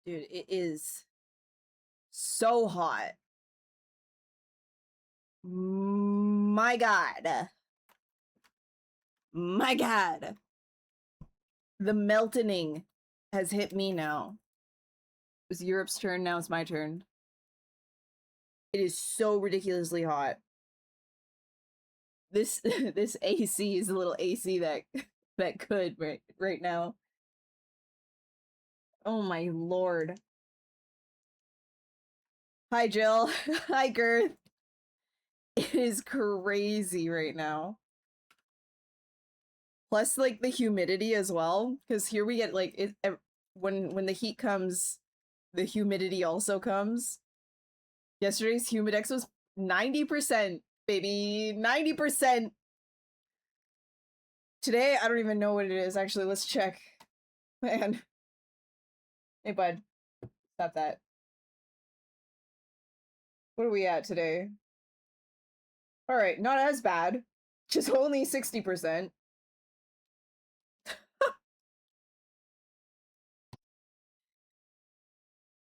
Dude, it is so hot. My God. My God. The melting has hit me now. It was Europe's turn, now it's my turn. It is so ridiculously hot. This this AC is a little AC that could right now. Oh my lord. Hi Jill. Hi Girth. It is crazy right now. Plus like the humidity as well, because here we get like it when the heat comes, the humidity also comes. Yesterday's humidex was 90%, baby. 90%. Today, I don't even know what it is. Actually, let's check. Man. Hey, bud. Stop that. What are we at today? All right, not as bad. Just only 60%.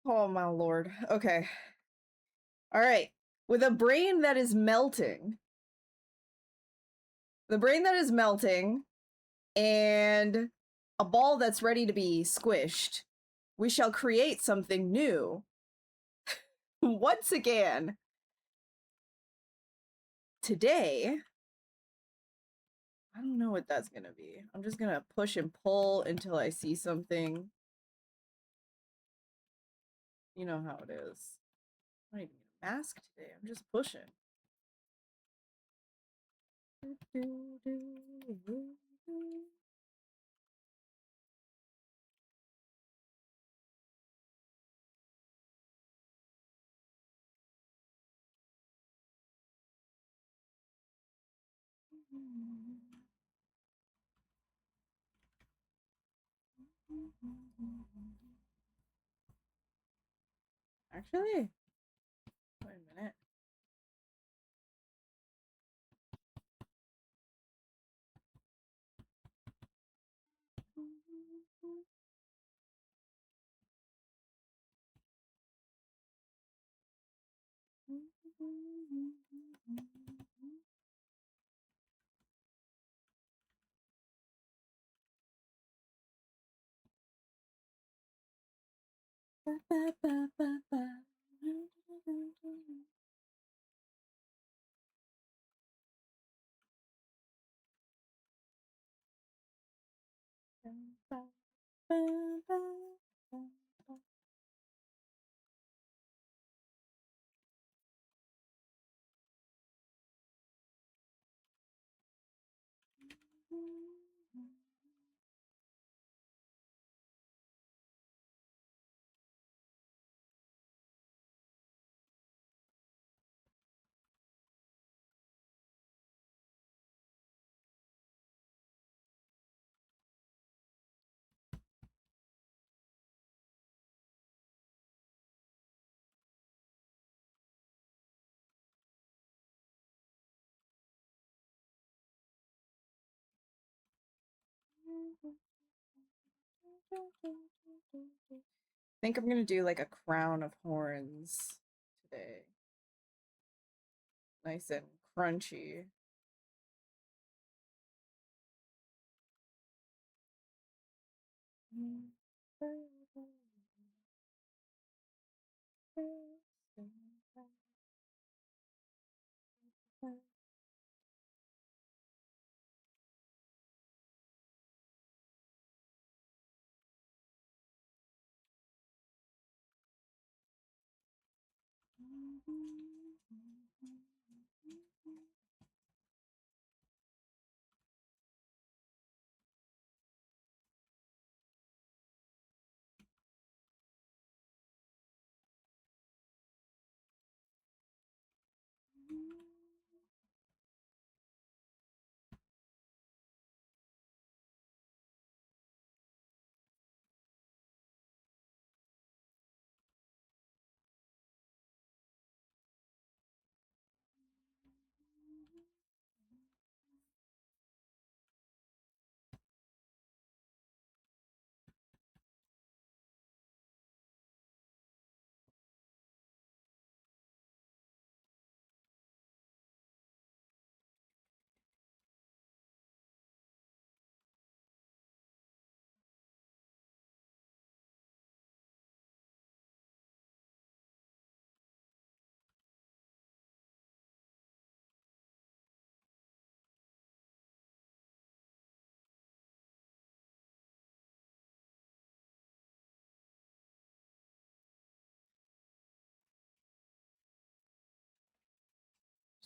Oh my lord. Okay. All right. With a brain that is melting. The brain that is melting and a ball that's ready to be squished, we shall create something new. Once again. Today, I don't know what that's gonna be. I'm just gonna push and pull until I see something. You know how it is. I'm not even gonna mask today. I'm just pushing. Actually, wait a minute. I think I'm gonna do like a crown of horns today. Nice and crunchy.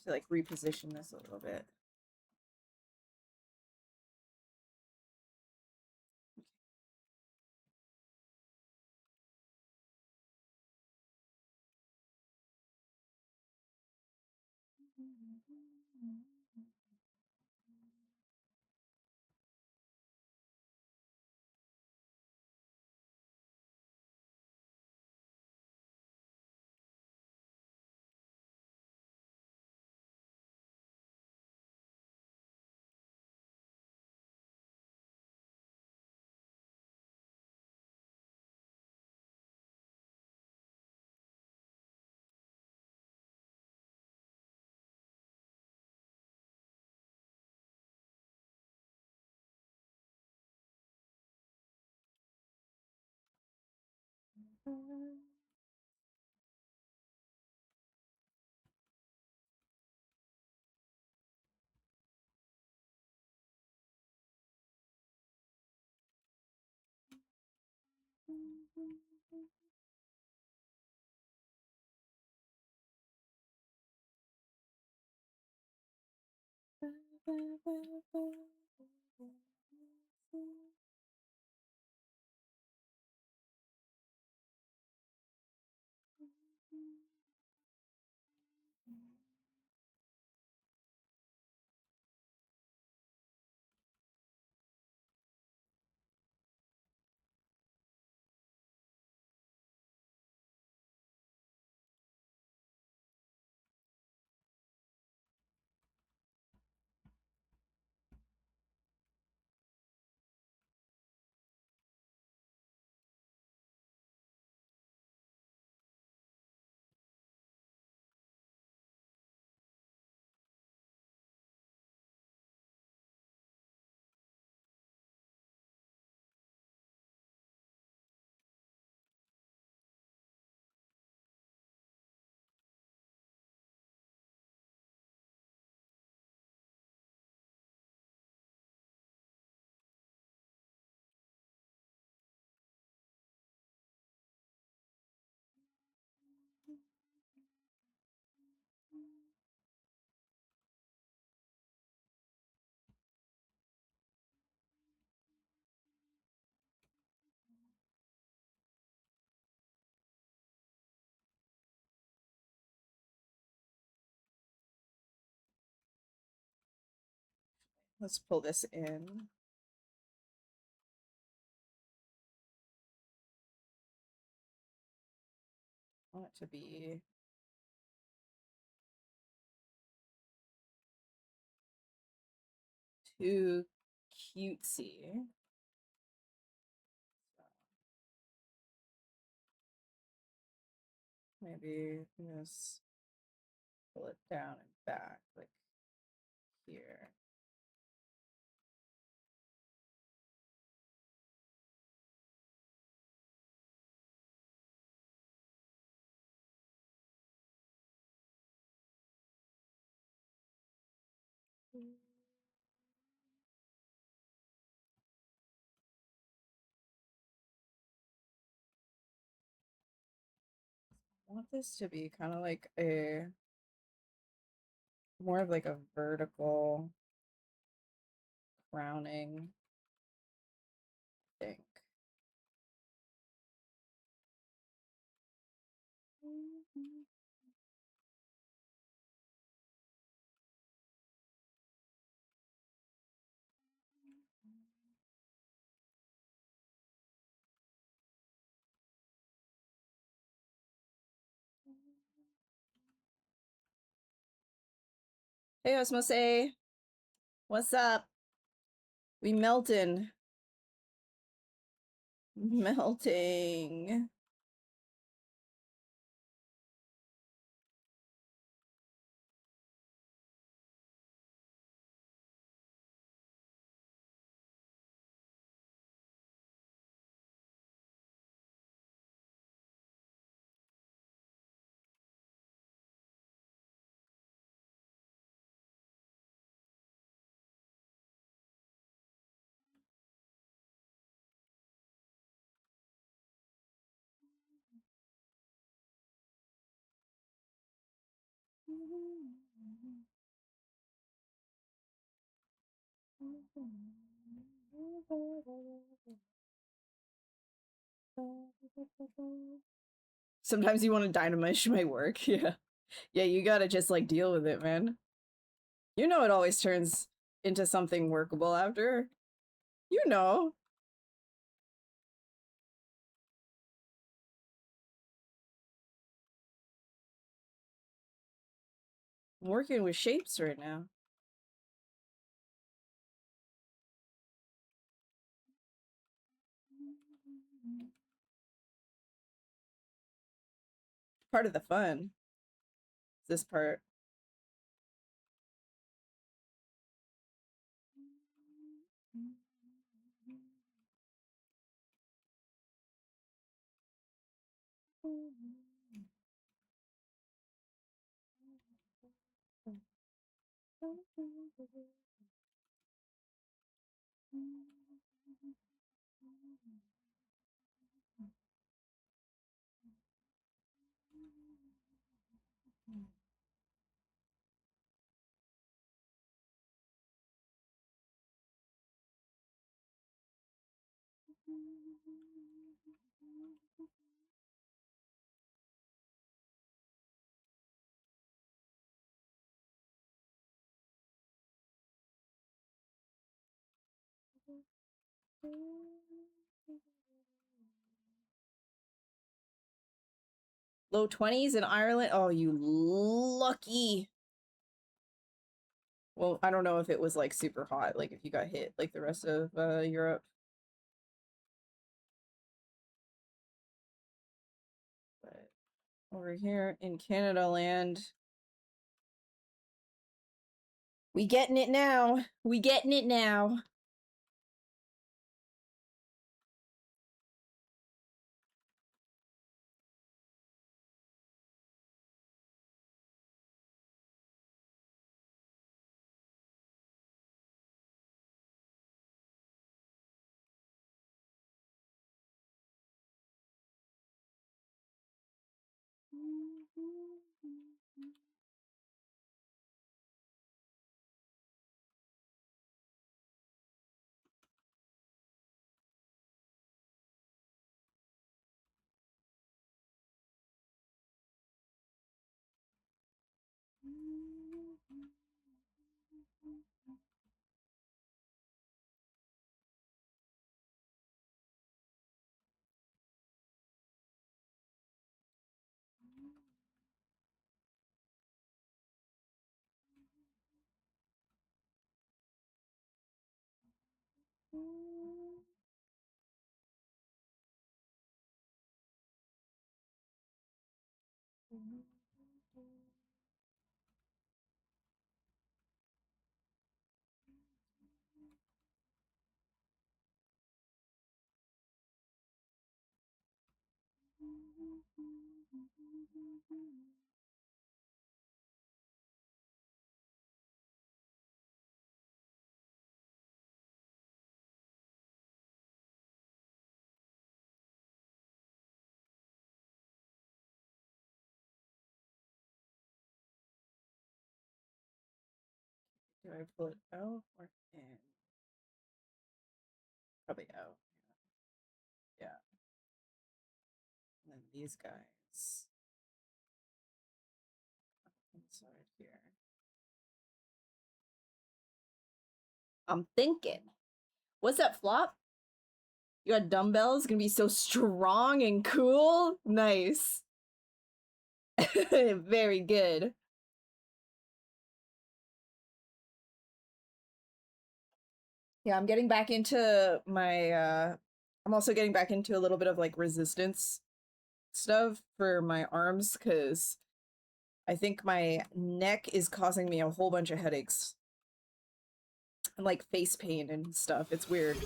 to like reposition this a little bit. Let's pull this in. I want it to be too cutesy. Maybe just pull it down and back, like here. I want this to be kind of like a more of like a vertical crowning, I think. Hey, Osmose. What's up? We melting. Melting. Sometimes you want to dynamish my work. Yeah. Yeah, you gotta just like deal with it, man. You know it always turns into something workable after. You know. I'm working with shapes right now. Part of the fun. This part. Low 20s in Ireland. Oh, you lucky. Well, I don't know if it was like super hot, like if you got hit like the rest of Europe. But over here in Canada land, we getting it now. We getting it now. Do I pull it out or in? Probably out. Yeah. And then these guys inside here. I'm thinking. What's up, Flop? You got dumbbells? Gonna be so strong and cool? Nice. Very good. Yeah, I'm getting back into my I'm also getting back into a little bit of like resistance stuff for my arms because I think my neck is causing me a whole bunch of headaches and like face pain and stuff. It's weird.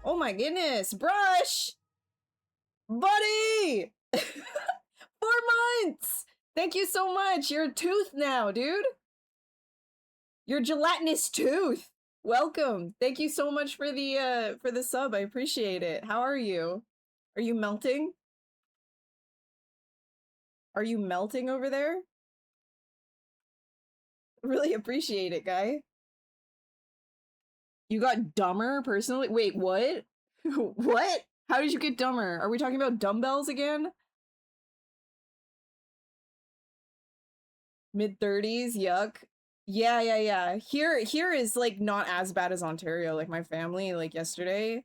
Oh my goodness, Brush! Buddy! 4 months! Thank you so much. You're a tooth now, dude. You're gelatinous tooth. Welcome. Thank you so much for the sub. I appreciate it. How are you? Are you melting? Are you melting over there? Really appreciate it, guy. You got dumber personally? Wait, what? What? How did you get dumber? Are we talking about dumbbells again? Mid-30s, yuck. Yeah. Here is like not as bad as Ontario. Like my family, like yesterday,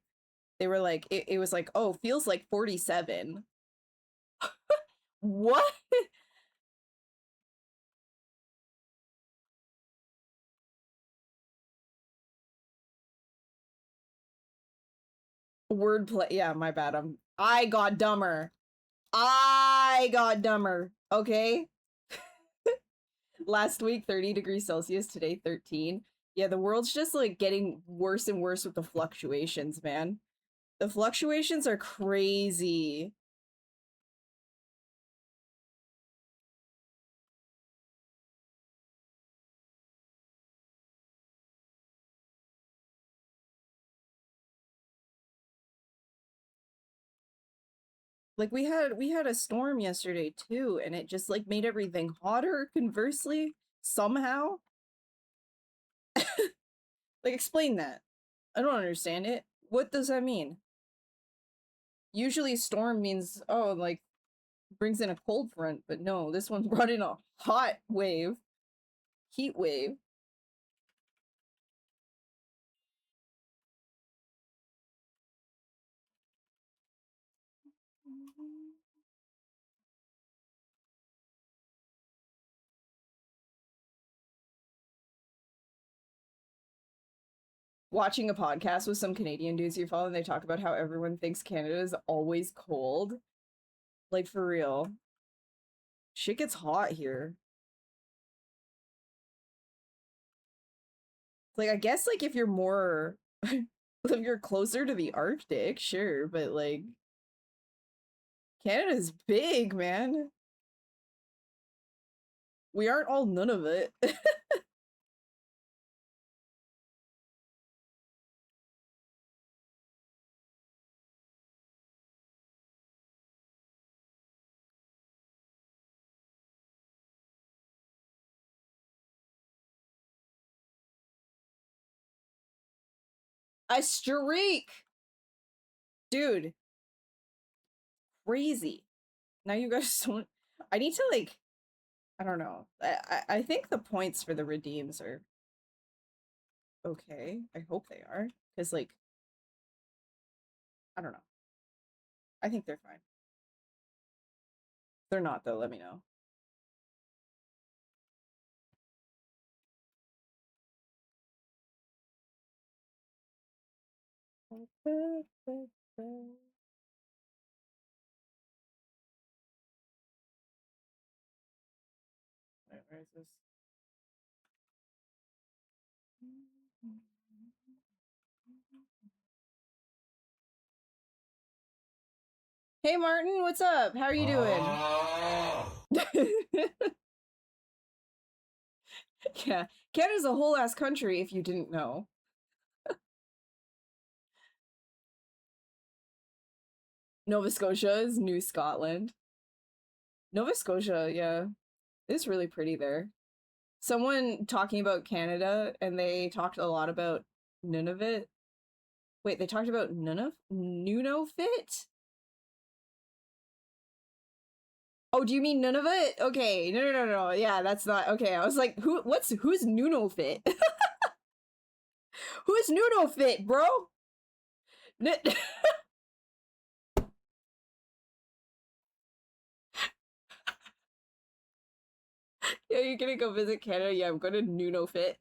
they were like, it was like, oh, feels like 47. What? Wordplay. Yeah, my bad. I got dumber. I got dumber. Okay. Last week, 30 degrees Celsius. Today, 13. Yeah, the world's just like getting worse and worse with the fluctuations, man. The fluctuations are crazy. Like we had a storm yesterday too, and it just like made everything hotter conversely somehow. Like explain that. I don't understand it. What does that mean? Usually storm means oh like brings in a cold front, but no, this one brought in a hot wave, heat wave. Watching a podcast with some Canadian dudes you follow, and they talk about how everyone thinks Canada is always cold. Like for real. Shit gets hot here. Like I guess like if you're more if you're closer to the Arctic, sure, but like Canada's big, man. We aren't all none of it. A streak! Dude, crazy. Now you guys don't I need to like I don't know. I think the points for the redeems are okay. I hope they are. Because like I don't know. I think they're fine. If they're not though, let me know. Wait, where is this? Hey Martin, what's up? How are you doing? Yeah, Canada's a whole ass country if you didn't know. Nova Scotia is New Scotland. Nova Scotia, yeah, it's really pretty there. Someone talking about Canada and they talked a lot about Nunavut. Wait, they talked about Nunavut? Oh, do you mean Nunavut? Okay, no. Yeah, that's not okay. I was like, who's Nunavut? Who's Nunavut, bro? Yeah, you're gonna go visit Canada? Yeah, I'm going to Nunavut.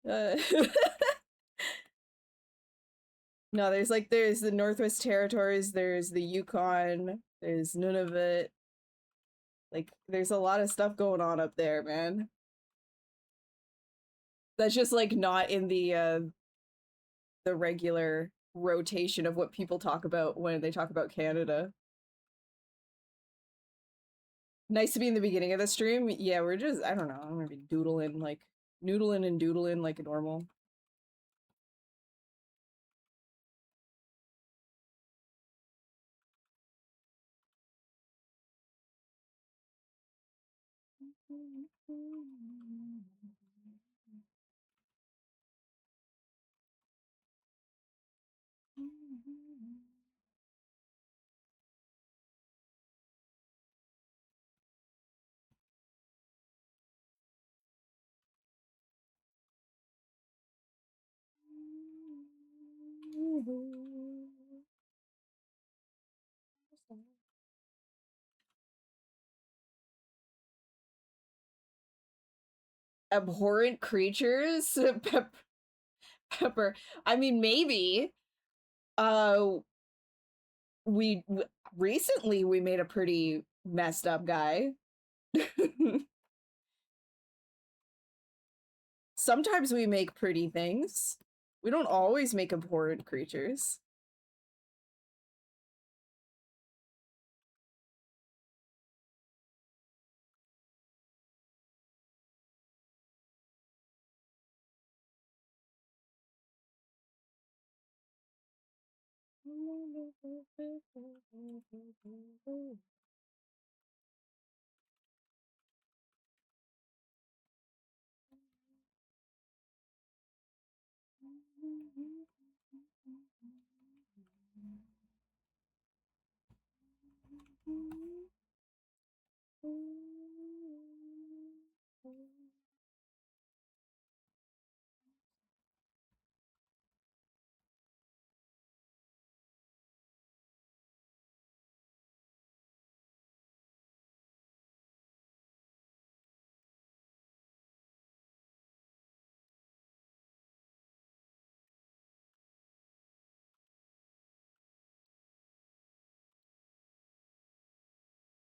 uh, no, there's the Northwest Territories, there's the Yukon, there's Nunavut. Like there's a lot of stuff going on up there, man. That's just like not in the regular rotation of what people talk about when they talk about Canada. Nice to be in the beginning of the stream. Yeah, we're just I don't know, I'm gonna be doodling like noodling and doodling like a normal. Abhorrent creatures? Pepper. I mean, maybe. Uh, we recently we made a pretty messed up guy. Sometimes we make pretty things. We don't always make abhorrent creatures.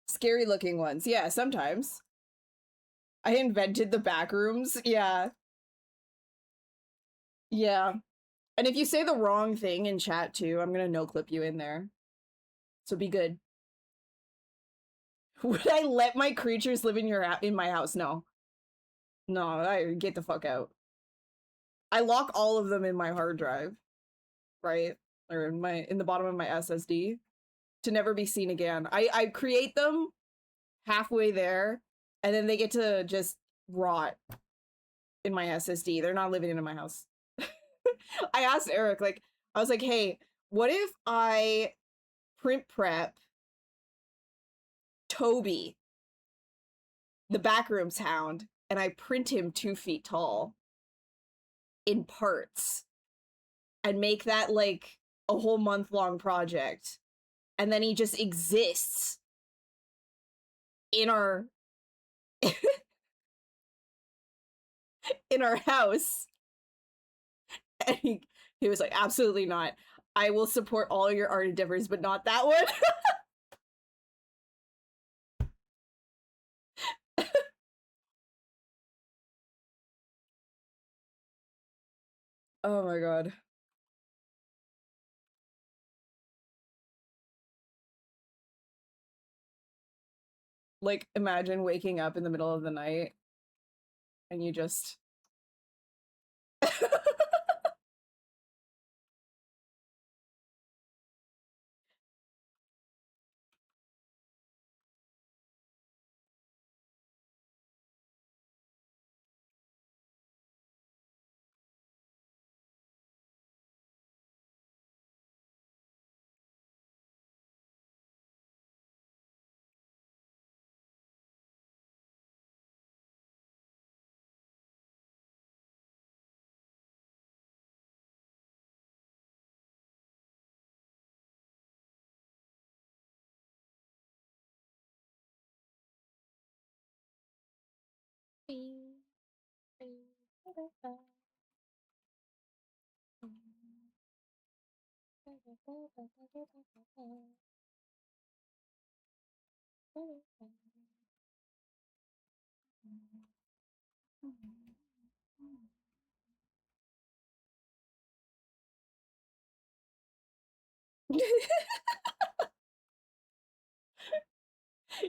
Scary looking ones. Yeah, sometimes. I invented the back rooms. Yeah. Yeah. And if you say the wrong thing in chat too, I'm gonna no clip you in there. So be good. Would I let my creatures live in my house? No. No, I get the fuck out. I lock all of them in my hard drive, right? Or in the bottom of my SSD to never be seen again. I create them halfway there, and then they get to just rot in my SSD. They're not living in my house. I asked Eric, like, I was like, hey, what if I print prep Toby, the backrooms hound, and I print him 2 feet tall in parts and make that like a whole month-long project, and then he just exists in our in our house. And he was like, absolutely not. I will support all your art endeavors, but not that one. Oh my god. Like, imagine waking up in the middle of the night and you just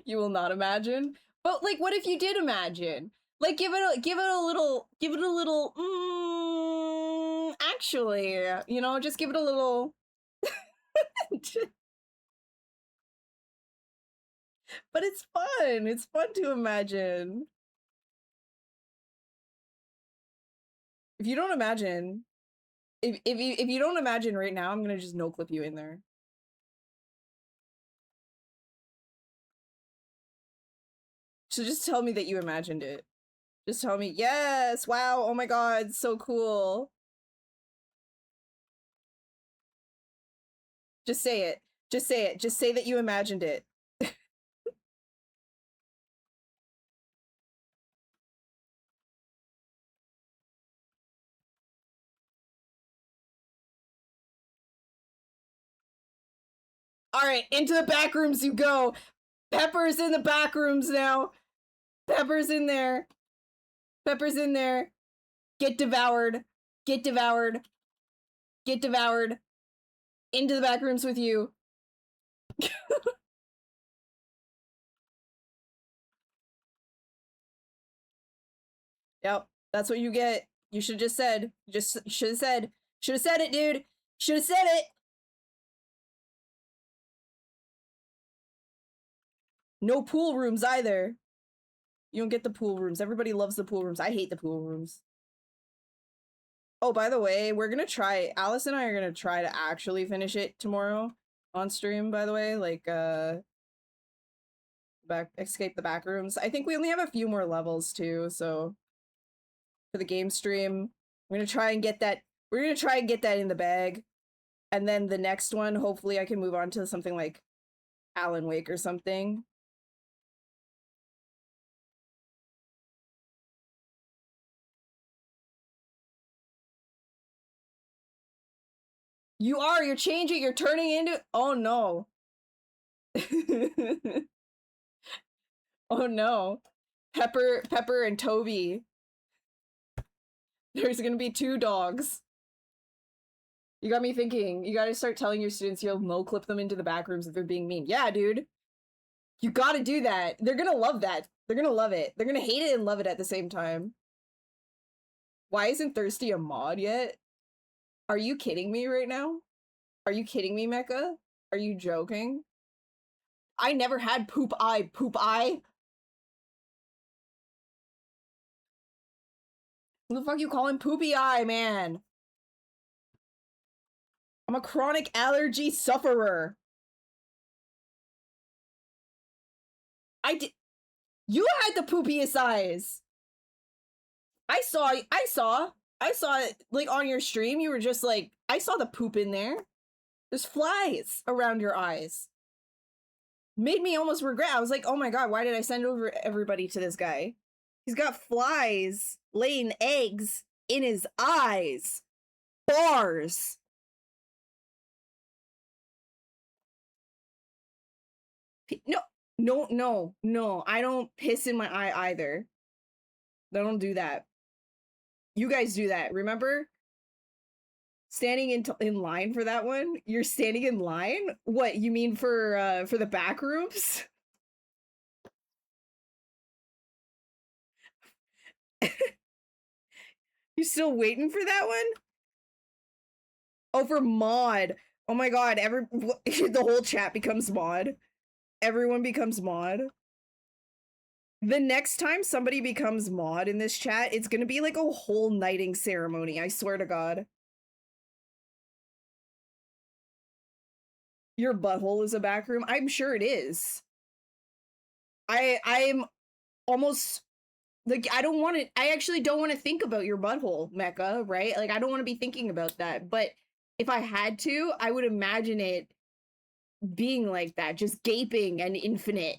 you will not imagine. But like, what if you did imagine? Like, give it a little, actually, you know, just give it a little. But it's fun. It's fun to imagine. If you don't imagine, if you don't imagine right now, I'm gonna just no clip you in there. So just tell me that you imagined it. Just tell me, yes, wow, oh my god, so cool. Just say it. Just say it. Just say that you imagined it. All right, into the back rooms you go. Pepper's in the back rooms now. Pepper's in there. Pepper's in there. Get devoured. Get devoured. Get devoured. Into the back rooms with you. Yep, that's what you get. You should have just said. Just should have said. Should have said it, dude. Should have said it. No pool rooms either. You don't get the pool rooms. Everybody loves the pool rooms. I hate the pool rooms. Oh, by the way, we're gonna try, Alice and I are gonna try to actually finish it tomorrow on stream, by the way, like, escape the back rooms. I think we only have a few more levels too, so for the game stream, we're gonna try and get that, in the bag. And then the next one, hopefully I can move on to something like Alan Wake or something. You're changing, you're turning into, oh no. Oh no. Pepper and Toby. There's gonna be 2 dogs. You got me thinking. You gotta start telling your students you'll no-clip them into the back rooms if they're being mean. Yeah, dude. You gotta do that. They're gonna love that. They're gonna love it. They're gonna hate it and love it at the same time. Why isn't Thirsty a mod yet? Are you kidding me right now? Are you kidding me, Mecca? Are you joking? I never had poop eye. Poop eye? What the fuck you calling poopy eye, man? I'm a chronic allergy sufferer. You had the poopiest eyes. I saw it like on your stream. You were just like, I saw the poop in there. There's flies around your eyes. Made me almost regret. I was like, oh my god, why did I send over everybody to this guy? He's got flies laying eggs in his eyes. Bars. No. I don't piss in my eye either. I don't do that. You guys do that, remember? Standing in line for that one? You're standing in line? What, you mean for the back rooms? You still waiting for that one? Oh, for mod. Oh my god, the whole chat becomes mod. Everyone becomes mod. The next time somebody becomes mod in this chat, it's gonna be like a whole knighting ceremony, I swear to god. Your butthole is a back room? I'm sure it is. I'm almost like, I actually don't want to think about your butthole, Mecca, right? Like, I don't want to be thinking about that. But if I had to, I would imagine it being like that, just gaping and infinite.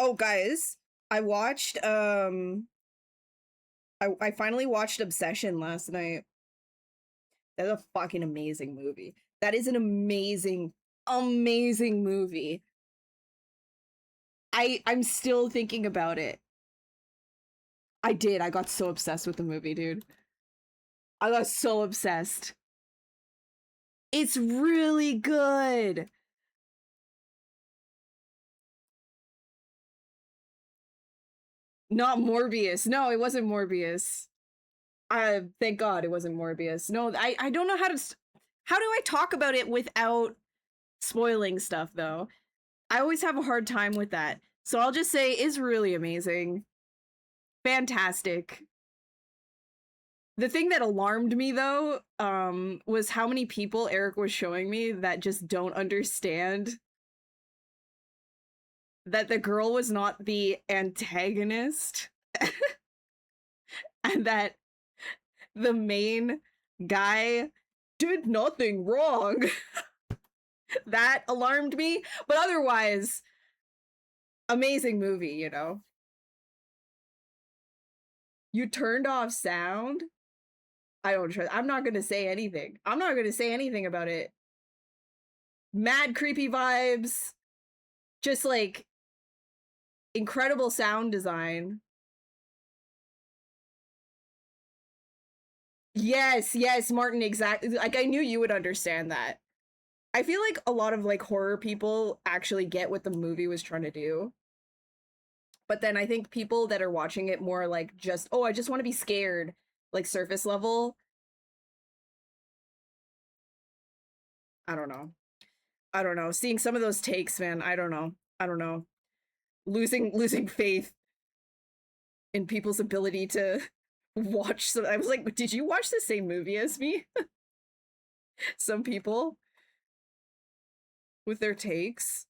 Oh, guys, I watched, I finally watched Obsession last night. That's a fucking amazing movie. That is an amazing, amazing movie. I'm still thinking about it. I did. I got so obsessed with the movie, dude. I got so obsessed. It's really good. Not Morbius. No, it wasn't Morbius. Thank God it wasn't Morbius. No, I don't know how to how do I talk about it without spoiling stuff though? I always have a hard time with that. So I'll just say it's really amazing. Fantastic. The thing that alarmed me though, was how many people Eric was showing me that just don't understand that the girl was not the antagonist and that the main guy did nothing wrong. That alarmed me, but otherwise, amazing movie, you know. You turned off sound? I don't trust. I'm not gonna say anything. I'm not gonna say anything about it. Mad creepy vibes. Just like incredible sound design. Yes, yes, Martin, exactly. Like I knew you would understand that. I feel like a lot of like horror people actually get what the movie was trying to do. But then I think people that are watching it more like just, oh, I just want to be scared, like surface level. I don't know. I don't know. Seeing some of those takes, man, I don't know. I don't know. Losing faith in people's ability to watch some. I was like, did you watch the same movie as me? Some people with their takes.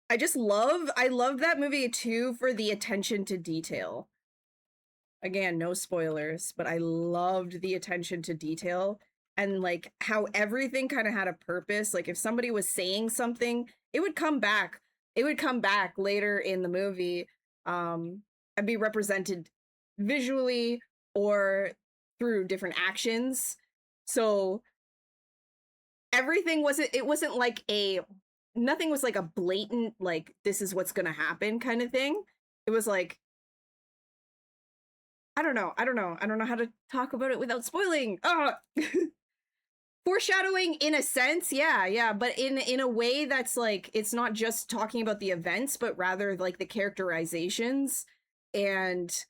I love that movie too for the attention to detail. Again, no spoilers, but I loved the attention to detail and like how everything kind of had a purpose. Like if somebody was saying something, it would come back. It would come back later in the movie, and be represented visually or through different actions. So everything wasn't, it wasn't like a, nothing was like a blatant like this is what's gonna happen kind of thing. It was like, I don't know. I don't know. I don't know how to talk about it without spoiling. Foreshadowing in a sense, yeah, yeah, but in a way that's like it's not just talking about the events, but rather like the characterizations and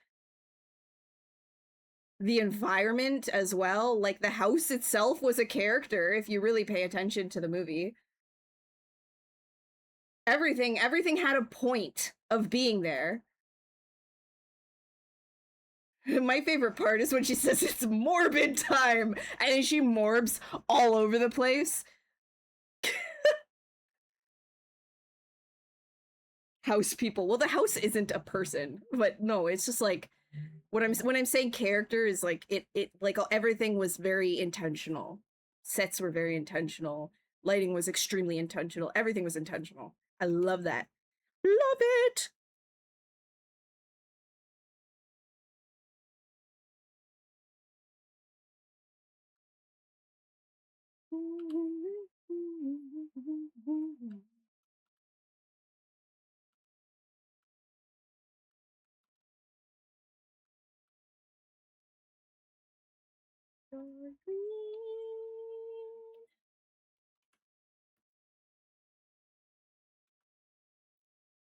the environment as well. Like the house itself was a character if you really pay attention to the movie. Everything had a point of being there. My favorite part is when she says it's morbid time and she morbs all over the place. House people. Well, the house isn't a person, but no, it's just like what I'm when I'm saying character is like it like everything was very intentional. Sets were very intentional. Lighting was extremely intentional. Everything was intentional. I love that. Love it.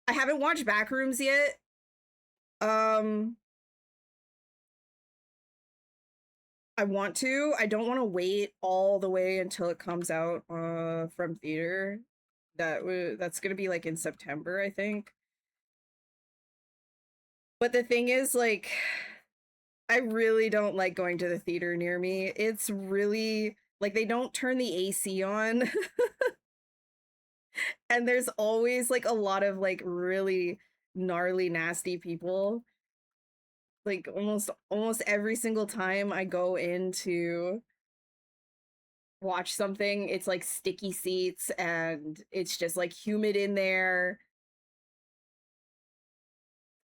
I haven't watched Backrooms yet. Um, I want to. I don't want to wait all the way until it comes out from theater. That's gonna be like in September, I think. But the thing is, like, I really don't like going to the theater near me. It's really like they don't turn the AC on. And there's always like a lot of like really gnarly, nasty people. Like almost every single time I go in to watch something, it's like sticky seats and it's just like humid in there.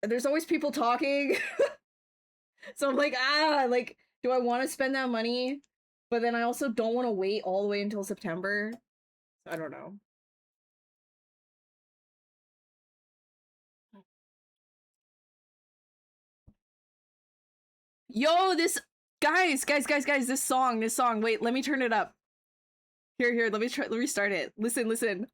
And there's always people talking. So I'm like, like, do I want to spend that money? But then I also don't want to wait all the way until September. I don't know. Yo, this guys, this song. Wait, let me turn it up. Here, let me restart it. Listen.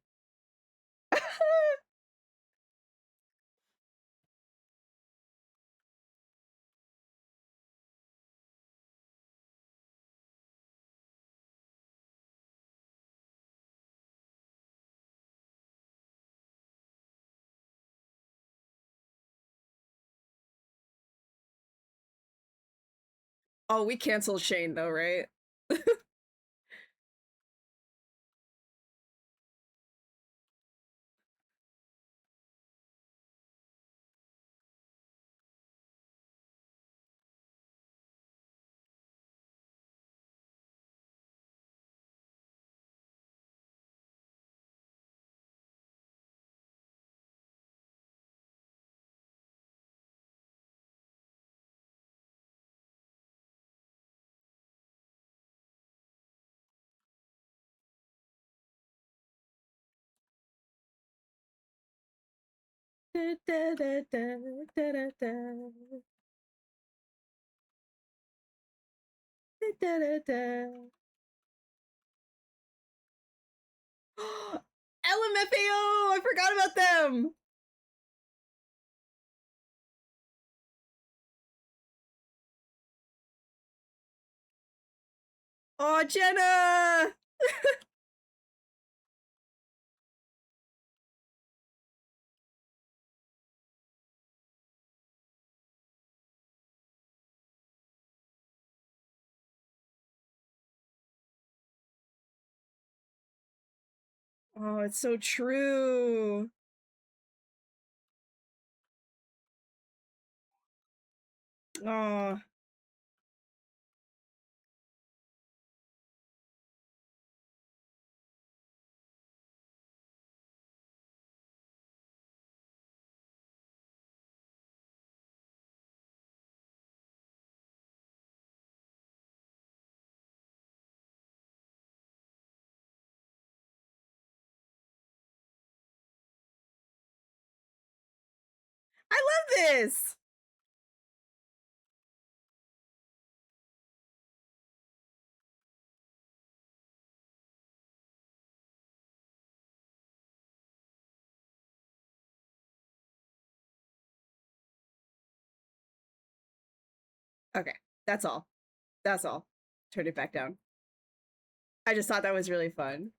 Oh, we canceled Shane though, right? LMFAO! I forgot about them! Oh, Jenna! Oh, it's so true. Oh. I love this! Okay, that's all. That's all. Turn it back down. I just thought that was really fun.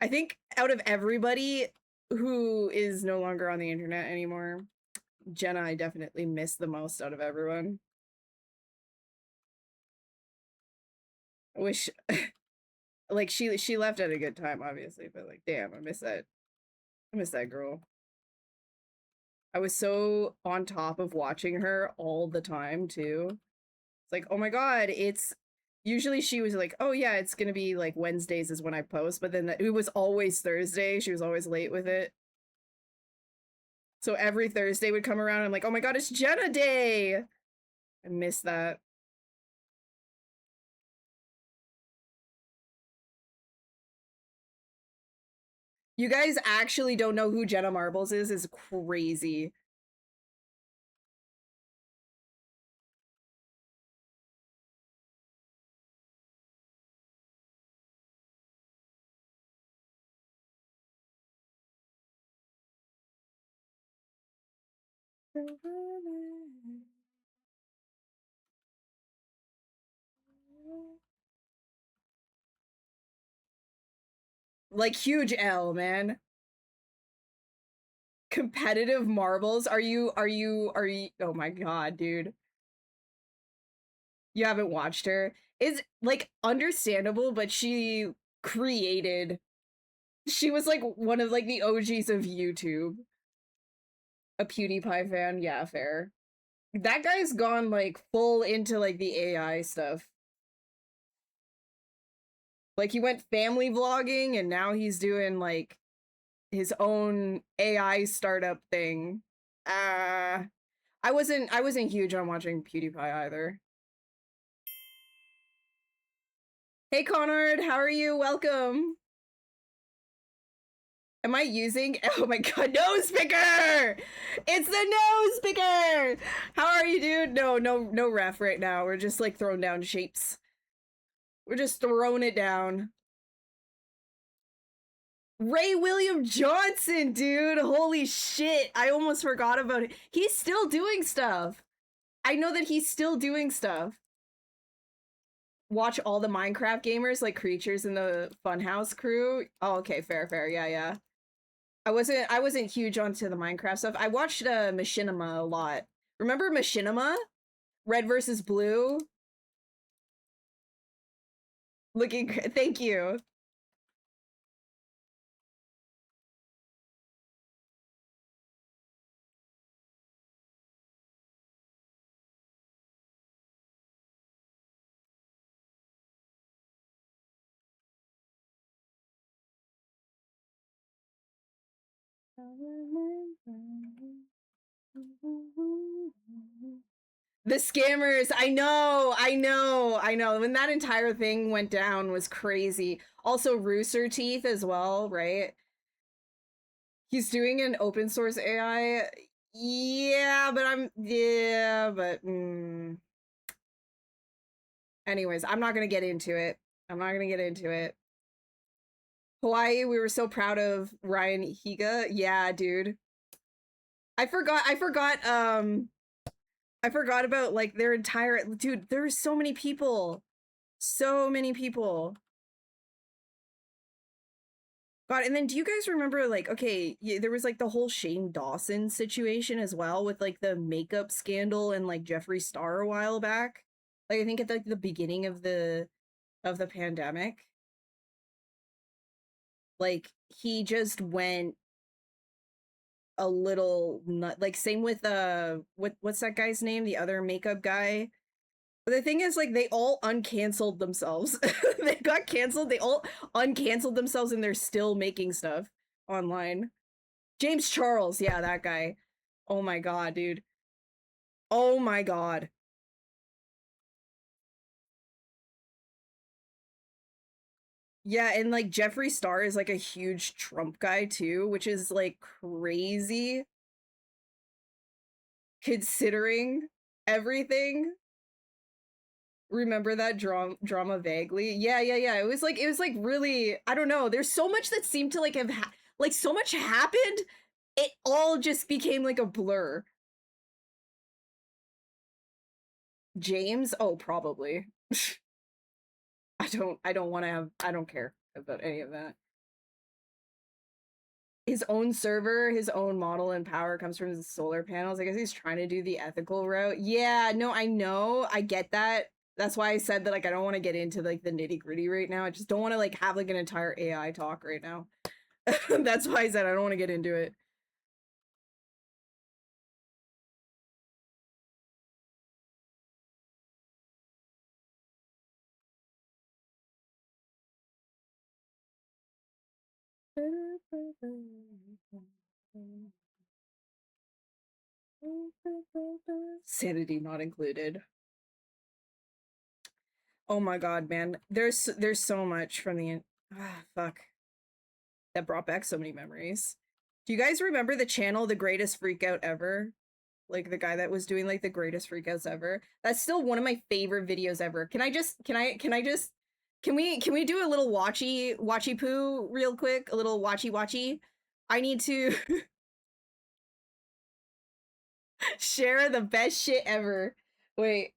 I think out of everybody who is no longer on the internet anymore, Jenna, I definitely miss the most out of everyone. I wish, like, she left at a good time, obviously, but like, damn, I miss that. I miss that girl. I was so on top of watching her all the time too. It's like, oh my god, it's usually she was like, oh yeah, it's gonna be like Wednesdays is when I post, but then it was always Thursday. She was always late with it. So every Thursday would come around. And I'm like, oh my god, it's Jenna Day. I miss that. You guys actually don't know who Jenna Marbles is crazy. Like huge L, man. Competitive marbles? Are you oh my god, dude. You haven't watched her. It's like understandable, but she was like one of like the OGs of YouTube. A PewDiePie fan, yeah, fair. That guy's gone like full into like the AI stuff. Like he went family vlogging and now he's doing like his own AI startup thing. I wasn't huge on watching PewDiePie either. Hey Conard, how are you? Welcome. Am I using? Oh my god, nose picker! It's the nose picker! How are you, dude? No ref right now. We're just like throwing down shapes. We're just throwing it down. Ray William Johnson, dude! Holy shit! I almost forgot about it. He's still doing stuff. I know that he's still doing stuff. Watch all the Minecraft gamers, like Creatures in the Funhouse crew. Oh, okay, fair. Yeah. I wasn't huge onto the Minecraft stuff. I watched Machinima a lot. Remember Machinima? Red versus Blue? Looking thank you. The scammers, I know. When that entire thing went down was crazy. Also Rooster Teeth as well, right? He's doing an open source AI. Yeah, but anyways, I'm not gonna get into it. Hawaii, we were so proud of Ryan Higa. Yeah, dude. I forgot about like their entire dude, there were so many people. So many people. God, and then do you guys remember like okay, yeah, there was like the whole Shane Dawson situation as well with like the makeup scandal and like Jeffree Star a while back. Like I think at like the beginning of the pandemic. Like he just went a little nut, like same with what's that guy's name, the other makeup guy. But the thing is like they all uncanceled themselves. They got canceled, they all uncanceled themselves, and they're still making stuff online. James Charles, yeah, that guy. Oh my god, dude. Oh my god. Yeah, and like Jeffree Star is like a huge Trump guy too, which is like crazy considering everything. Remember that drama vaguely? Yeah. It was like really, I don't know. There's so much that seemed to like have like so much happened. It all just became like a blur. James? Oh, probably. I don't want to have, I don't care about any of that. His own server, his own model and power comes from his solar panels. I guess he's trying to do the ethical route. Yeah, no, I know. I get that. That's why I said that like I don't want to get into like the nitty-gritty right now. I just don't want to like have like an entire AI talk right now. That's why I said I don't want to get into it. Sanity not included. Oh my god, man. There's so much from the fuck. That brought back so many memories. Do you guys remember the channel The Greatest Freakout Ever? Like the guy that was doing like the greatest freakouts ever. That's still one of my favorite videos ever. Can we do a little watchy poo real quick? A little watchy. I need to share the best shit ever. Wait.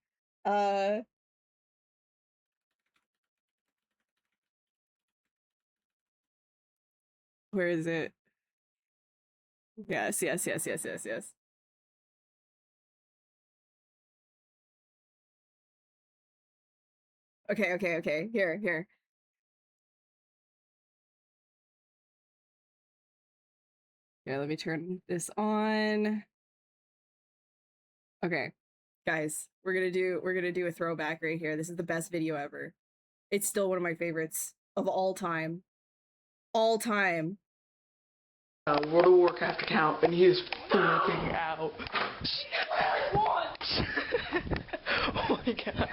Where is it? Yes. Okay. Here. Yeah, let me turn this on. Okay. Guys, we're gonna do a throwback right here. This is the best video ever. It's still one of my favorites of all time. All time. World of Warcraft account, and he's freaking out. Oh my god.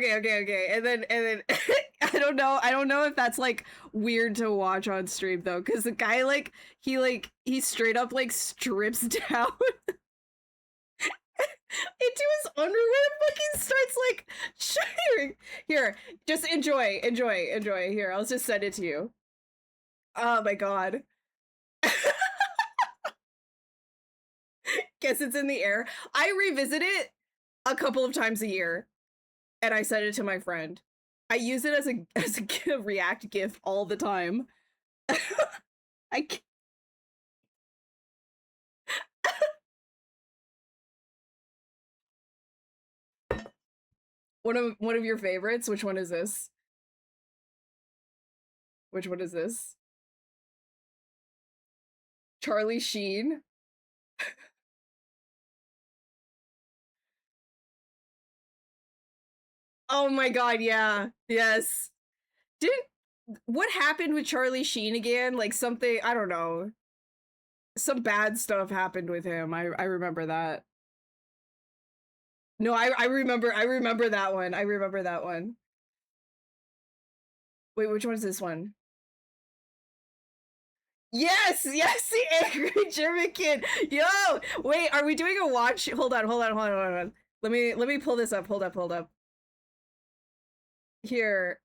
Okay. And then I don't know if that's like weird to watch on stream though, because the guy he straight up like strips down into his underwear and fucking starts like sharing. Here, just enjoy. Here, I'll just send it to you. Oh my god. Guess it's in the air. I revisit it a couple of times a year, and I send it to my friend. I use it as a React GIF all the time. I can't. One of your favorites. Which one is this? Which one is this? Charlie Sheen. Oh my god, yeah. Yes. Didn't what happened with Charlie Sheen again? Like something, I don't know. Some bad stuff happened with him. I remember that. No, I remember that one. I remember that one. Wait, which one's this one? Yes, the angry German kid. Yo, wait, are we doing a watch? Hold on. Let me pull this up. Hold up. Here,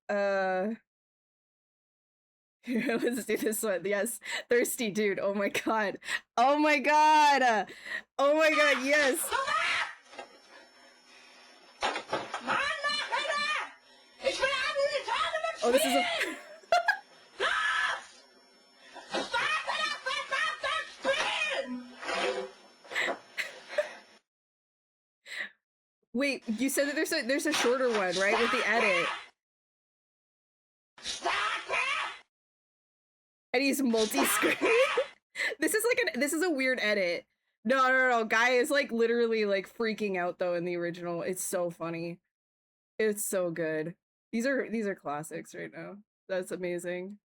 here, let's do this one. Yes, thirsty dude. Oh my god. Oh my god. Oh my god. Yes. Oh, this is a. Wait, you said that there's a shorter one, right? With the edit. And he's multi-screen. This is a weird edit. No. Guy is like literally like freaking out though in the original. It's so funny. It's so good. These are classics right now. That's amazing.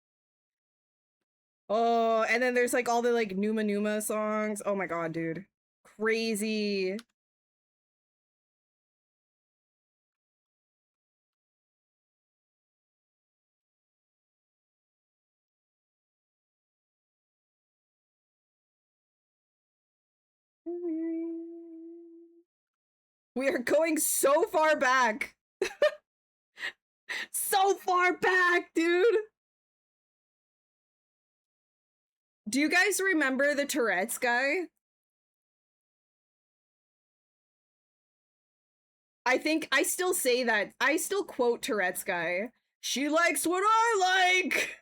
Oh, and then there's like all the like Numa songs. Oh my god, dude. Crazy. We are going so far back. So far back, dude. Do you guys remember the Tourette's guy? I think I still say that. I still quote Tourette's guy. She likes what I like.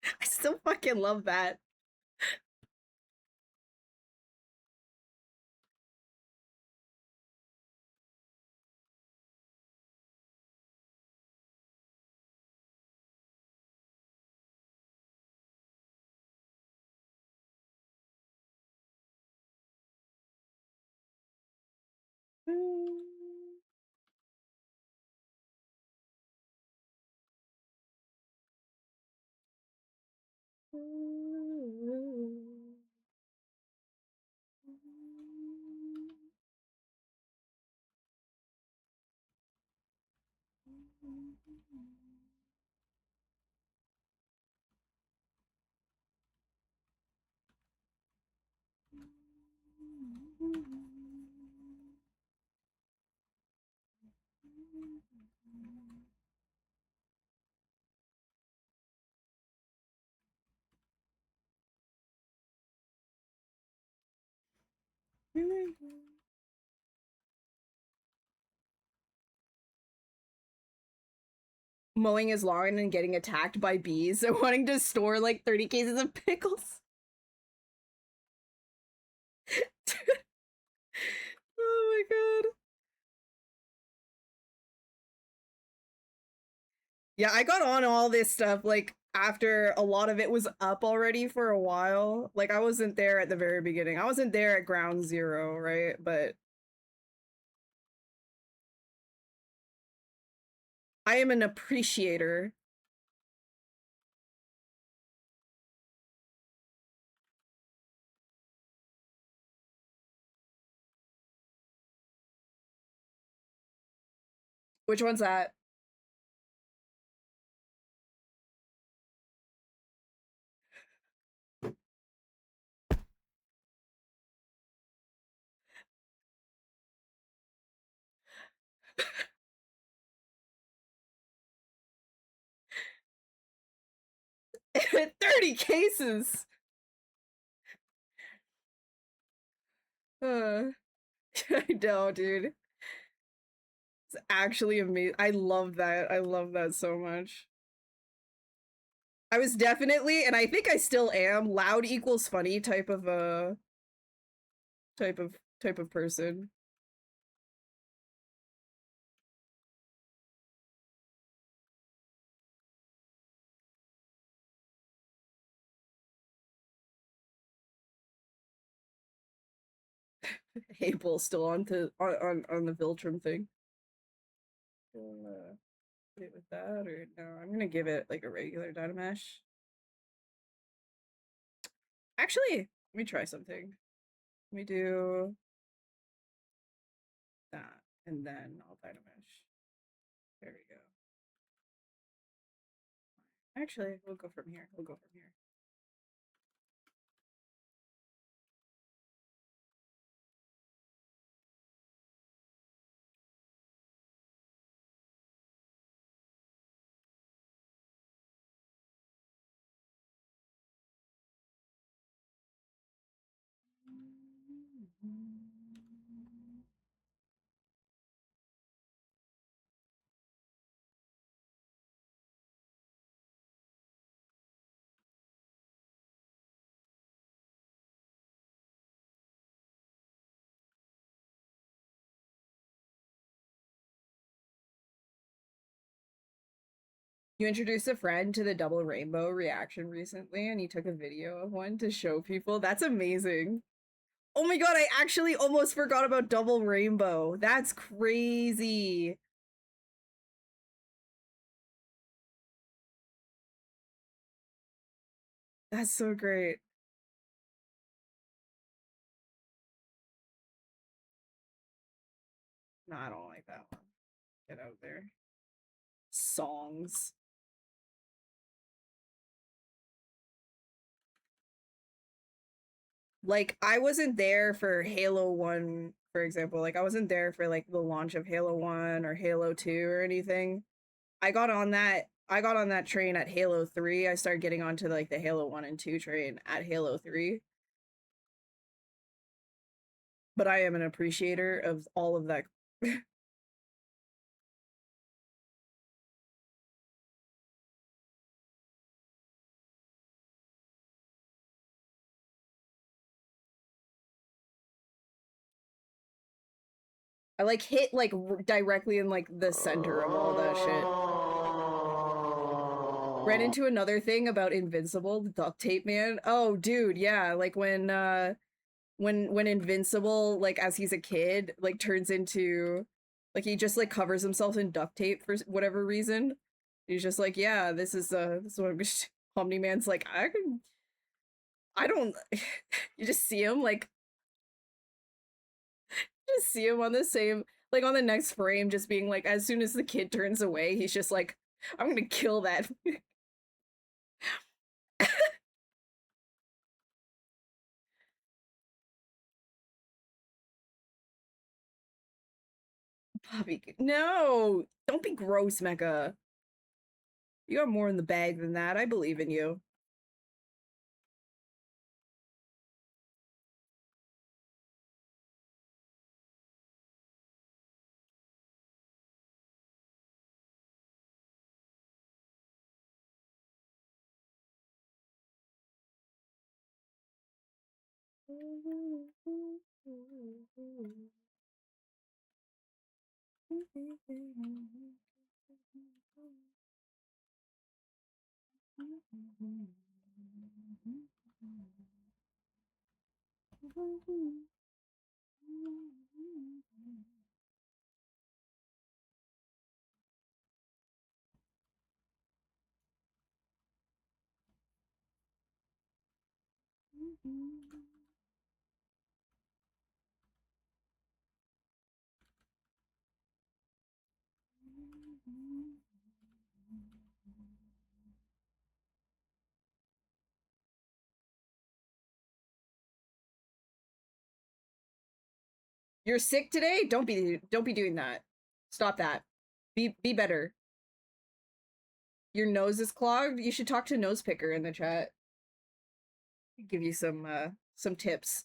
I still fucking love that. Mowing his lawn and getting attacked by bees and wanting to store like 30 cases of pickles. Oh my god. Yeah, I got on all this stuff like after a lot of it was up already for a while. Like I wasn't there at the very beginning. I wasn't there at ground zero, right? But I am an appreciator. Which one's that? – 30 cases. I know, dude. It's actually amazing. I love that. I love that so much. I was definitely, and I think I still am, loud equals funny type of type of person. Abel's still on to on the Viltrum thing. Put it with that, or no? I'm gonna give it like a regular Dynamesh. Actually, let me try something. Let me do that, and then I'll Dynamesh. There we go. Actually, we'll go from here. We'll go from here. You introduced a friend to the double rainbow reaction recently, and he took a video of one to show people. That's amazing. Oh my god, I actually almost forgot about double rainbow. That's crazy. That's so great. No, I don't like that one. Get out there. Songs. Like, I wasn't there for Halo 1, for example. Like, I wasn't there for like the launch of Halo 1 or Halo 2 or anything. I got on that train at Halo 3. I started getting onto like the Halo 1 and 2 train at Halo 3. But I am an appreciator of all of that. I like hit like directly in like the center of all that shit. Ran into another thing about Invincible, the duct tape man. Oh, dude, yeah, like when Invincible, like as he's a kid, like turns into like he just like covers himself in duct tape for whatever reason. He's just like, yeah, this is what I'm Omni Man's like, I don't you just see him like just see him on the same like on the next frame just being like as soon as the kid turns away, he's just like, I'm gonna kill that. Bobby, no, don't be gross, Mecha. You got more in the bag than that. I believe in you. You're sick today? Don't be doing that. Stop that. Be better. Your nose is clogged? You should talk to Nose Picker in the chat. Give you some tips.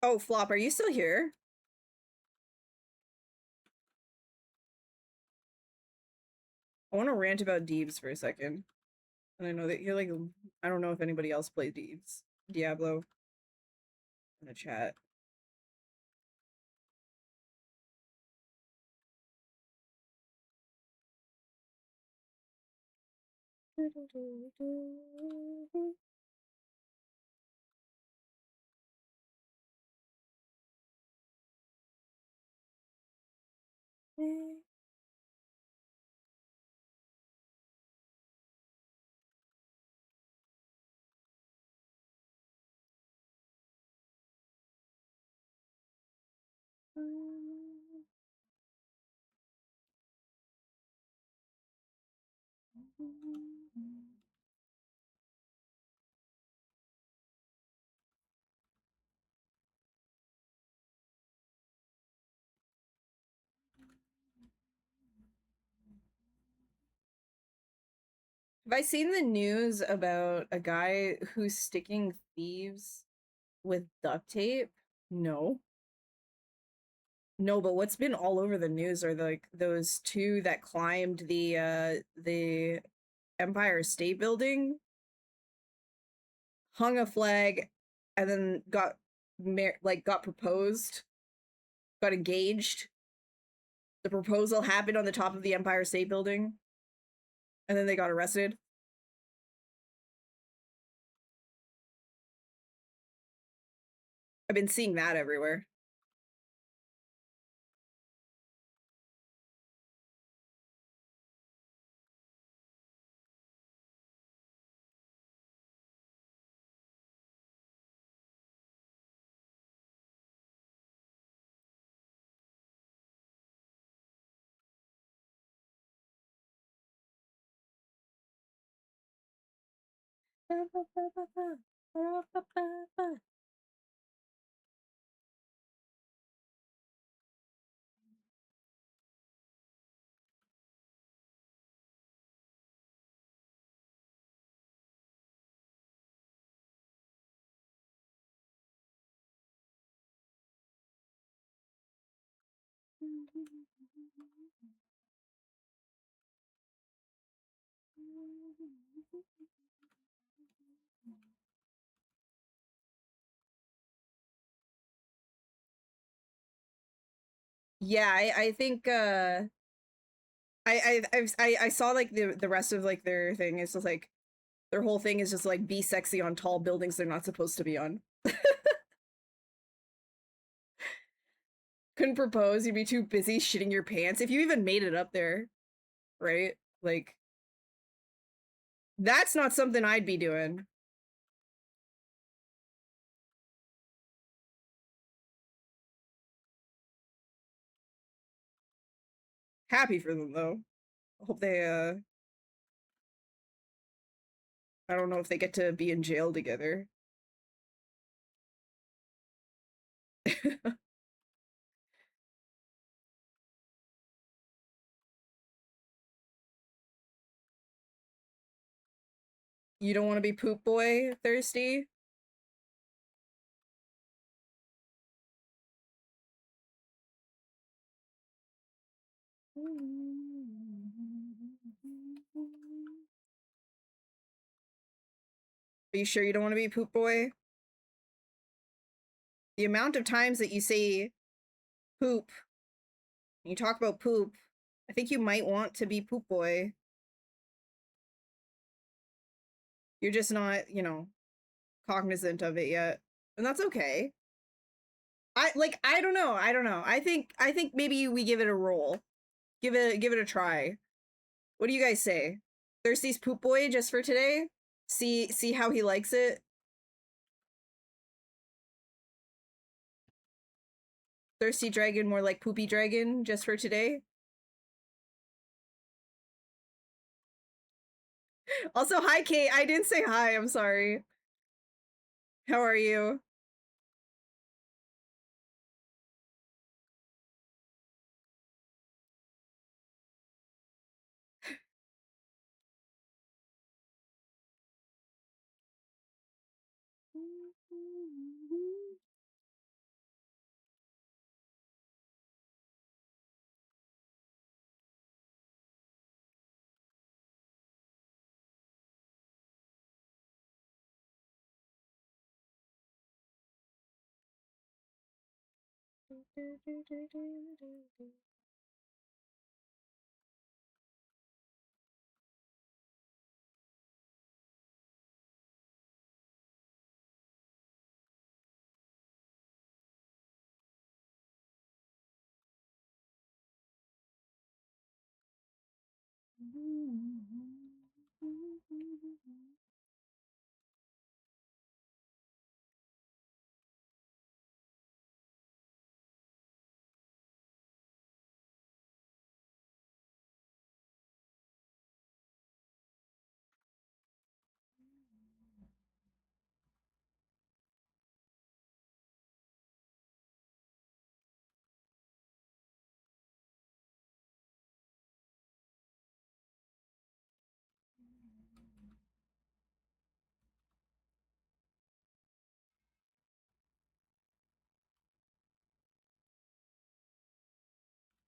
Oh, Flop, are you still here? I want to rant about Deeves for a second. And I know that you're like, I don't know if anybody else plays Deeves. Diablo. In the chat. Have I seen the news about a guy who's sticking thieves with duct tape? No. No, but what's been all over the news are like those two that climbed the Empire State Building, hung a flag, and then got got proposed, got engaged. The proposal happened on the top of the Empire State Building, and then they got arrested. I've been seeing that everywhere. Yeah, I think I saw like the rest of like their thing. It's just like their whole thing is just like be sexy on tall buildings they're not supposed to be on. Couldn't propose, you'd be too busy shitting your pants if you even made it up there, right? Like that's not something I'd be doing. Happy for them though. Hope they I don't know if they get to be in jail together. You don't want to be poop boy thirsty? Are you sure you don't want to be poop boy? The amount of times that you say poop, you talk about poop, I think you might want to be poop boy. You're just not, you know, cognizant of it yet. And that's okay. I don't know. I don't know. I think maybe we give it a roll. Give it a try. What do you guys say? Thirsty's poop boy just for today? See how he likes it? Thirsty dragon more like poopy dragon just for today? Also, hi Kate. I didn't say hi. I'm sorry. How are you?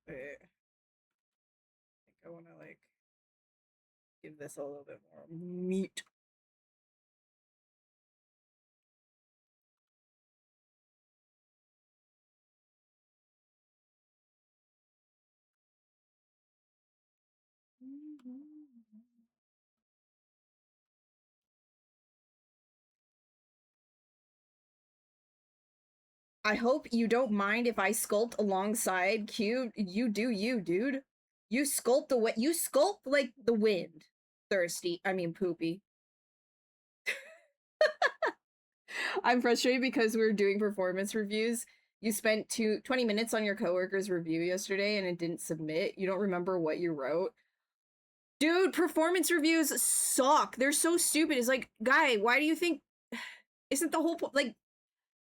Wait, I think I want to like give this a little bit more meat. I hope you don't mind if I sculpt alongside Q. You do you, dude. You sculpt the way you sculpt like the wind. Thirsty. I mean poopy. I'm frustrated because we were doing performance reviews. You spent 20 minutes on your coworker's review yesterday and it didn't submit. You don't remember what you wrote. Dude, performance reviews suck. They're so stupid. It's like, guy, why do you think isn't the whole like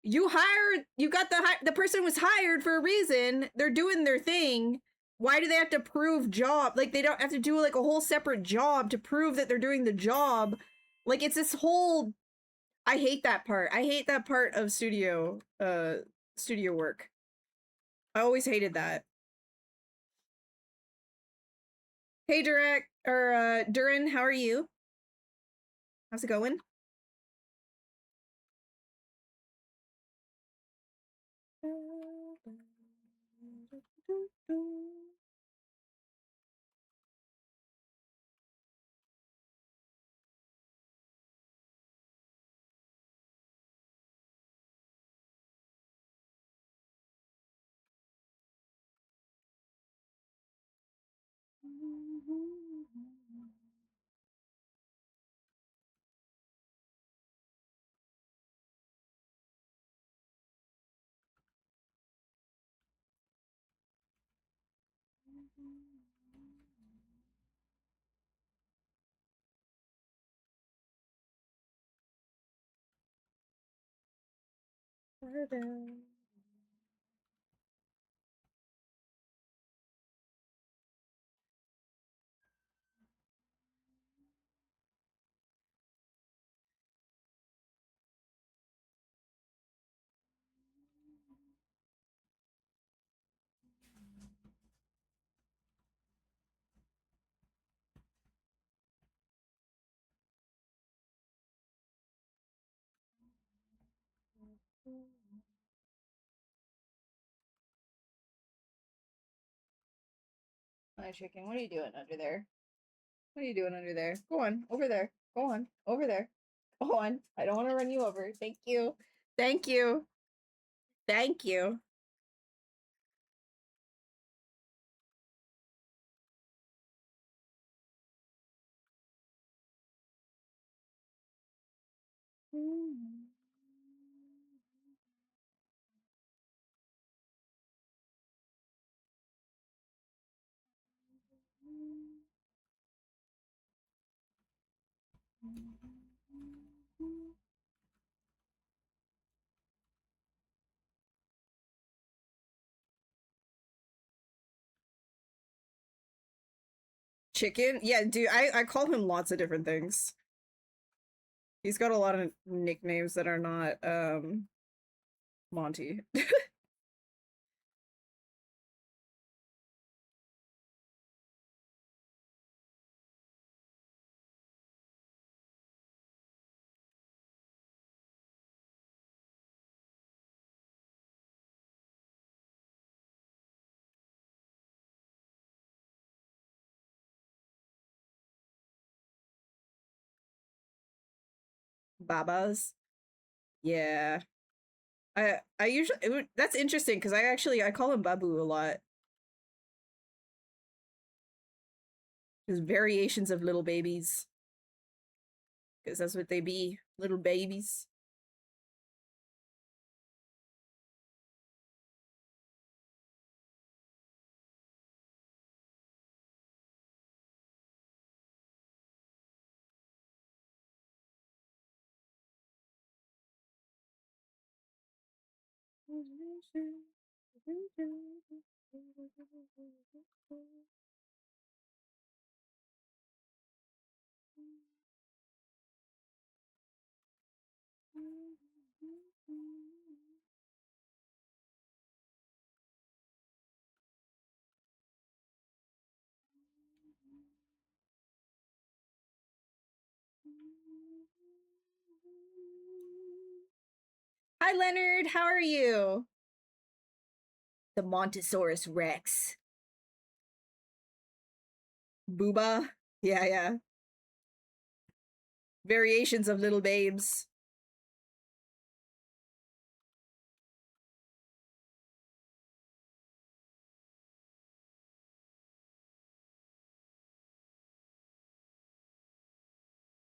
you got the person was hired for a reason. They're doing their thing. Why do they have to prove job? Like they don't have to do like a whole separate job to prove that they're doing the job. Like it's this whole I hate that part. I hate that part of studio work. I always hated that. Hey Durek or Durin, how are you? How's it going? Hi, chicken. What are you doing under there? What are you doing under there? Go on, over there. Go on, over there. Go on. I don't want to run you over. Thank you. Thank you. Thank you. Chicken? Yeah, dude, I call him lots of different things. He's got a lot of nicknames that are not Monty. Babas. Yeah. I usually that's interesting because I call him Babu a lot. There's variations of little babies. Because that's what they be. Little babies. Hi, Leonard. How are you? The Montosaurus Rex. Booba. Yeah, yeah. Variations of little babes.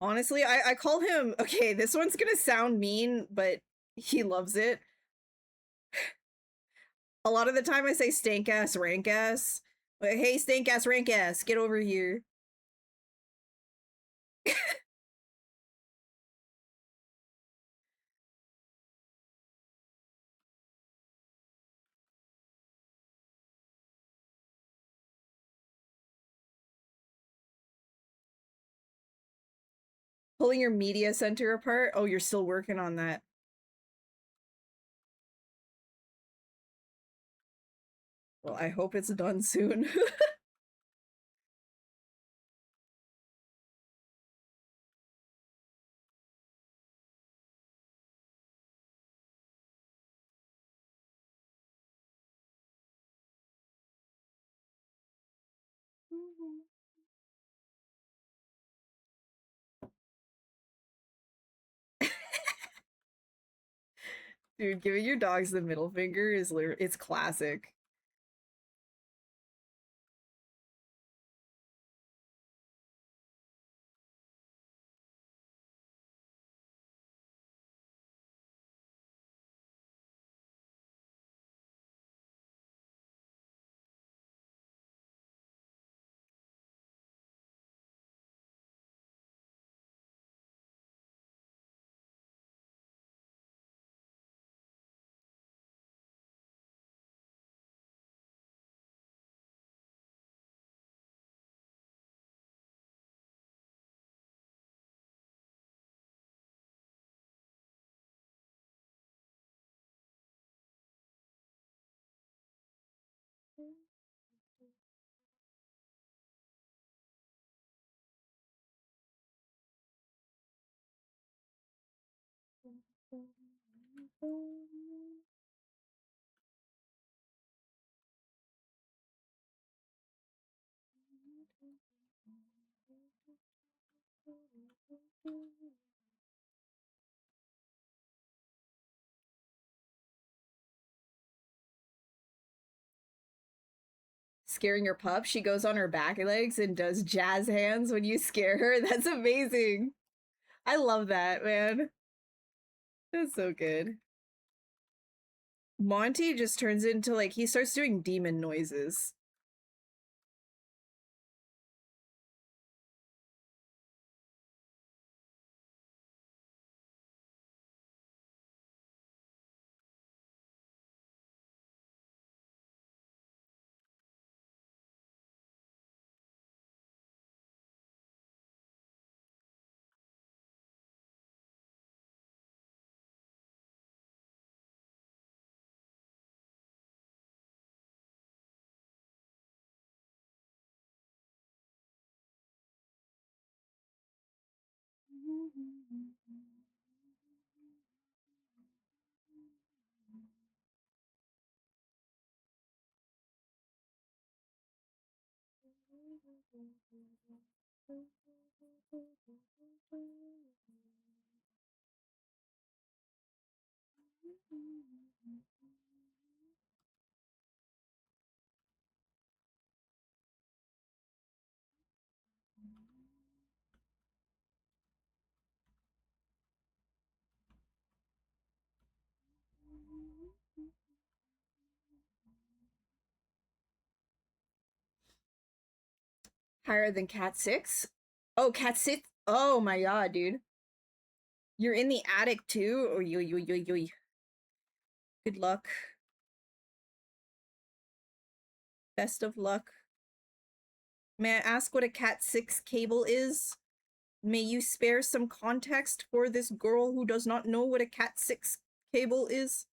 Honestly, I call him, okay, this one's gonna sound mean, but he loves it. A lot of the time I say stank ass, rank ass. But hey, stank ass, rank ass, get over here. Pulling your media center apart? Oh, you're still working on that. Well, I hope it's done soon. Dude, giving your dogs the middle finger is literally, it's classic. Scaring your pup, she goes on her back legs and does jazz hands when you scare her. That's amazing. I love that, man. That's so good. Monty just turns into like he starts doing demon noises. Higher than Cat 6? Oh, Cat 6? Oh my god, dude. You're in the attic too? Oy, oy, oy, oy, oy. Good luck. Best of luck. May I ask what a Cat 6 cable is? May you spare some context for this girl who does not know what a Cat 6 cable is?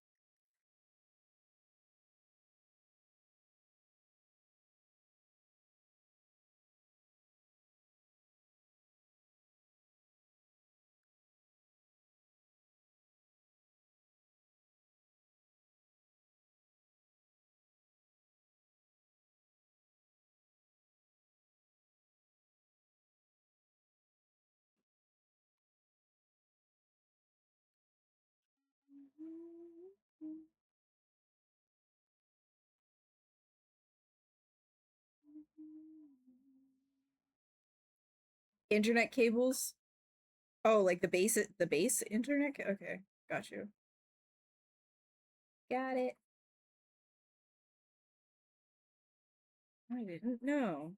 Internet cables? Oh, like the base internet? Okay, got you. Got it. I didn't know.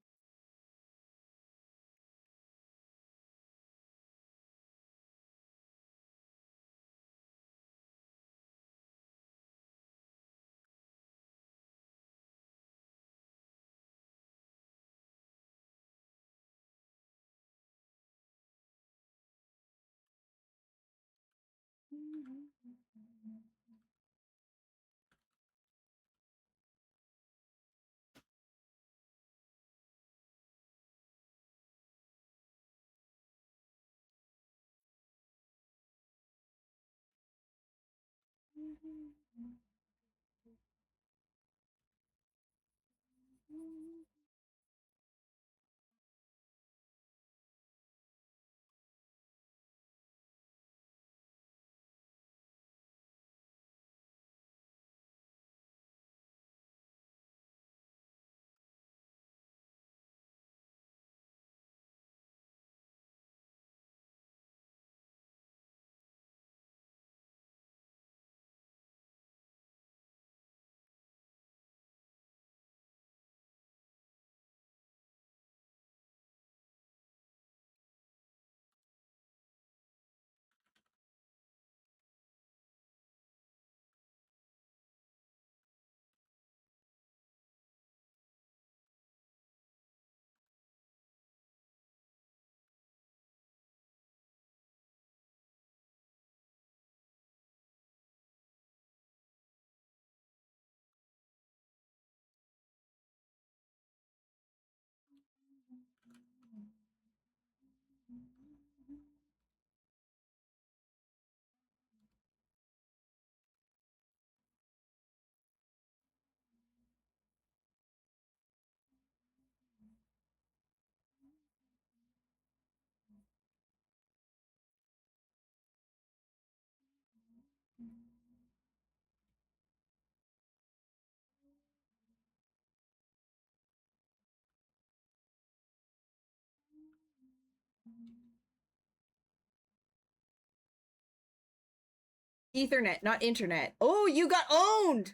Ethernet, not internet. Oh, you got owned!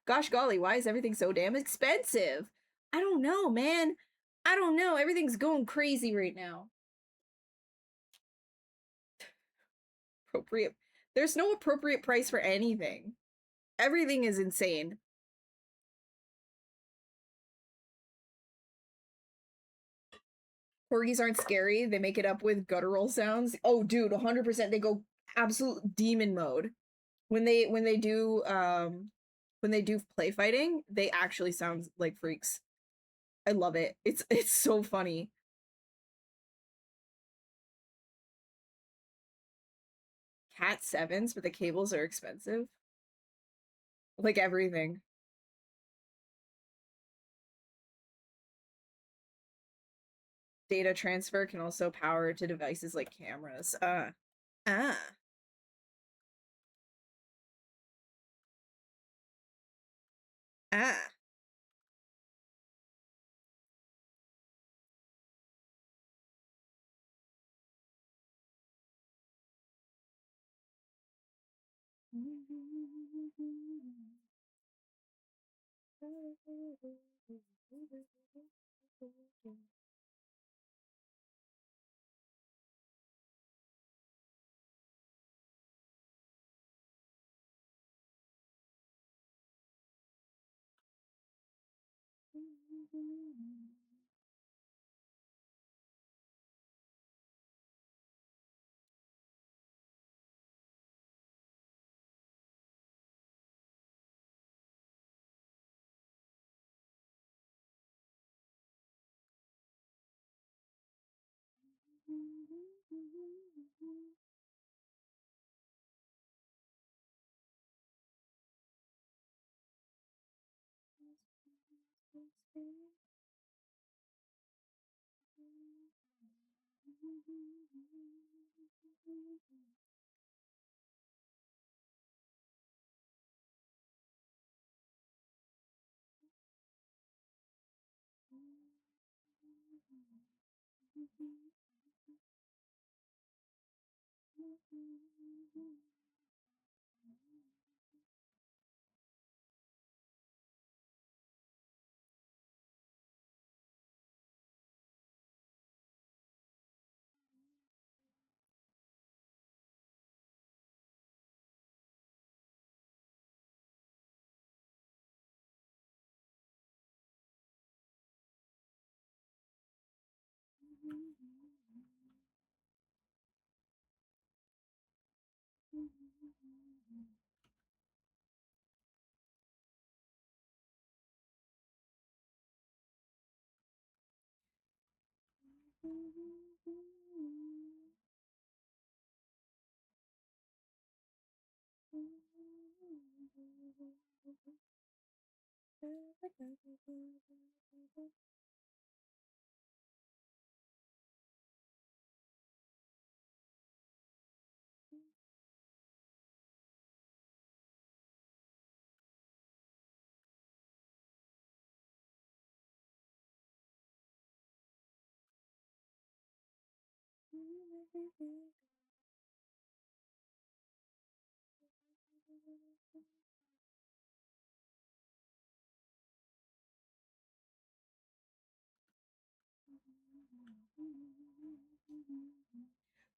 Gosh golly, why is everything so damn expensive? I don't know, man. I don't know. Everything's going crazy right now. Appropriate. There's no appropriate price for anything. Everything is insane. Corgis aren't scary. They make it up with guttural sounds. Oh, dude, 100%. They go absolute demon mode. When they do play fighting, they actually sound like freaks. I love it. It's so funny. Cat 7s, but the cables are expensive. Like everything. Data transfer can also power to devices like cameras. Ah. Ah.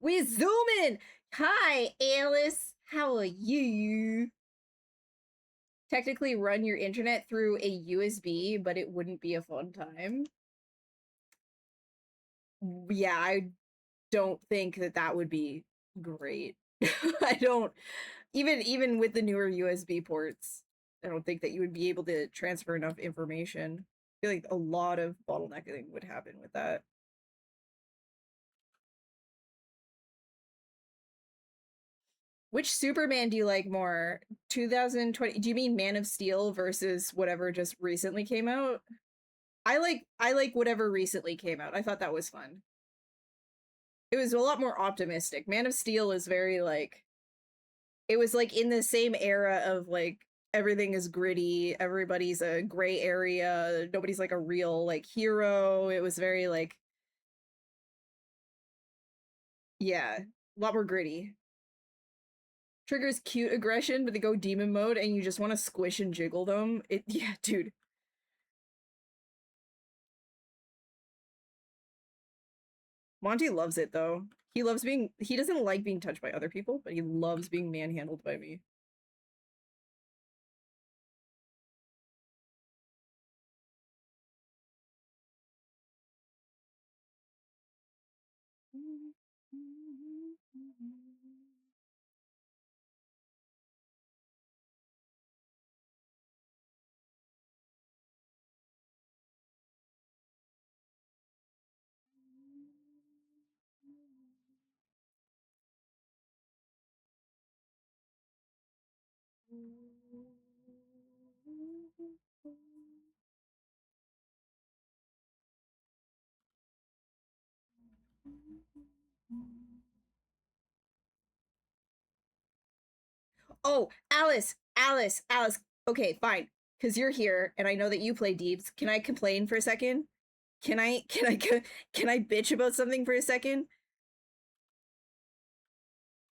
We zooming. Hi, Alice. How are you? Technically run your internet through a USB, but it wouldn't be a fun time. Yeah, I don't think that would be great. I don't even with the newer USB ports, I don't think that you would be able to transfer enough information. I feel like a lot of bottlenecking would happen with that. Which Superman do you like more? 2020, do you mean Man of Steel versus whatever just recently came out? I like whatever recently came out. I thought that was fun. It was a lot more optimistic. Man of Steel is very like, it was like in the same era of like everything is gritty, everybody's a gray area, nobody's like a real like hero. It was very like Yeah, a lot more gritty. Triggers cute aggression, but they go demon mode and you just want to squish and jiggle them. Yeah, dude. Monty loves it though. He doesn't like being touched by other people, but he loves being manhandled by me. Oh, Alice. Okay, fine. Because you're here, and I know that you play Deeps. Can I complain for a second? Can I bitch about something for a second?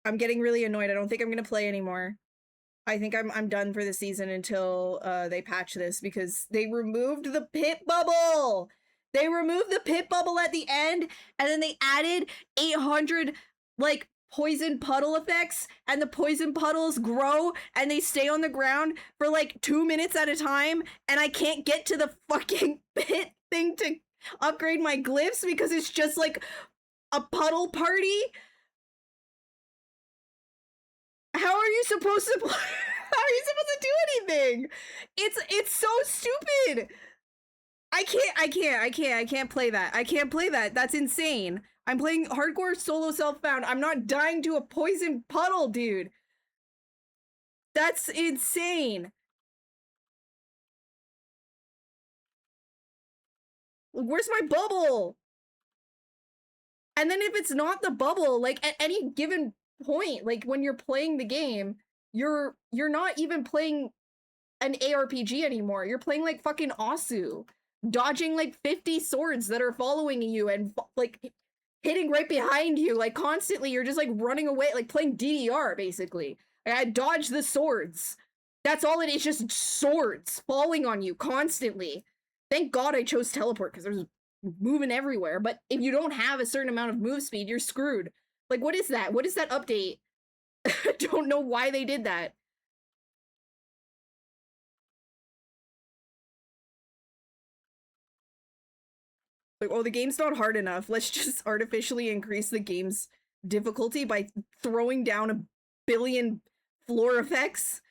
I'm getting really annoyed. I don't think I'm gonna play anymore. I think I'm done for the season until they patch this because they removed the pit bubble. They removed the pit bubble at the end, and then they added 800 like poison puddle effects, and the poison puddles grow and they stay on the ground for like 2 minutes at a time, and I can't get to the fucking pit thing to upgrade my glyphs because it's just like a puddle party. How are you supposed to play? How are you supposed to do anything? It's so stupid. I can't play that. I can't play that. That's insane. I'm playing hardcore solo self-found. I'm not dying to a poison puddle, dude. That's insane. Where's my bubble? And then if it's not the bubble, like at any given point, like when you're playing the game, you're not even playing an ARPG anymore. You're playing like fucking Asu, dodging like 50 swords that are following you and like hitting right behind you, like constantly. You're just like running away, like playing DDR basically. I dodge the swords. That's all it is, just swords falling on you constantly. Thank God I chose teleport because there's moving everywhere. But if you don't have a certain amount of move speed, you're screwed. Like, what is that? What is that update? I don't know why they did that. Like, oh, the game's not hard enough. Let's just artificially increase the game's difficulty by throwing down a billion floor effects.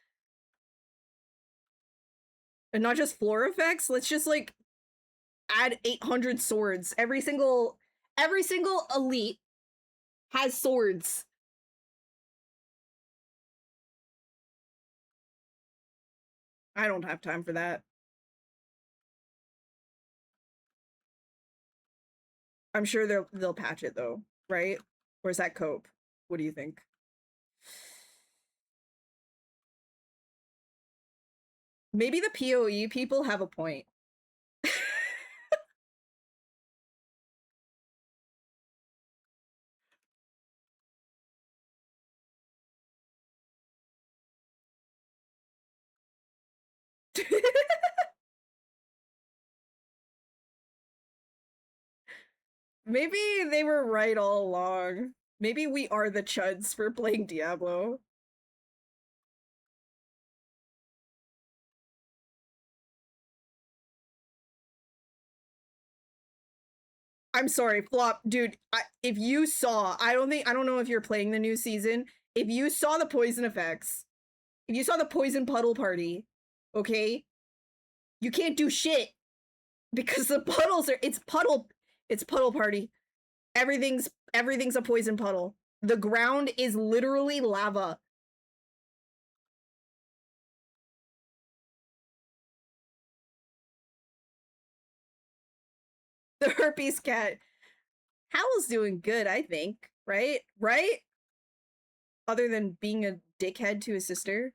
And not just floor effects, let's just like add 800 swords. Every single elite has swords. I don't have time for that. I'm sure they'll patch it though, right? Or is that cope? What do you think? Maybe the PoE people have a point. Maybe they were right all along. Maybe we are the chuds for playing Diablo. I'm sorry, Flop, dude. If you saw, I don't know if you're playing the new season. If you saw the poison effects, if you saw the poison puddle party, okay, you can't do shit because the puddles are. It's puddle party. Everything's a poison puddle. The ground is literally lava. The herpes cat. Howl's doing good, I think. Right? Right? Other than being a dickhead to his sister.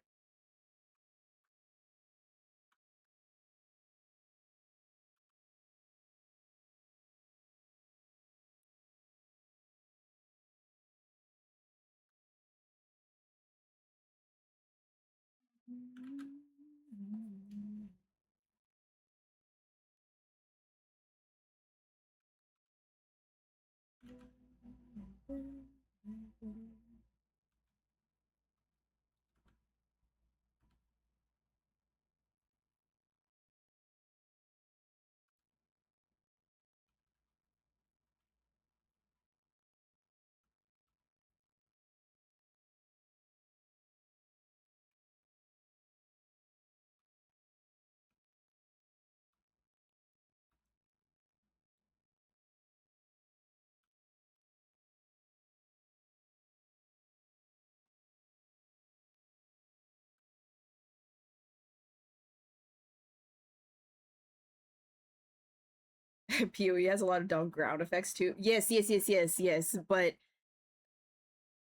PoE has a lot of dumb ground effects too. Yes, yes, yes, yes, yes. But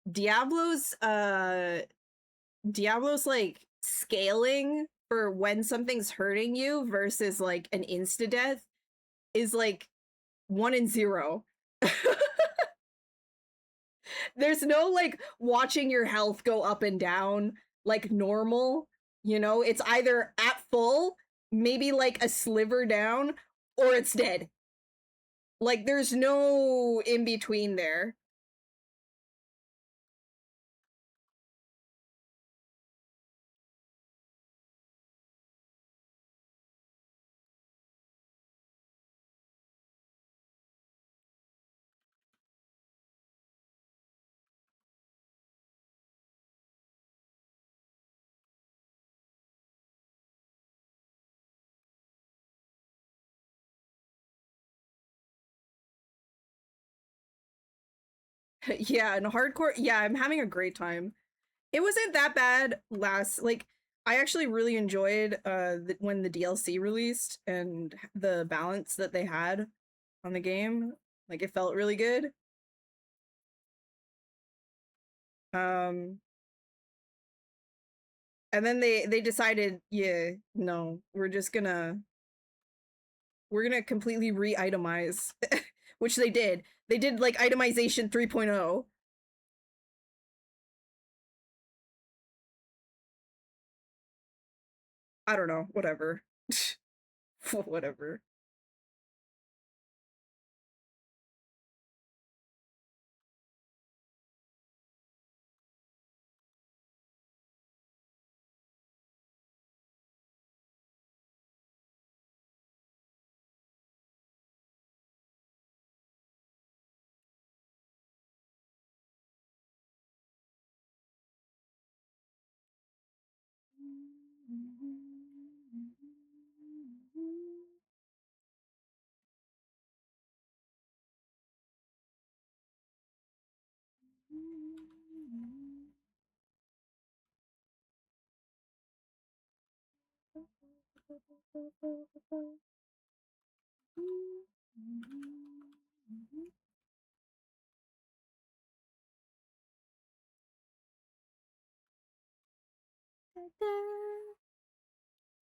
Diablo's like scaling for when something's hurting you versus like an insta death is like 1 and 0. There's no like watching your health go up and down like normal, you know? It's either at full, maybe like a sliver down, or it's dead. Like there's no in between there. Yeah, and hardcore, yeah, I'm having a great time. It wasn't that bad last, like, I actually really enjoyed when the DLC released and the balance that they had on the game. Like, it felt really good. Um, and then they decided, yeah, no, we're gonna completely re-itemize, which they did. They did like itemization 3.0. I don't know, whatever. Whatever.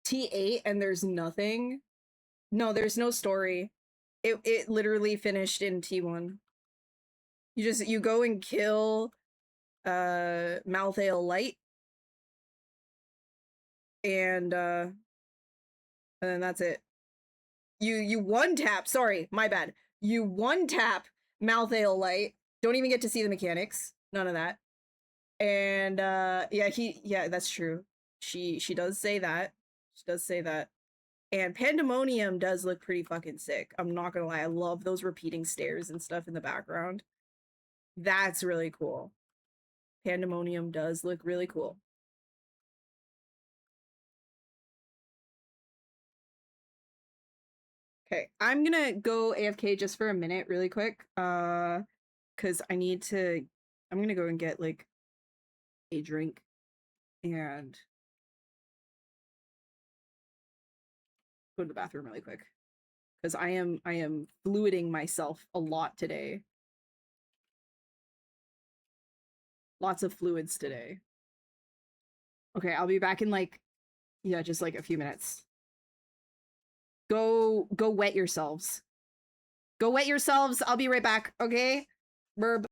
T8 and there's nothing. No, there's no story. It literally finished in T1. You go and kill Malthael Light and then that's it. You one tap, sorry, my bad. You one tap Malthael Light. Don't even get to see the mechanics. None of that. And yeah, that's true. She does say that. She does say that. And Pandemonium does look pretty fucking sick. I'm not gonna lie. I love those repeating stairs and stuff in the background. That's really cool. Pandemonium does look really cool. Okay, I'm gonna go AFK just for a minute really quick. Because I'm gonna go and get like a drink and go to the bathroom really quick. Because I am fluiding myself a lot today. Lots of fluids today. Okay, I'll be back in like, yeah, just like a few minutes. Go wet yourselves. Go wet yourselves. I'll be right back, okay? Burb.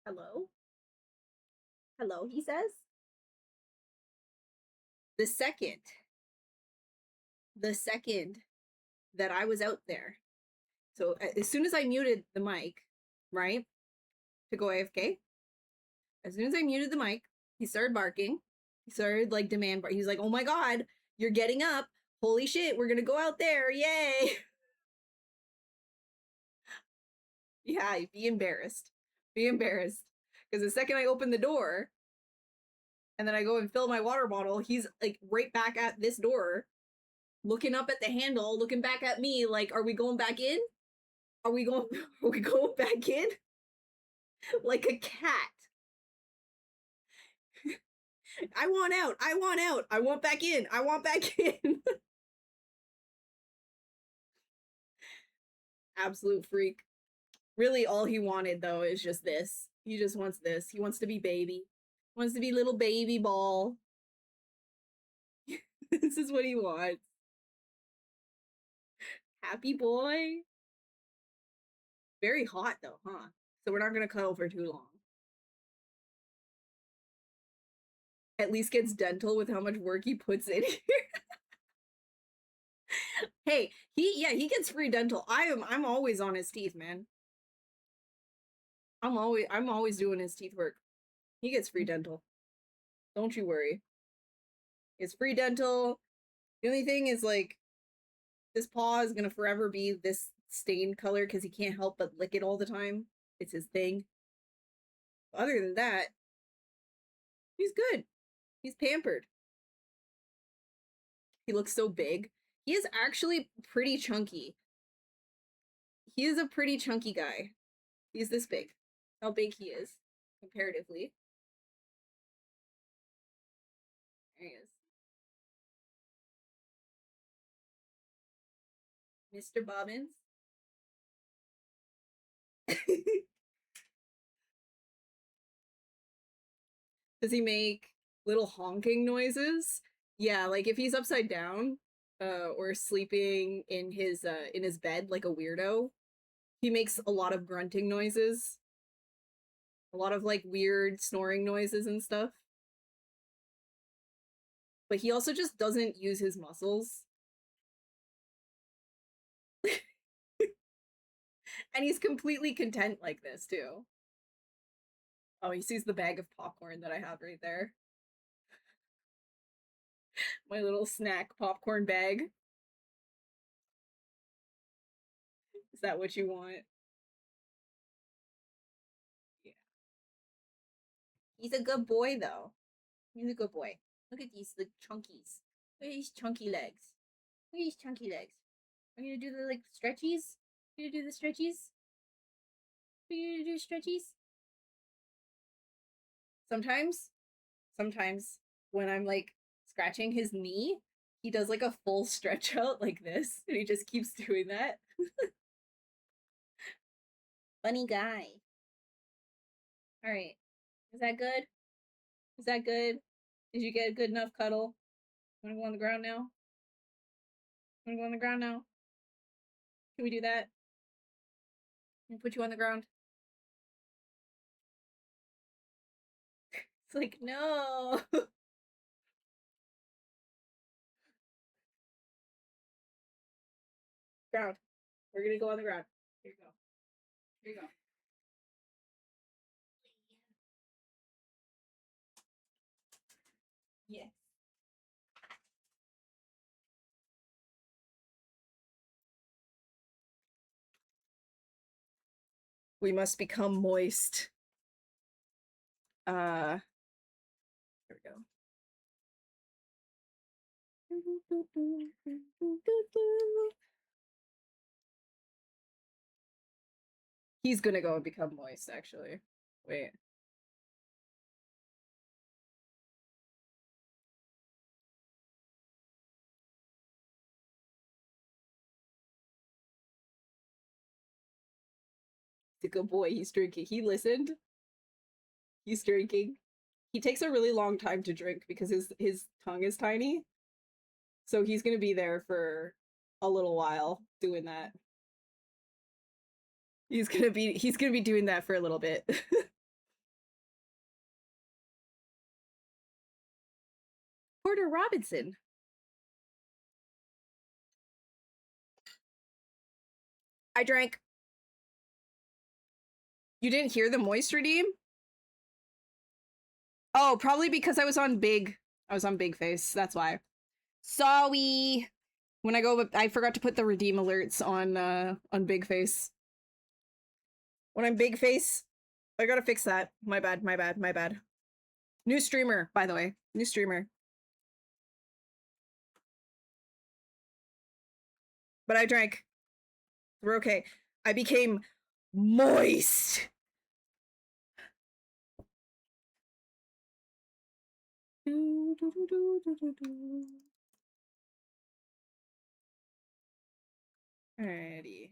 Hello? Hello, he says. The second that I was out there. So as soon as I muted the mic, right, to go AFK, as soon as I muted the mic, he started barking. He started like demand bark. He's like, "Oh my god, you're getting up! Holy shit, we're gonna go out there! Yay!" Yeah, be embarrassed. Be embarrassed. Because the second I open the door, and then I go and fill my water bottle, he's like right back at this door, looking up at the handle, looking back at me, like, "Are we going back in? Are we going? Are we going back in?" Like a cat. I want out. I want out. I want back in. I want back in. Absolute freak. Really, all he wanted though is just this. He just wants this. He wants to be baby. He wants to be little baby ball. This is what he wants. Happy boy. Very hot though, huh? So we're not gonna cuddle for too long. At least gets dental with how much work he puts in here. Hey, he gets free dental. I'm always on his teeth, man. I'm always doing his teeth work. He gets free dental. Don't you worry. It's free dental. The only thing is like this paw is gonna forever be this stained color because he can't help but lick it all the time. It's his thing. Other than that, he's good. He's pampered. He looks so big. He is actually pretty chunky. He is a pretty chunky guy. He's this big. How big he is, comparatively. There he is. Mr. Bobbins. Does he make little honking noises? Yeah, like if he's upside down, or sleeping in his bed like a weirdo, he makes a lot of grunting noises. A lot of like weird snoring noises and stuff. But he also just doesn't use his muscles. And he's completely content like this too. Oh, he sees the bag of popcorn that I have right there. My little snack popcorn bag. Is that what you want? Yeah. He's a good boy though. He's a good boy. Look at these like chunkies. Look at these chunky legs. Look at these chunky legs. Are you gonna do the like stretchies? Are you gonna do the stretchies? Are you gonna do stretchies? Sometimes when I'm like scratching his knee, he does like a full stretch out like this, and he just keeps doing that. Funny guy. All right. Is that good? Is that good? Did you get a good enough cuddle? Wanna go on the ground now? Wanna go on the ground now? Can we do that? Can we put you on the ground? It's like, no. Ground. We're gonna go on the ground. Here you go. Here you go. Yes. We must become moist. Here we go. He's gonna go and become moist, actually. Wait. He's a good boy. He's drinking. He listened. He's drinking. He takes a really long time to drink because his tongue is tiny. So he's gonna be there for a little while doing that. He's gonna be doing that for a little bit. Porter Robinson. I drank. You didn't hear the moist redeem? Oh, probably because I was on big face. That's why. Sorry. When I go, I forgot to put the redeem alerts on big face. When I'm big face, I gotta fix that. My bad, my bad, my bad. New streamer, by the way. New streamer. But I drank. We're okay. I became moist. Alrighty.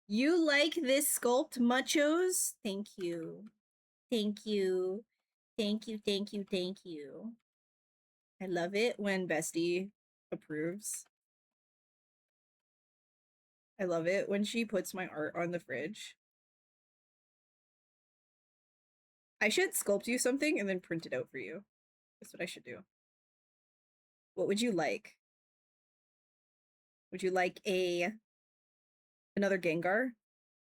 You like this sculpt, muchos? Thank you. Thank you. Thank you, thank you, thank you. I love it when Bestie approves. I love it when she puts my art on the fridge. I should sculpt you something and then print it out for you. That's what I should do. What would you like? Would you like another Gengar?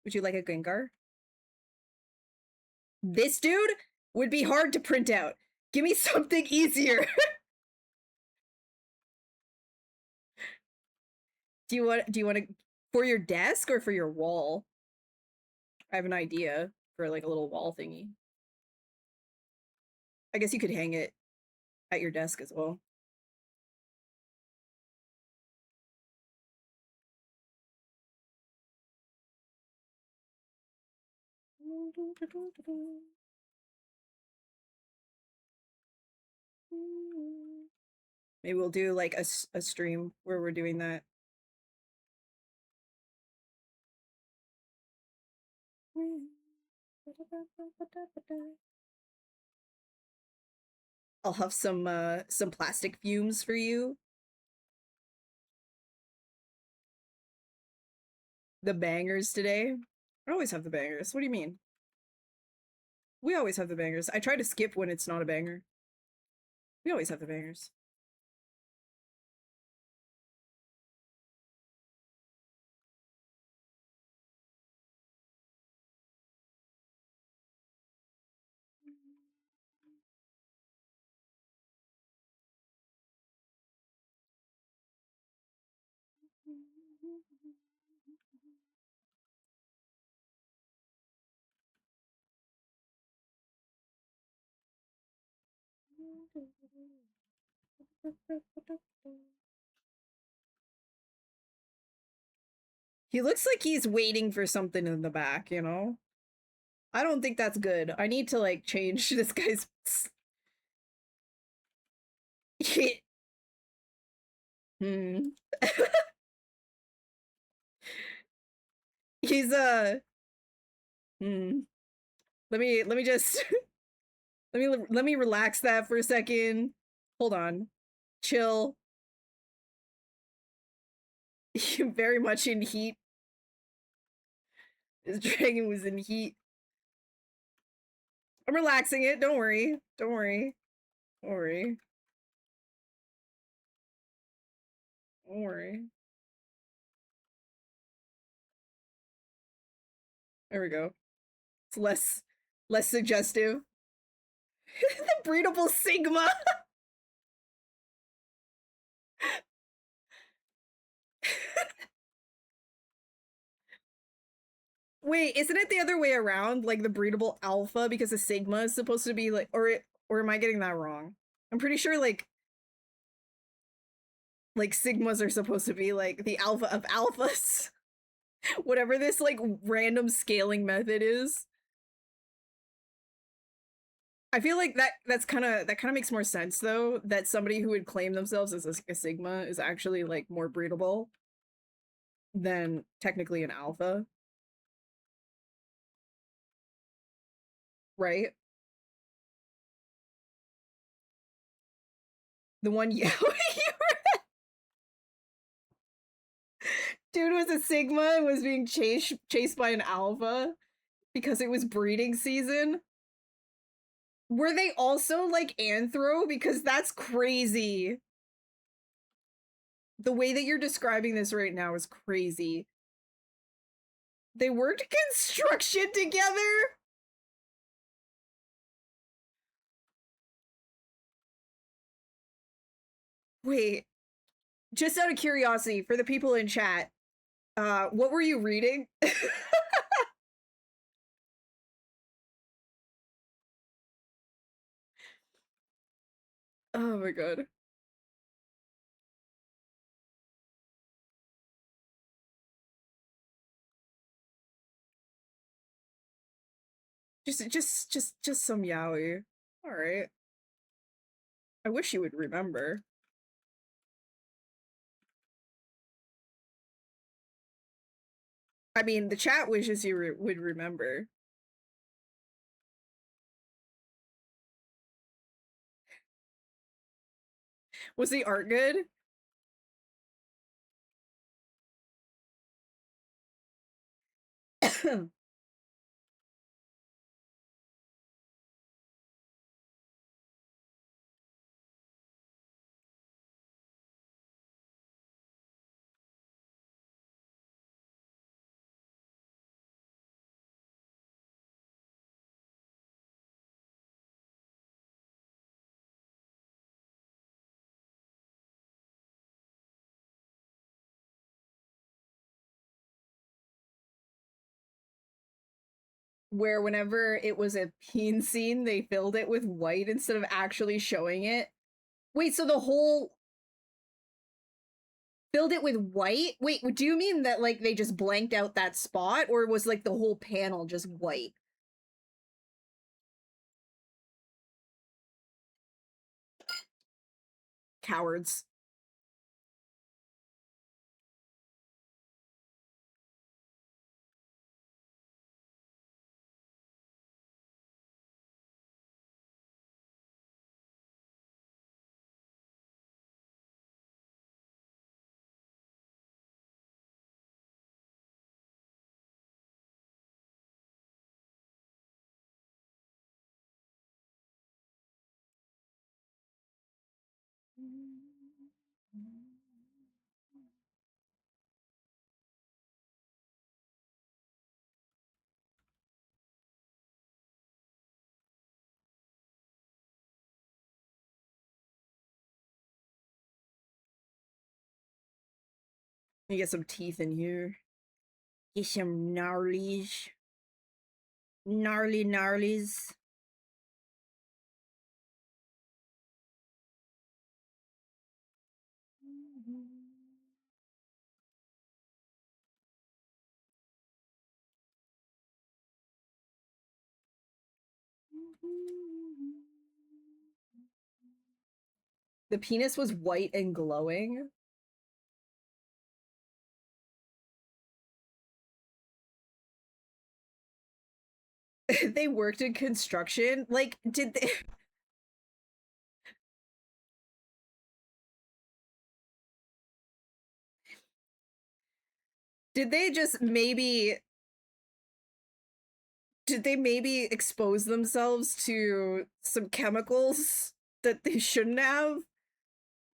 Would you like a Gengar? This dude would be hard to print out. Give me something easier. do you want to for your desk or for your wall? I have an idea for like a little wall thingy. I guess you could hang it at your desk as well. Maybe we'll do like a stream where we're doing that. I'll have some plastic fumes for you. The bangers today. I always have the bangers. What do you mean? We always have the bangers. I try to skip when it's not a banger. We always have the bangers. He looks like he's waiting for something in the back, you know? I don't think that's good. I need to like change this guy's hmm. He's hmm. Let me just let me relax that for a second. Hold on. Chill. Very much in heat. This dragon was in heat. I'm relaxing it. Don't worry. Don't worry. Don't worry. Don't worry. There we go. It's less suggestive. The breedable Sigma. Wait, isn't it the other way around? Like the breedable alpha because the Sigma is supposed to be like, or am I getting that wrong? I'm pretty sure like Sigmas are supposed to be like the alpha of alphas. Whatever this like random scaling method is. I feel like that kind of makes more sense though, that somebody who would claim themselves as a Sigma is actually like more breedable than technically an alpha. Right? The one yeah. Dude was a Sigma and was being chased by an alpha because it was breeding season. Were they also like anthro? Because that's crazy. The way that you're describing this right now is crazy. They worked construction together? Wait, just out of curiosity, for the people in chat, what were you reading? Oh my god. Just some yaoi. All right. I wish you would remember. I mean, the chat wishes you would remember. Was the art good? Where whenever it was a peen scene, they filled it with white instead of actually showing it. Wait, so the whole filled it with white? Wait, do you mean that like they just blanked out that spot, or was like the whole panel just white? Cowards. You get some teeth in here. Get some gnarlies. Gnarly gnarlies. The penis was white and glowing. They worked in construction. Like, did they? Did they just maybe Did they maybe expose themselves to some chemicals that they shouldn't have?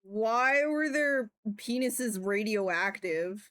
Why were their penises radioactive?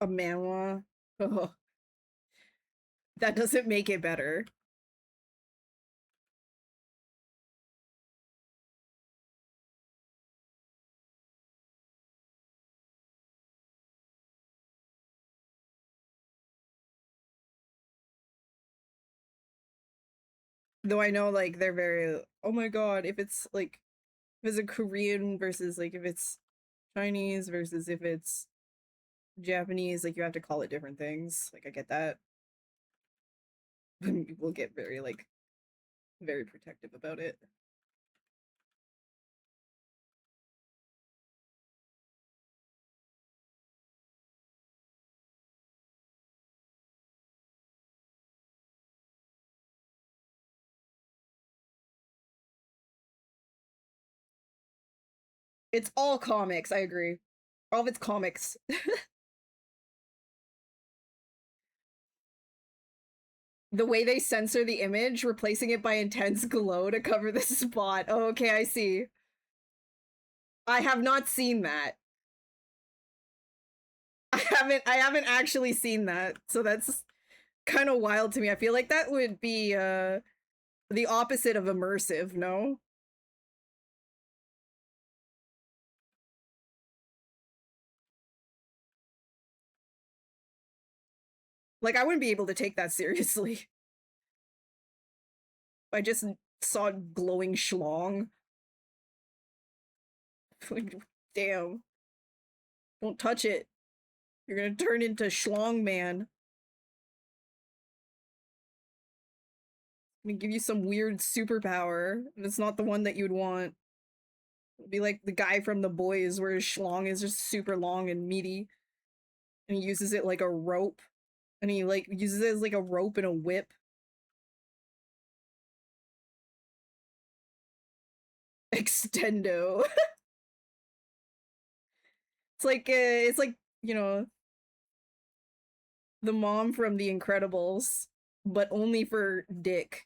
A manhwa? Oh, that doesn't make it better. Though I know like they're very, oh my god, if it's like if it's a Korean versus like if it's Chinese versus if it's Japanese, like you have to call it different things. Like I get that. But people get very like very protective about it. It's all comics, I agree. All of it's comics. The way they censor the image, replacing it by intense glow to cover the spot. Oh, okay, I see. I have not seen that. I haven't actually seen that. So that's kind of wild to me. I feel like that would be the opposite of immersive, no? Like I wouldn't be able to take that seriously. I just saw glowing schlong. Like, damn. Don't touch it. You're gonna turn into Schlong Man. I'm gonna give you some weird superpower, and it's not the one that you'd want. It'd be like the guy from The Boys, where his schlong is just super long and meaty, and he uses it like a rope, and he like uses it as like a rope and a whip. Extendo. It's like you know the mom from The Incredibles, but only for dick.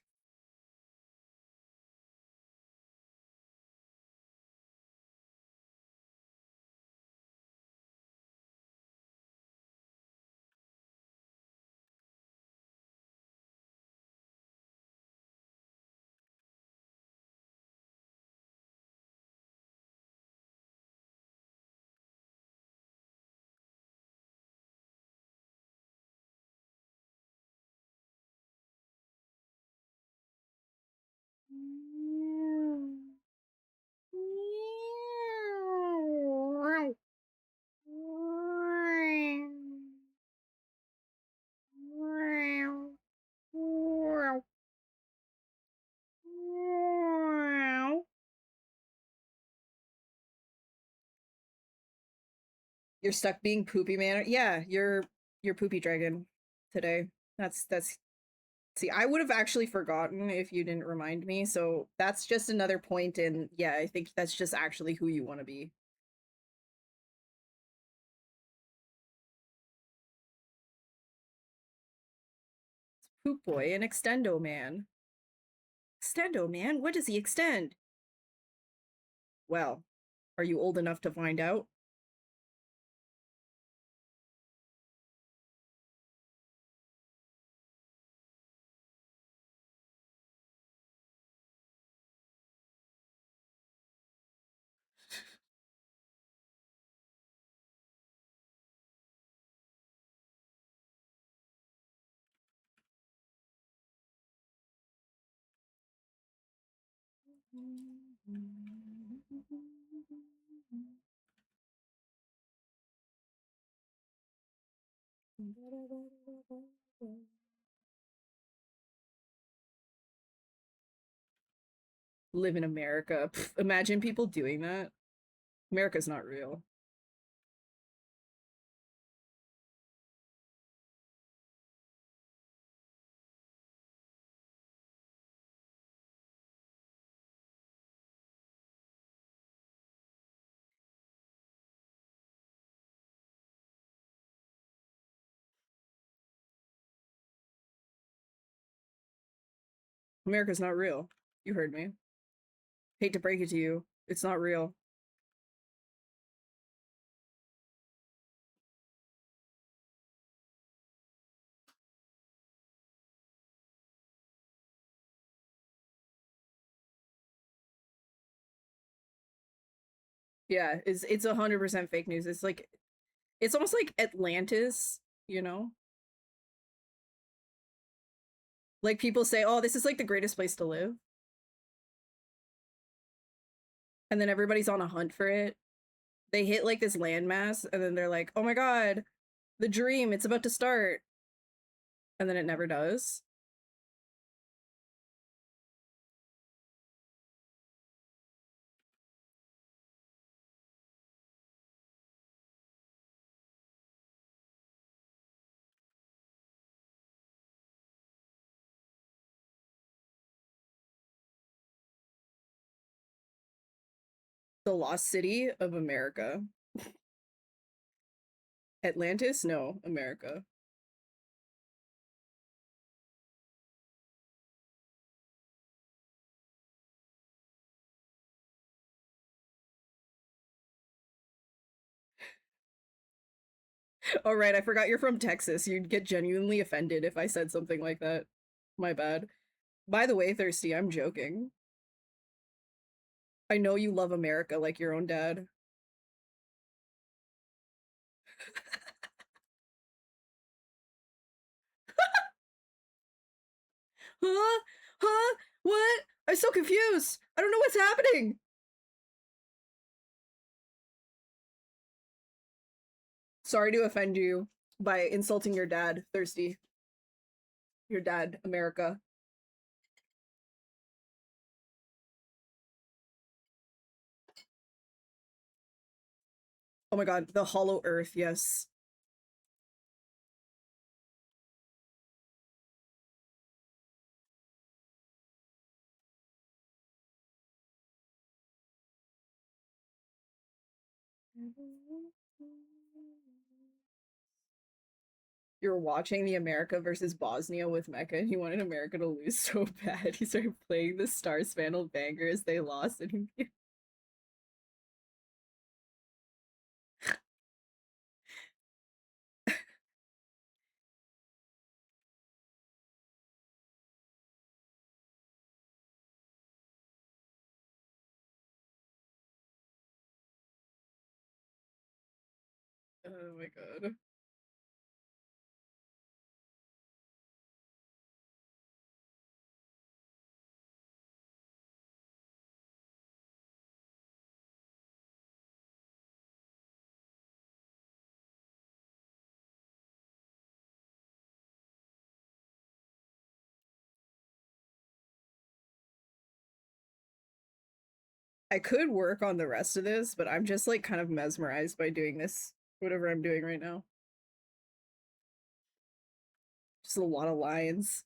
You're stuck being poopy man. Yeah, you're poopy dragon today. That's see, I would have actually forgotten if you didn't remind me. So that's just another point in yeah, I think that's just actually who you want to be. Poop boy and extendo man. Extendo man? What does he extend? Well, are you old enough to find out? Live in America. Pff, imagine people doing that. America's not real. America's not real. You heard me. Hate to break it to you. It's not real. Yeah, it's 100% fake news. It's like it's almost like Atlantis, you know? Like people say, "Oh, this is like the greatest place to live." And then everybody's on a hunt for it. They hit like this landmass and then they're like, "Oh my god, the dream, it's about to start." And then it never does. The lost city of America. Atlantis? No, America. Oh right, I forgot you're from Texas. You'd get genuinely offended if I said something like that. My bad. By the way, Thirsty, I'm joking. I know you love America like your own dad. Huh? Huh? What? I'm so confused. I don't know what's happening. Sorry to offend you by insulting your dad, Thirsty. Your dad, America. Oh my god, the hollow earth, yes. You're watching the America versus Bosnia with Mecca, and he wanted America to lose so bad. He started playing the Star Spangled Banner as they lost, and he. Oh my god. I could work on the rest of this, but I'm just like kind of mesmerized by doing this, whatever I'm doing right now. Just a lot of lines.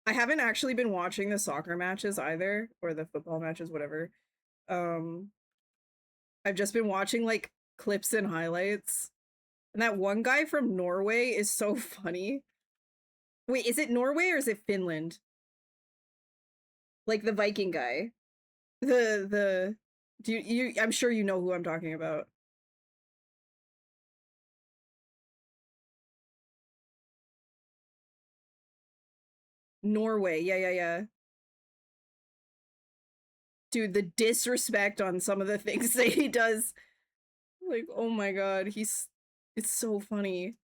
I haven't actually been watching the soccer matches either, or the football matches, whatever. Um, I've just been watching like clips and highlights. And that one guy from Norway is so funny. Wait, is it Norway or is it Finland? Like the Viking guy. The do you I'm sure you know who I'm talking about. Norway. Yeah, yeah, yeah. Dude, the disrespect on some of the things that he does. Like, oh my god, it's so funny.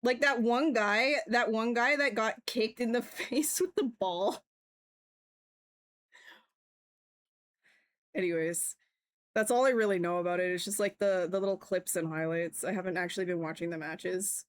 Like that one guy that got kicked in the face with the ball. Anyways, that's all I really know about it. It's just like the little clips and highlights. I haven't actually been watching the matches.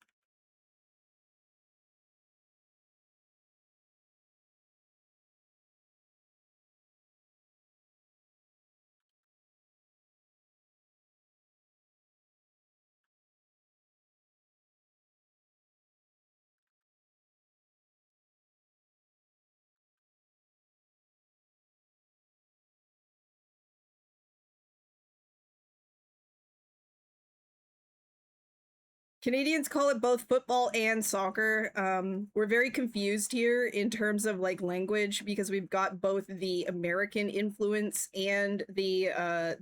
Canadians call it both football and soccer. We're very confused here in terms of like language because we've got both the American influence and the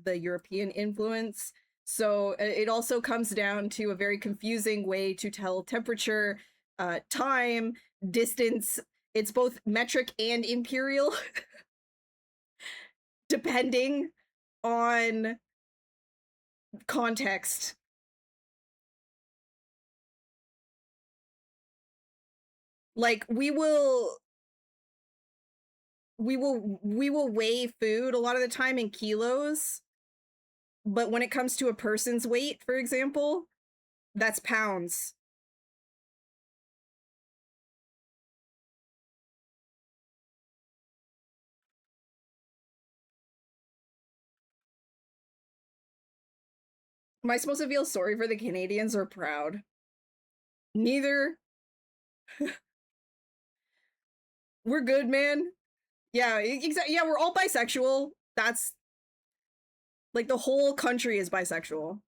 European influence. So it also comes down to a very confusing way to tell temperature, time, distance. It's both metric and imperial, depending on context. Like we will weigh food a lot of the time in kilos, but when it comes to a person's weight, for example, that's pounds. Am I supposed to feel sorry for the Canadians or proud? Neither. We're good, man. Yeah, exactly. Yeah, we're all bisexual. That's like the whole country is bisexual.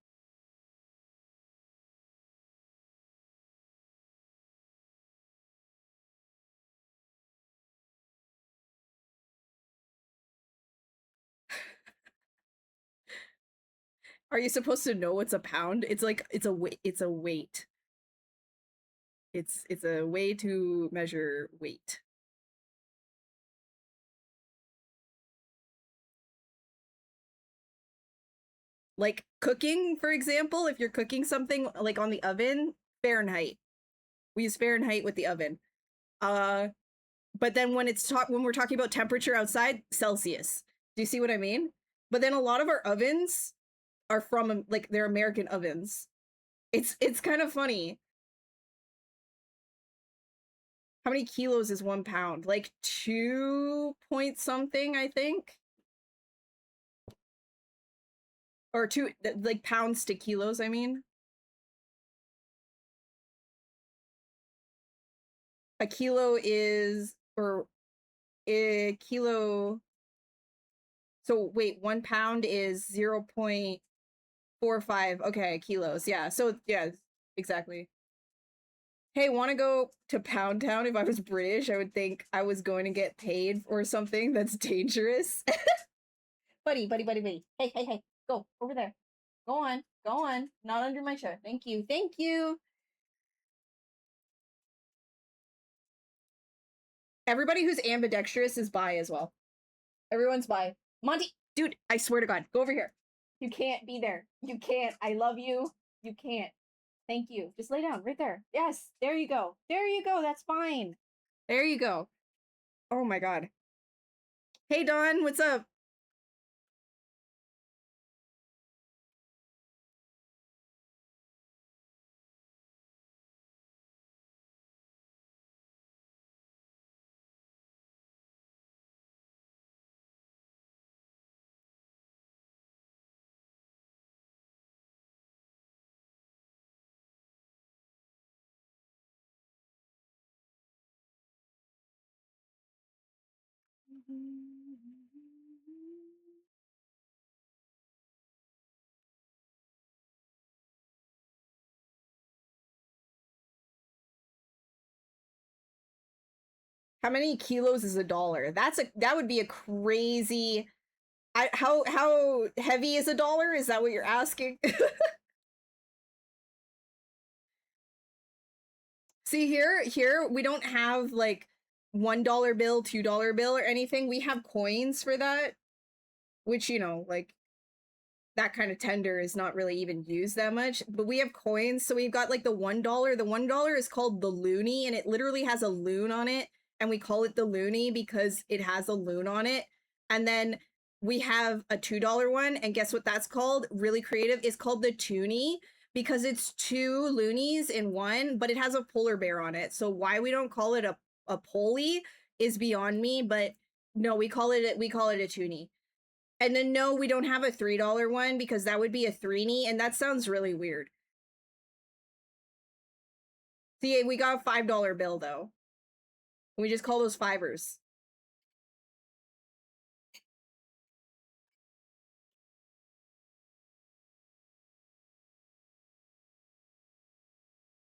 Are you supposed to know what's a pound? It's like it's a weight. It's a way to measure weight. Like cooking, for example, if you're cooking something like on the oven, Fahrenheit. We use Fahrenheit with the oven. Uh but then when we're talking about temperature outside, Celsius. Do you see what I mean? But then a lot of our ovens are from like they're American ovens. It's kind of funny. How many kilos is 1 pound? Like 2 point something, I think. Or two like pounds to kilos, I mean. A kilo is or a kilo. So wait, 1 pound is 0.45. Okay, kilos. Yeah. So yeah, exactly. Hey, want to go to Pound Town? If I was British, I would think I was going to get paid or something that's dangerous. Buddy, buddy, buddy, buddy. Hey, hey, hey. Go over there. Go on. Go on. Not under my chair. Thank you. Thank you. Everybody who's ambidextrous is bi as well. Everyone's bi. Monty, dude, I swear to God, go over here. You can't be there. You can't. I love you. You can't. Thank you. Just lay down right there. Yes, there you go. There you go. That's fine. There you go. Oh my God. Hey, Dawn, what's up? How many kilos is $1? That would be a crazy. How heavy is $1? Is that what you're asking? See here we don't have like $1 bill, $2 bill, or anything. We have coins for that, which like that kind of tender is not really even used that much. But we have coins, so we've got like the $1. The $1 is called the loonie, and it literally has a loon on it, and we call it the loonie because it has a loon on it. And then we have a $2 one, and guess what that's called? Really creative. It's called the toonie because it's two loonies in one, but it has a polar bear on it. So why we don't call it a poly is beyond me, but no, we call it a toonie. And then no, we don't have a $3 one because that would be a threenie, and that sounds really weird. See, we got a $5 bill though. We just call those fivers.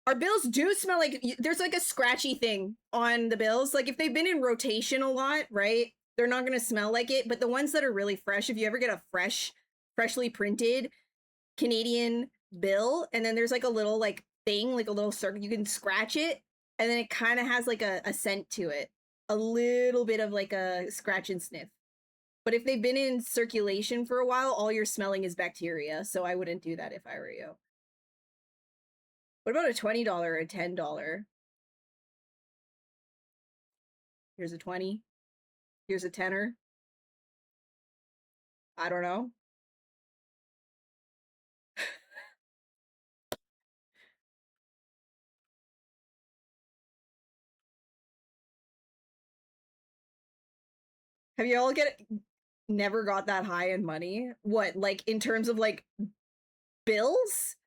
Our bills do smell like there's like a scratchy thing on the bills. Like if they've been in rotation a lot, right? They're not going to smell like it. But the ones that are really fresh, if you ever get a freshly printed Canadian bill, and then there's like a little like thing, like a little circle, you can scratch it, and then it kind of has like a scent to it. A little bit of like a scratch and sniff. But if they've been in circulation for a while, all you're smelling is bacteria. So I wouldn't do that if I were you. What about a $20 or a $10? Here's a 20. Here's a tenner. I don't know. Have you all never got that high in money? What, like in terms of like bills?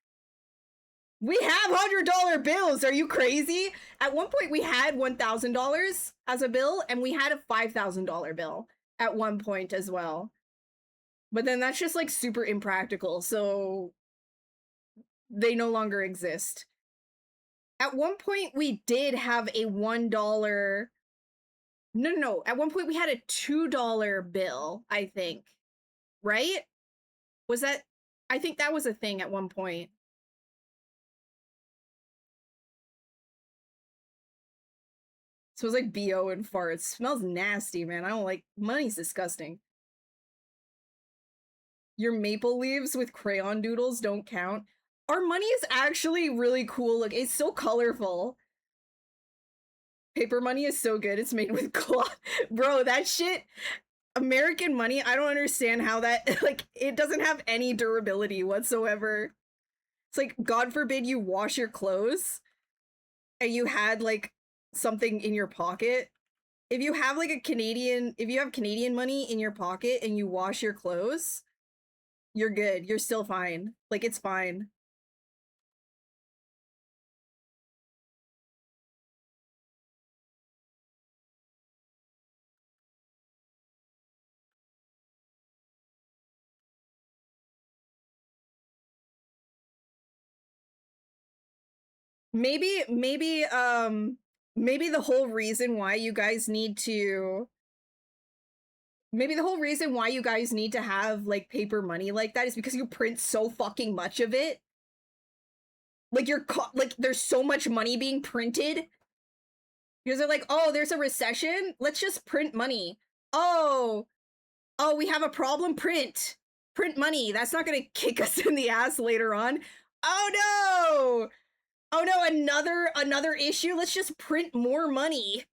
We have $100 bills. Are you crazy? At one point, we had $1,000 as a bill, and we had a $5,000 bill at one point as well. But then that's just like super impractical, so they no longer exist. At one point, we did have a $1. No. At one point, we had a $2 bill, I think. Right? Was that? I think that was a thing at one point. So it was like BO and farts. It smells nasty, man. I don't like money's disgusting. Your maple leaves with crayon doodles don't count. Our money is actually really cool. Look, it's so colorful. Paper money is so good. It's made with cloth. Bro, that shit, American money, I don't understand how that, like, it doesn't have any durability whatsoever. It's like, God forbid you wash your clothes and you had, like, something in your pocket. If you have, like, if you have Canadian money in your pocket and you wash your clothes, you're good. You're still fine. Like, it's fine. Maybe the whole reason why you guys need to have like paper money like that is because you print so fucking much of it. Like like there's so much money being printed. Because they're like, oh, there's a recession. Let's just print money. Oh, we have a problem. Print money. That's not gonna kick us in the ass later on. Oh no! Oh no, another issue. Let's just print more money.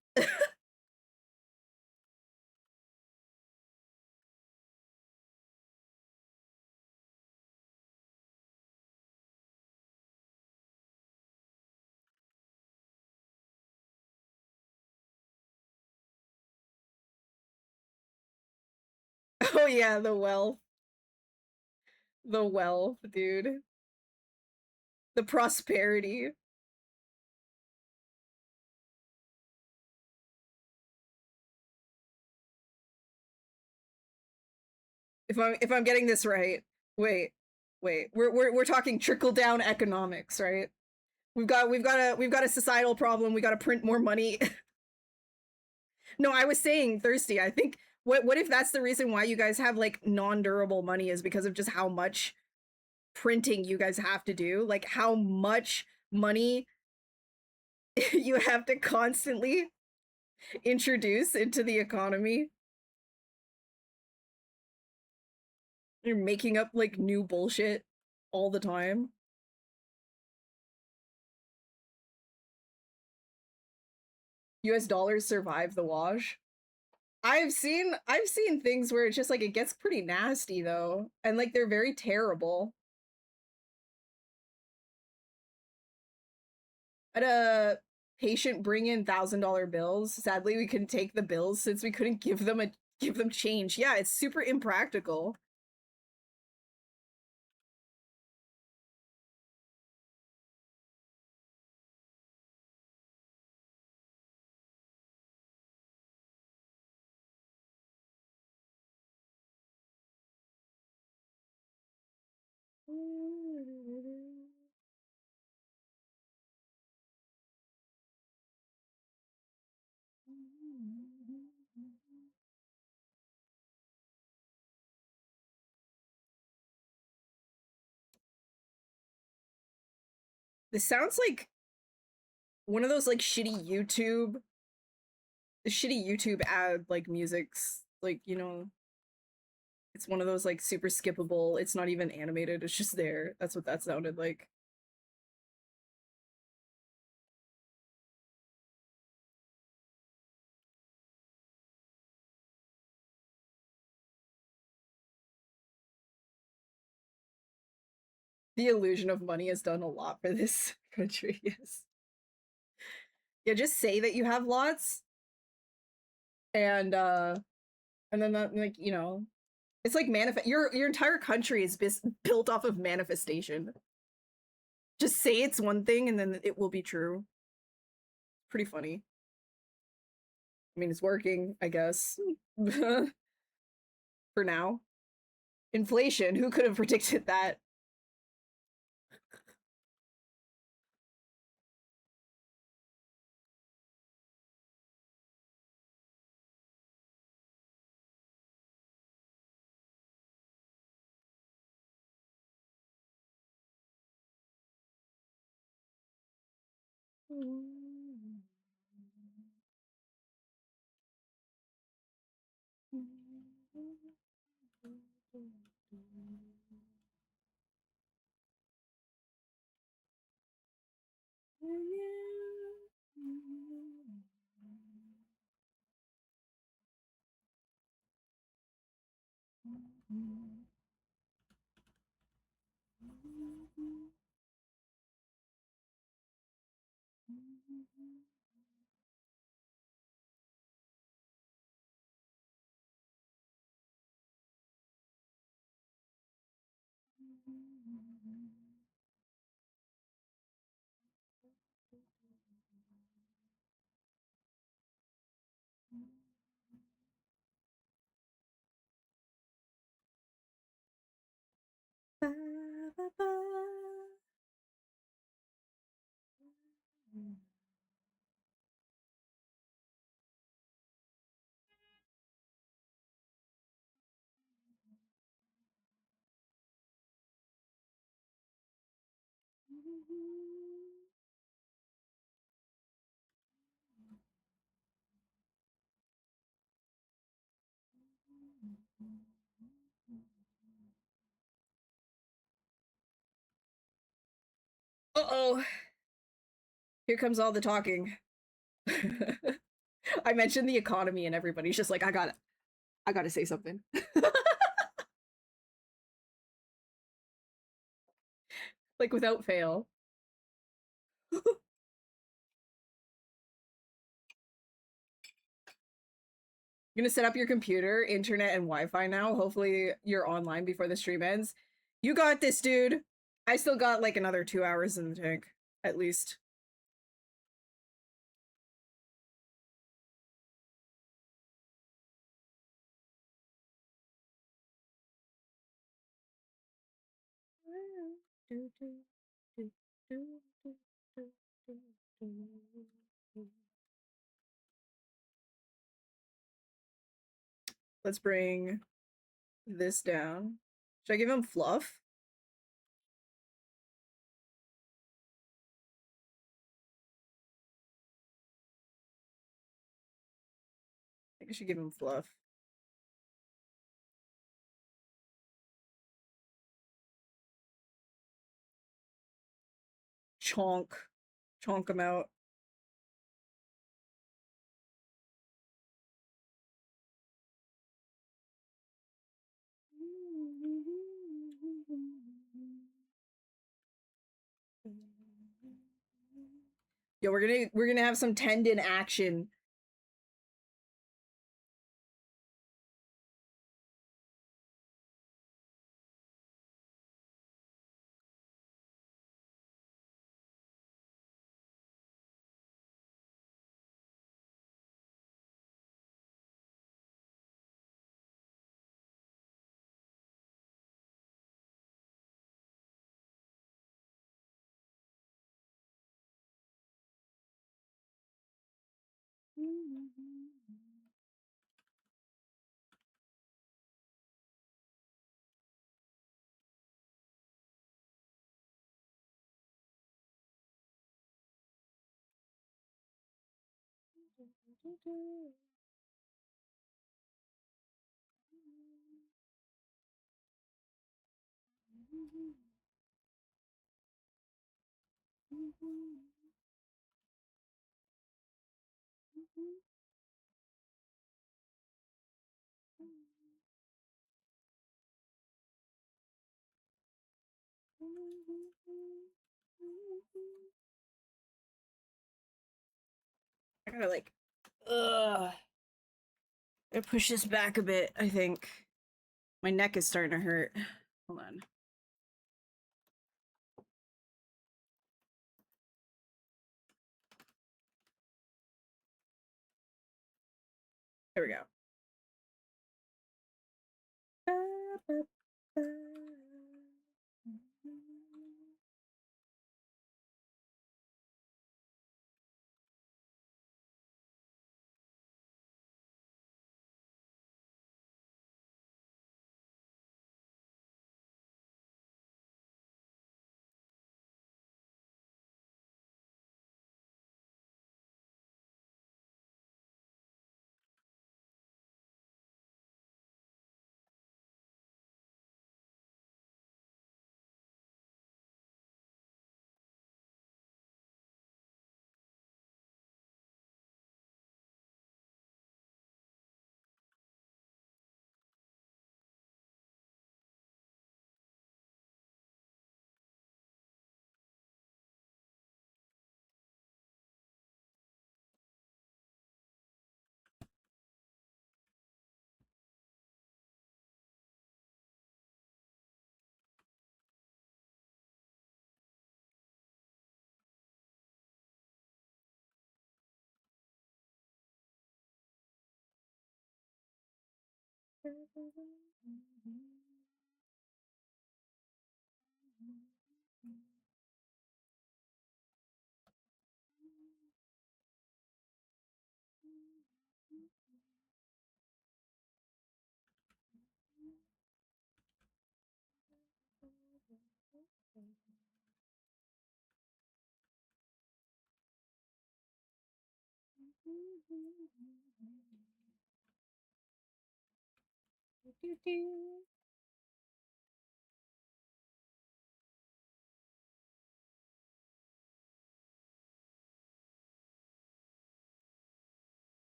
Oh yeah, the wealth. The wealth, dude. The prosperity. If I'm getting this right, wait, we're talking trickle down economics, right? We've got a societal problem. We got to print more money. No, I was saying thirsty. I think what if that's the reason why you guys have like non-durable money is because of just how much printing you guys have to do, like how much money you have to constantly introduce into the economy. You're making up like new bullshit all the time. US dollars survive the wash. I've seen things where it's just like it gets pretty nasty though, and like they're very terrible. I had a patient bring in $1,000 bills. Sadly, we couldn't take the bills since we couldn't give them change. Yeah, it's super impractical. This sounds like one of those like shitty YouTube ad like musics. Like, you know, it's one of those like super skippable. It's not even animated. It's just there. That's what that sounded like. The illusion of money has done a lot for this country. Yes. Yeah, just say that you have lots and and then that, like, you know, it's like manifest your entire country is built off of manifestation. Just say it's one thing and then it will be true. Pretty funny. I mean, it's working, I guess. For now. Inflation, who could have predicted that? Uh-oh. Here comes all the talking. I mentioned the economy and everybody's just like, I gotta say something. Like without fail. You're gonna set up your computer, internet, and Wi-Fi now. Hopefully you're online before the stream ends. You got this, dude. I still got like another 2 hours in the tank, at least. Let's bring this down. Should I give him fluff? I think I should give him fluff. Chonk. Chonk him out. Yo, we're gonna have some tendon action. I gotta like, ugh. I push this back a bit, I think. My neck is starting to hurt. Hold on. There we go.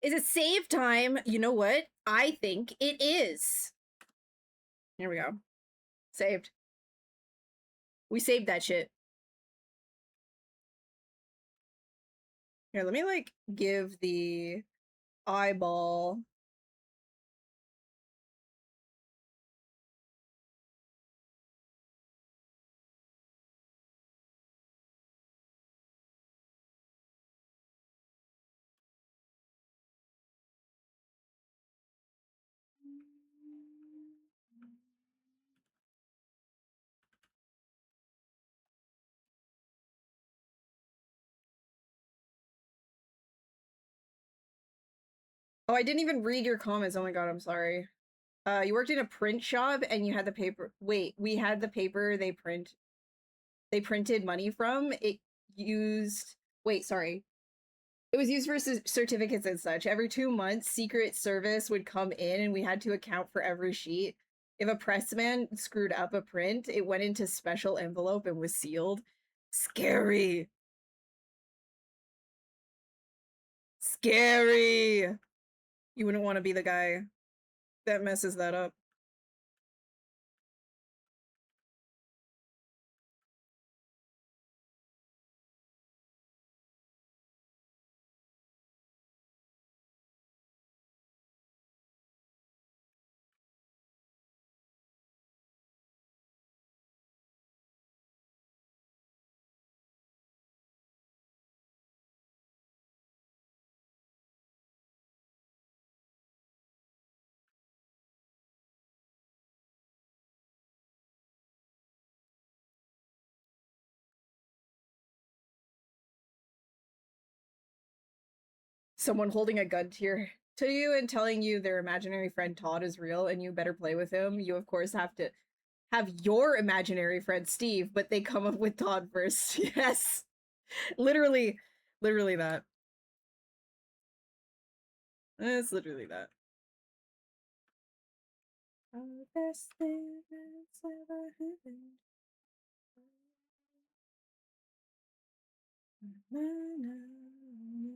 Is it save time? You know what? I think it is. Here we go. Saved. We saved that shit. Here, let me like give the eyeball. Oh, I didn't even read your comments. Oh my god, I'm sorry. You worked in a print shop and you had the paper. Wait, we had the paper they printed money from. It used wait, sorry. It was used for certificates and such. Every 2 months, Secret Service would come in and we had to account for every sheet. If a pressman screwed up a print, it went into special envelope and was sealed. Scary. Scary. You wouldn't want to be the guy that messes that up. Someone holding a gun to you and telling you their imaginary friend Todd is real and you better play with him. You of course have to have your imaginary friend Steve, but they come up with Todd first. Yes. Literally, literally that. It's literally that. Oh, best thing that's ever happened. Na, na, na.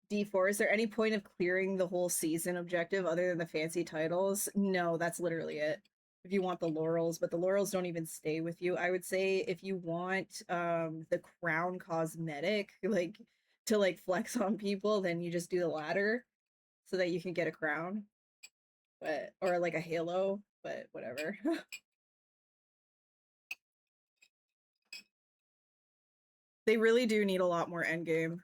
D4, is there any point of clearing the whole season objective other than the fancy titles? No, that's literally it. If you want the laurels, but the laurels don't even stay with you. I would say if you want the crown cosmetic, like to like flex on people, then you just do the ladder so that you can get a crown. But or like a halo, but whatever. They really do need a lot more endgame.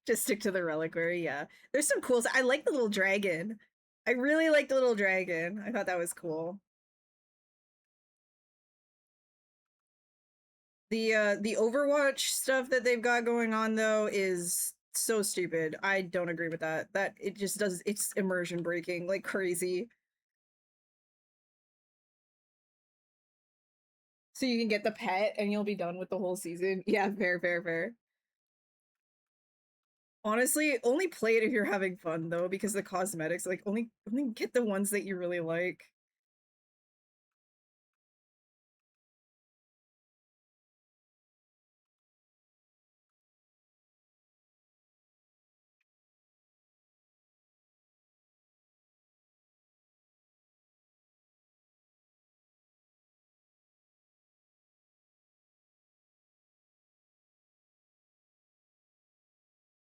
Just stick to the reliquary, yeah. There's some cool I like the little dragon. I really like the little dragon. I thought that was cool. The Overwatch stuff that they've got going on though is so stupid. I don't agree with that. That it just does it's immersion breaking like crazy. So you can get the pet and you'll be done with the whole season. Yeah, fair, fair, fair. Honestly, only play it if you're having fun though, because the cosmetics, like only get the ones that you really like.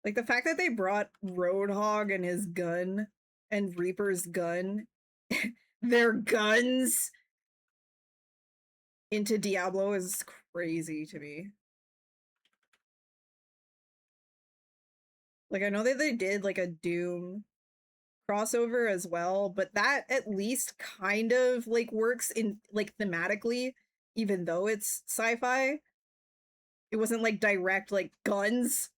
Like the fact that they brought Roadhog and his gun and Reaper's gun, their guns into Diablo is crazy to me. Like I know that they did like a Doom crossover as well, but that at least kind of like works in like thematically, even though it's sci-fi. It wasn't like direct like guns.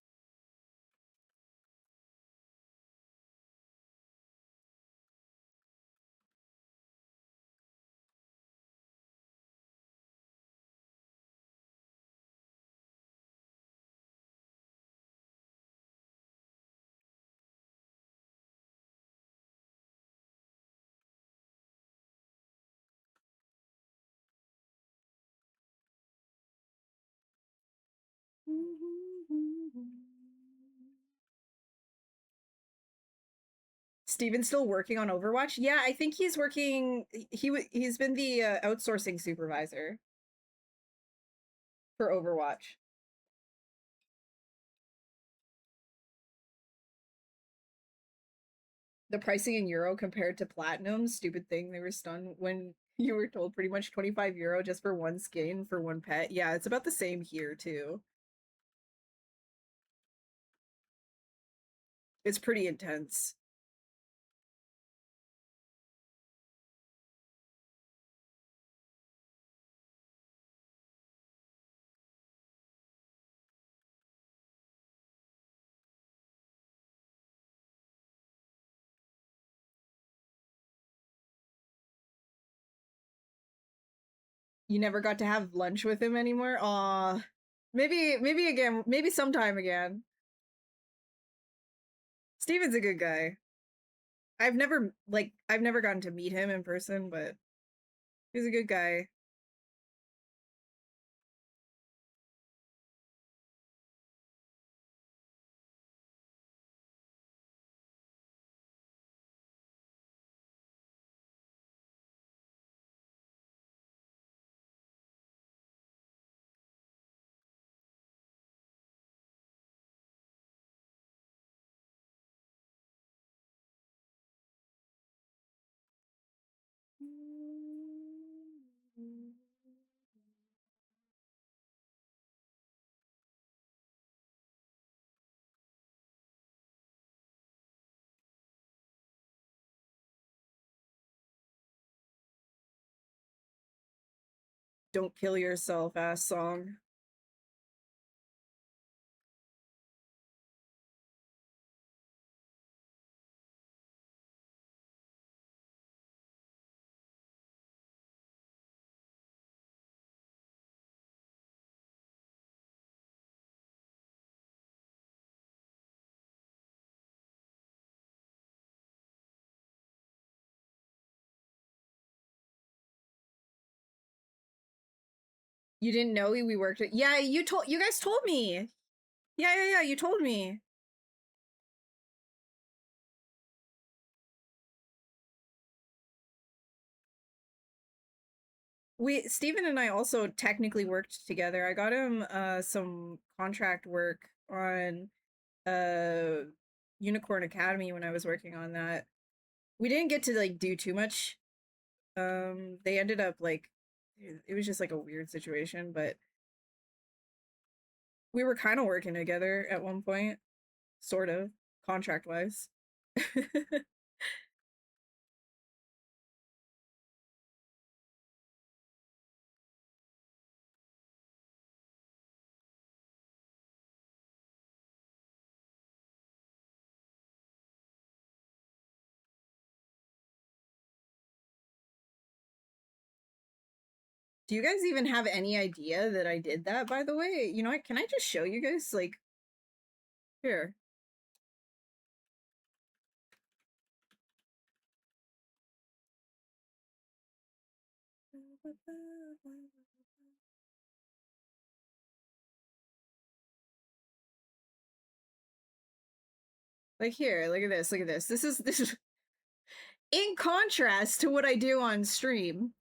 Steven's still working on Overwatch? Yeah, I think he's working he's been the outsourcing supervisor for Overwatch. The pricing in euro compared to platinum, stupid thing they were stunned when you were told pretty much 25 € just for one skin for one pet. Yeah, it's about the same here too. It's pretty intense. You never got to have lunch with him anymore? Aw. Maybe again, maybe sometime again. Steven's a good guy. I've never gotten to meet him in person, but he's a good guy. Don't kill yourself ass song. You didn't know we worked with Yeah, you guys told me. Yeah, you told me. Steven and I also technically worked together. I got him some contract work on uh Unicorn Academy when I was working on that. We didn't get to like do too much. They ended up like it was just like a weird situation, but we were kind of working together at one point. sort of, contract-wise. Do you guys even have any idea that I did that, by the way? You know what? Can I just show you guys, like, here. Like here, look at this, look at this. This is in contrast to what I do on stream.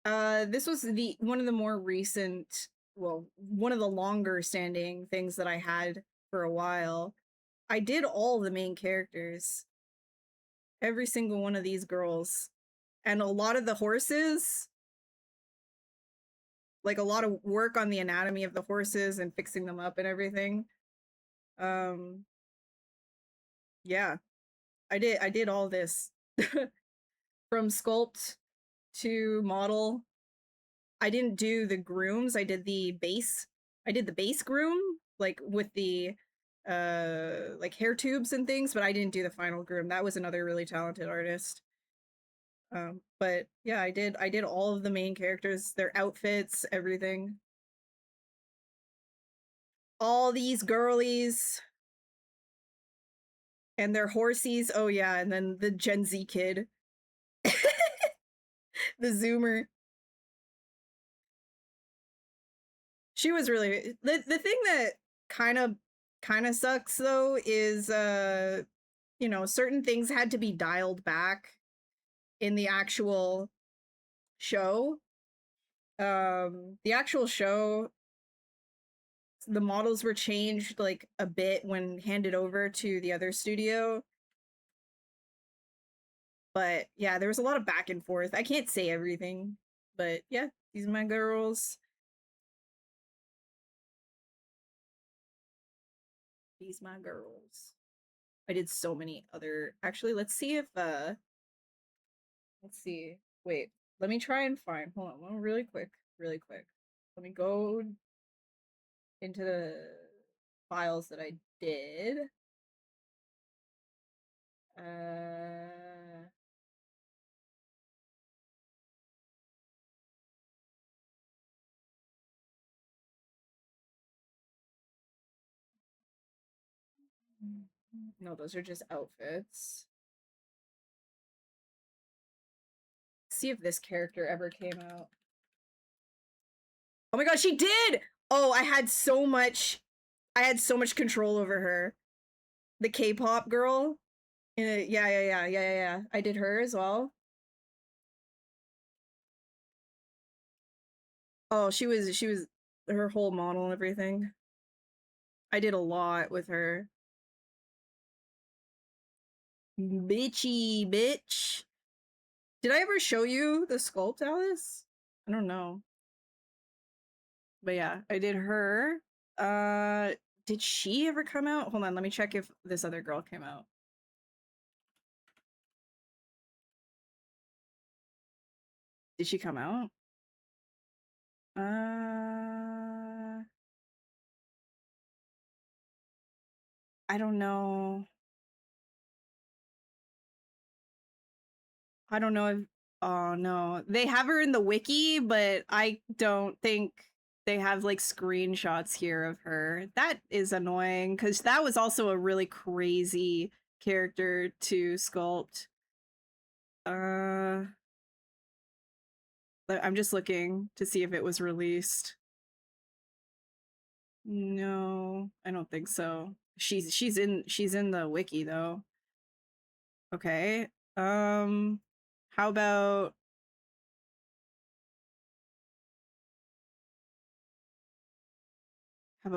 This was the one of the more recent, well, one of the longer standing things that I had for a while. I did all the main characters. Every single one of these girls. And a lot of the horses, like a lot of work on the anatomy of the horses and fixing them up and everything. Yeah. I did all this. From sculpt to model. I didn't do the grooms, I did the base. I did the base groom, like with the like hair tubes and things, but I didn't do the final groom. That was another really talented artist. But yeah, I did all of the main characters, their outfits, everything. All these girlies and their horsies. Oh yeah, and then the Gen Z kid. The Zoomer. She was really the thing that kind of sucks though is you know, certain things had to be dialed back in the actual show. The actual show, the models were changed like a bit when handed over to the other studio. But yeah, there was a lot of back and forth. I can't say everything, but yeah, these are my girls. These my girls. I did so many other. Actually, let's see if let's see. Wait, let me try and find. Hold on, one really quick, really quick. Let me go into the files that I did. Uh, no, those are just outfits. See if this character ever came out. Oh my god, she did! Oh, I had so much control over her. The K-pop girl. Yeah. I did her as well. Oh, she was her whole model and everything. I did a lot with her. Bitchy bitch. Did I ever show you the sculpt, Alice? I don't know. But yeah, I did her. Did she ever come out? Hold on, let me check if this other girl came out. Did she come out? I don't know. I don't know if, oh no. They have her in the wiki, but I don't think they have like screenshots here of her. That is annoying because that was also a really crazy character to sculpt. I'm just looking to see if it was released. No, I don't think so. She's in the wiki though. Okay. How about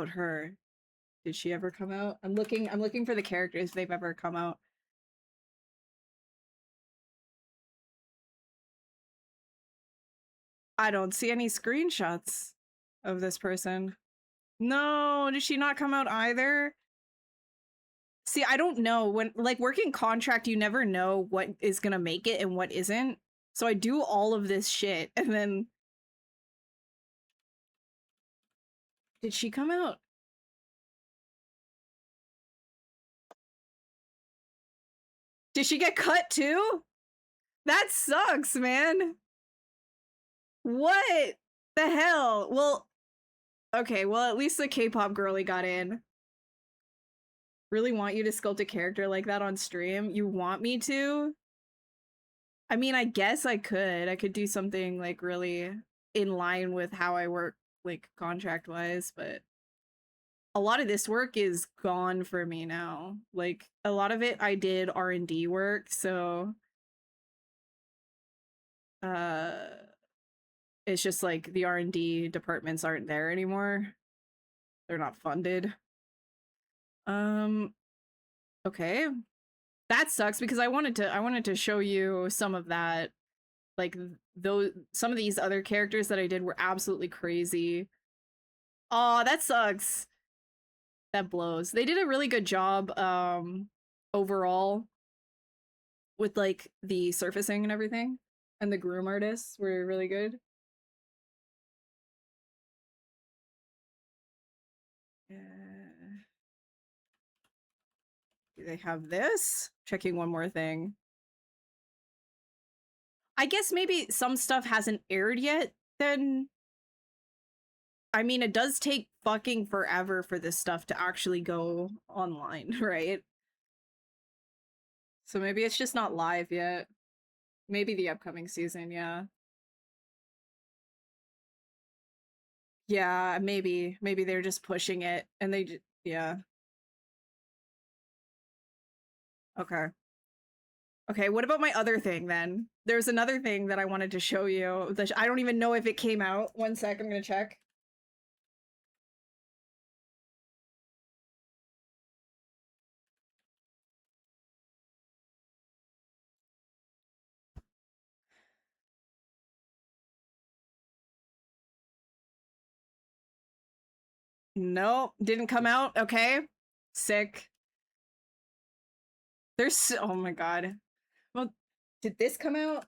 her? Did she ever come out? I'm looking for the characters if they've ever come out. I don't see any screenshots of this person. No, did she not come out either? See, I don't know when like working contract, you never know what is gonna make it and what isn't. So I do all of this shit and then did she come out? Did she get cut too? That sucks, man. What the hell? Well, okay, well at least the K-pop girly got in. Really want you to sculpt a character like that on stream? You want me to? I mean, I guess I could. I could do something like really in line with how I work like contract wise, but a lot of this work is gone for me now. Like a lot of it I did R&D work, so uh it's just like the R&D departments aren't there anymore. They're not funded. Um okay. That sucks because I wanted to show you some of that. Like those some of these other characters that I did were absolutely crazy. Oh, that sucks. That blows. They did a really good job overall with like the surfacing and everything. And the groom artists were really good. Do they have this? Checking one more thing. I guess maybe some stuff hasn't aired yet, then I mean it does take fucking forever for this stuff to actually go online, right? So maybe it's just not live yet. Maybe the upcoming season, yeah. Yeah, maybe. Maybe they're just pushing it and yeah. Okay. Okay, what about my other thing then? There's another thing that I wanted to show you. I don't even know if it came out. One sec, I'm gonna check. Nope, didn't come out. Okay. Sick. Oh my god. Well, did this come out?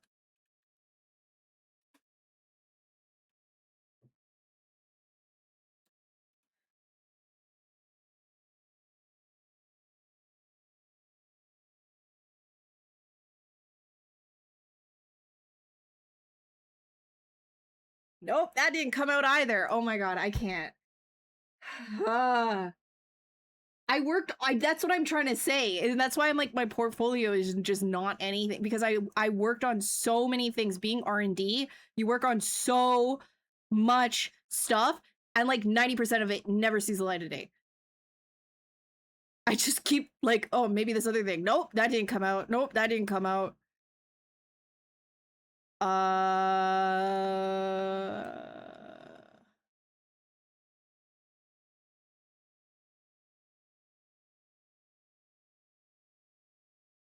Nope, that didn't come out either. Oh my god, I can't. That's what I'm trying to say. And that's why I'm like my portfolio is just not anything because I worked on so many things being R&D. You work on so much stuff and like 90% of it never sees the light of day. I just keep like, oh, maybe this other thing. Nope, that didn't come out. Nope, that didn't come out.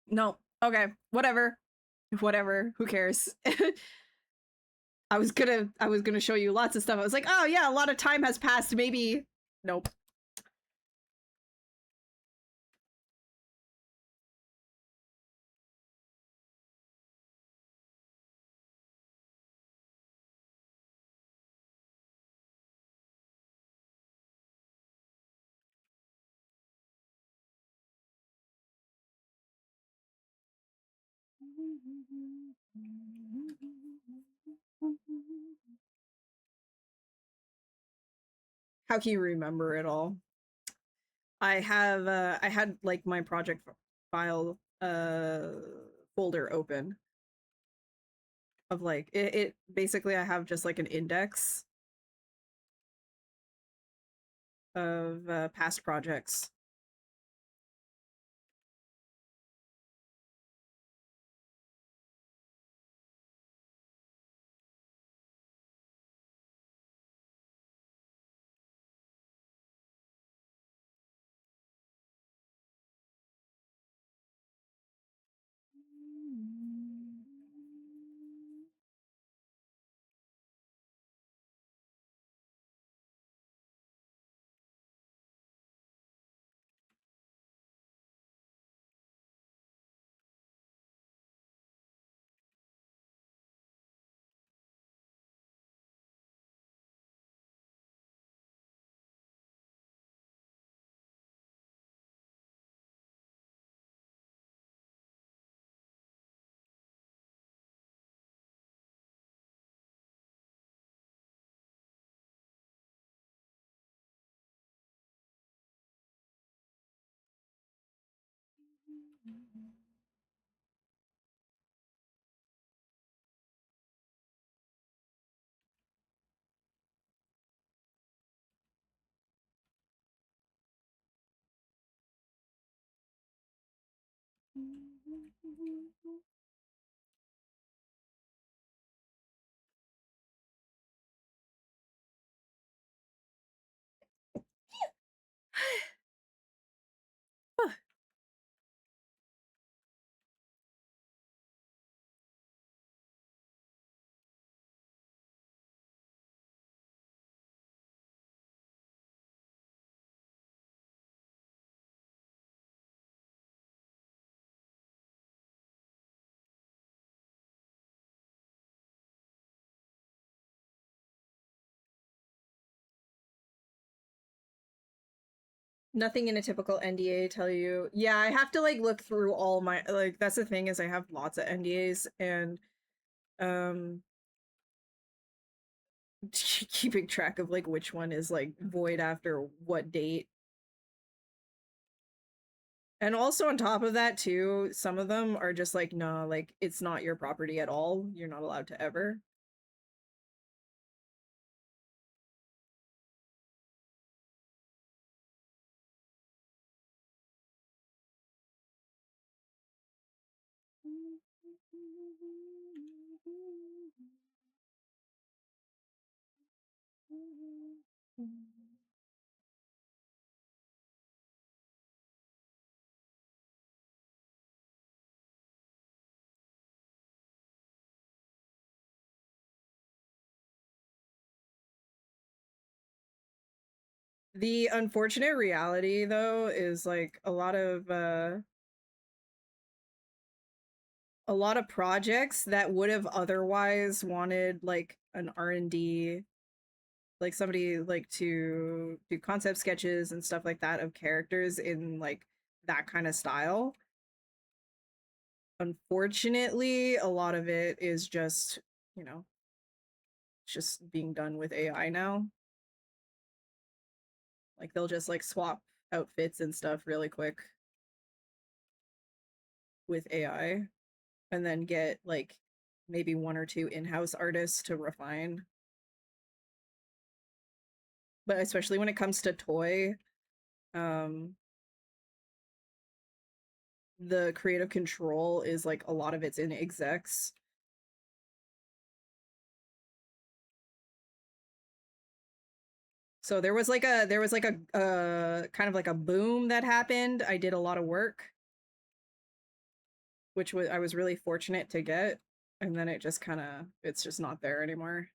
No. Okay. Whatever. Whatever. Who cares? I was gonna show you lots of stuff. I was like, oh yeah, a lot of time has passed. Maybe. Nope. How can you remember it all? I had like my project file folder open of like it basically I have just like an index of past projects. Nothing in a typical NDA tell you. Yeah, I have to like look through all my like that's the thing is I have lots of NDAs and um keeping track of like which one is like void after what date. And also on top of that too, some of them are just like, no, like it's not your property at all. You're not allowed to ever. The unfortunate reality though is like a lot of projects that would have otherwise wanted like an R&D, like somebody like to do concept sketches and stuff like that of characters in like that kind of style. Unfortunately, a lot of it is just, you know, just being done with AI now. Like they'll just like swap outfits and stuff really quick with AI and then get like maybe one or two in-house artists to refine. But especially when it comes to toy, um the creative control is like a lot of it's in execs. So there was like a kind of like a boom that happened. I did a lot of work, which was I was really fortunate to get, and then it just kind of it's just not there anymore.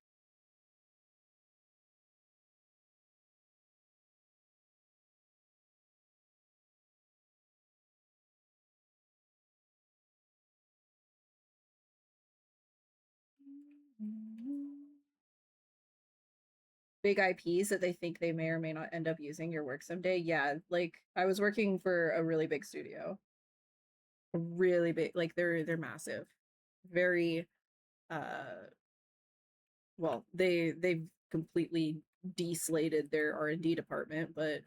Big IPs that they think they may or may not end up using your work someday. Yeah, like I was working for a really big studio. Really big, like they're massive. Very well, they've completely deslated their R&D department, but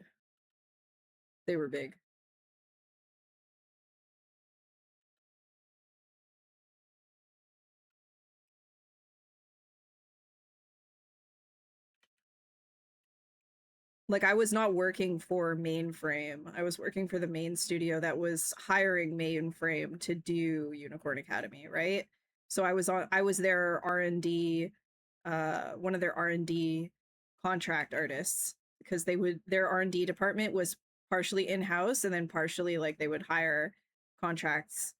they were big. Like I was not working for Mainframe. I was working for the main studio that was hiring Mainframe to do Unicorn Academy, right? So I was their R&D one of their R&D contract artists because they would their R&D department was partially in-house and then partially like they would hire contracts.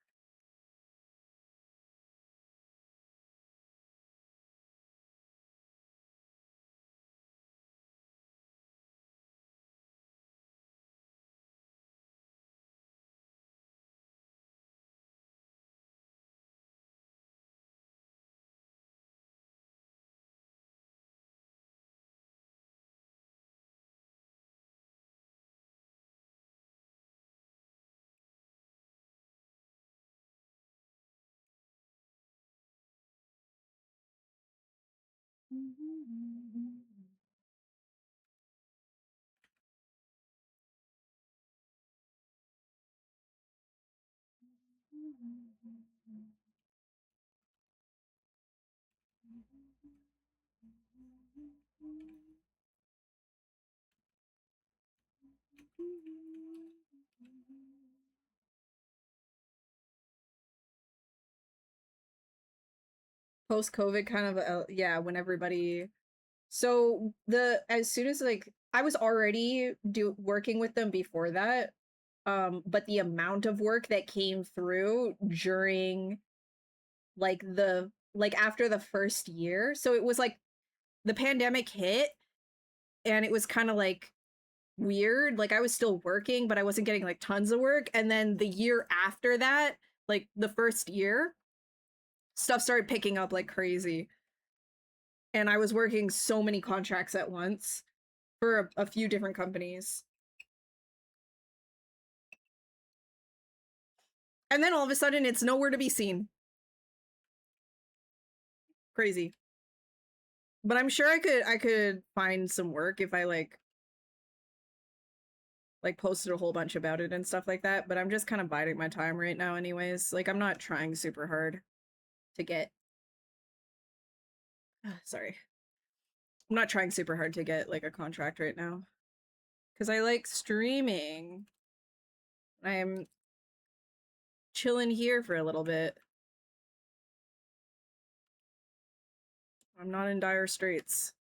Post COVID kind of yeah, when everybody, so the as soon as like I was already working with them before that, but the amount of work that came through during like after the first year, so it was like the pandemic hit and it was kind of like weird. Like I was still working, but I wasn't getting like tons of work. And then the year after that, like the first year, stuff started picking up like crazy. And I was working so many contracts at once for a few different companies. And then all of a sudden it's nowhere to be seen. Crazy. But I'm sure I could find some work if I like posted a whole bunch about it and stuff like that, but I'm just kind of biding my time right now anyways. Like I'm not trying super hard to get sorry. I'm not trying super hard to get like a contract right now cuz I like streaming. I'm chilling here for a little bit. I'm not in dire straits.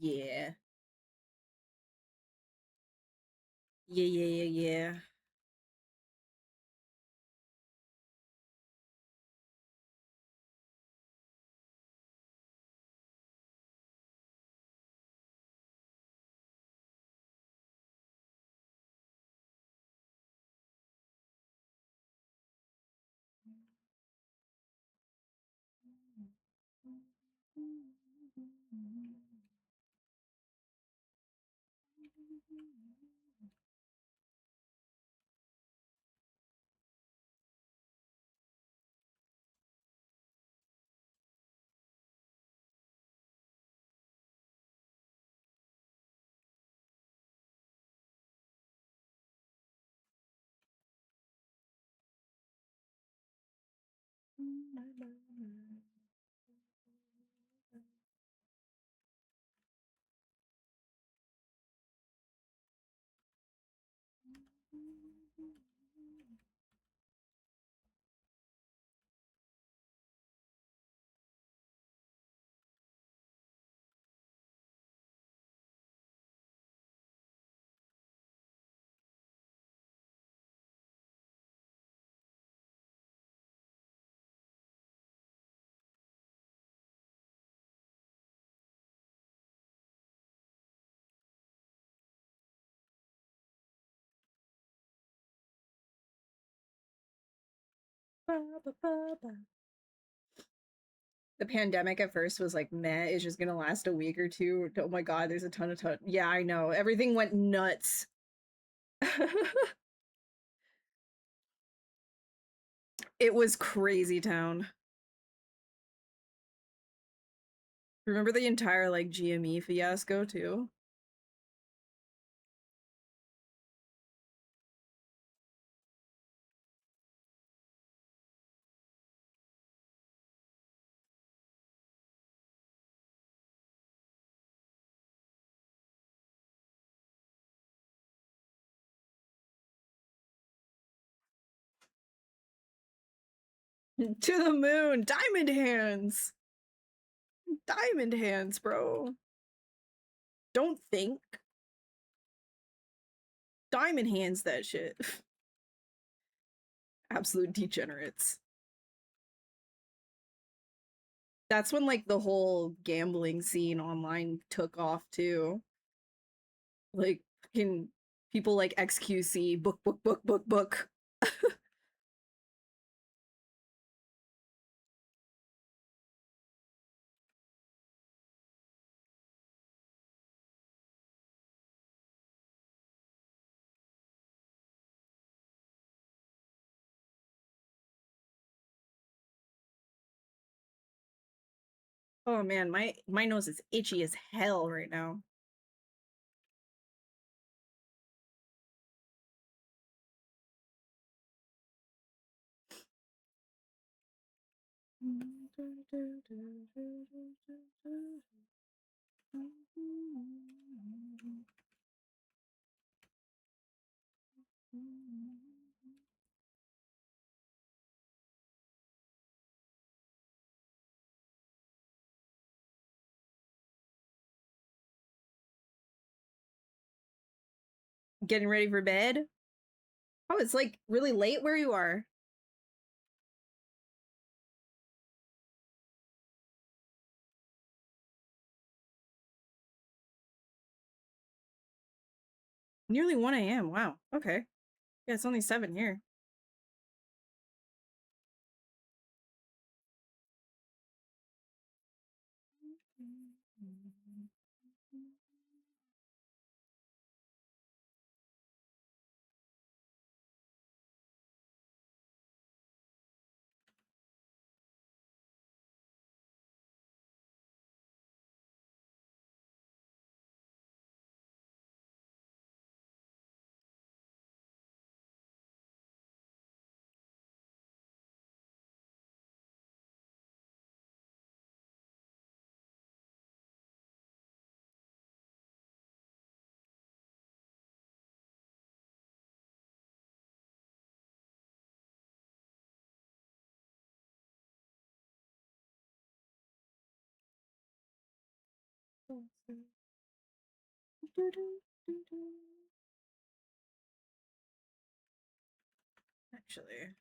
Yeah. Yeah, yeah, yeah, yeah. The pandemic at first was like, meh, it's just gonna last a week or two. Oh my god, there's a ton. Yeah, I know. Everything went nuts. It was crazy town. Remember the entire like GME fiasco too? To the moon! Diamond hands! Diamond hands, bro. Don't think. Diamond hands that shit. Absolute degenerates. That's when like the whole gambling scene online took off too. Like fucking people like XQC, book. Oh man, my nose is itchy as hell right now. Getting ready for bed? Oh, it's like really late where you are. Nearly 1 a.m. Wow. Okay. Yeah, it's only 7 here. Actually.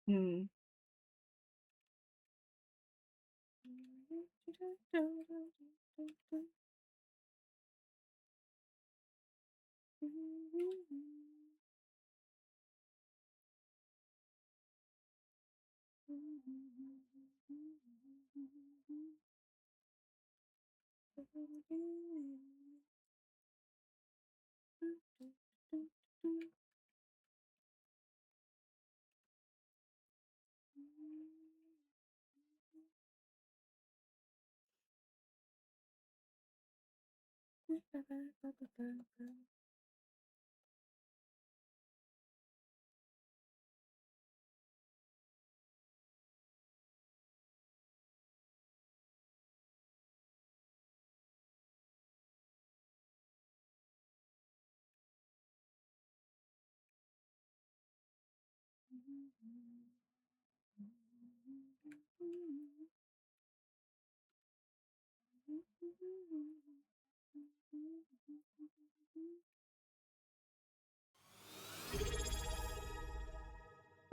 Hmm.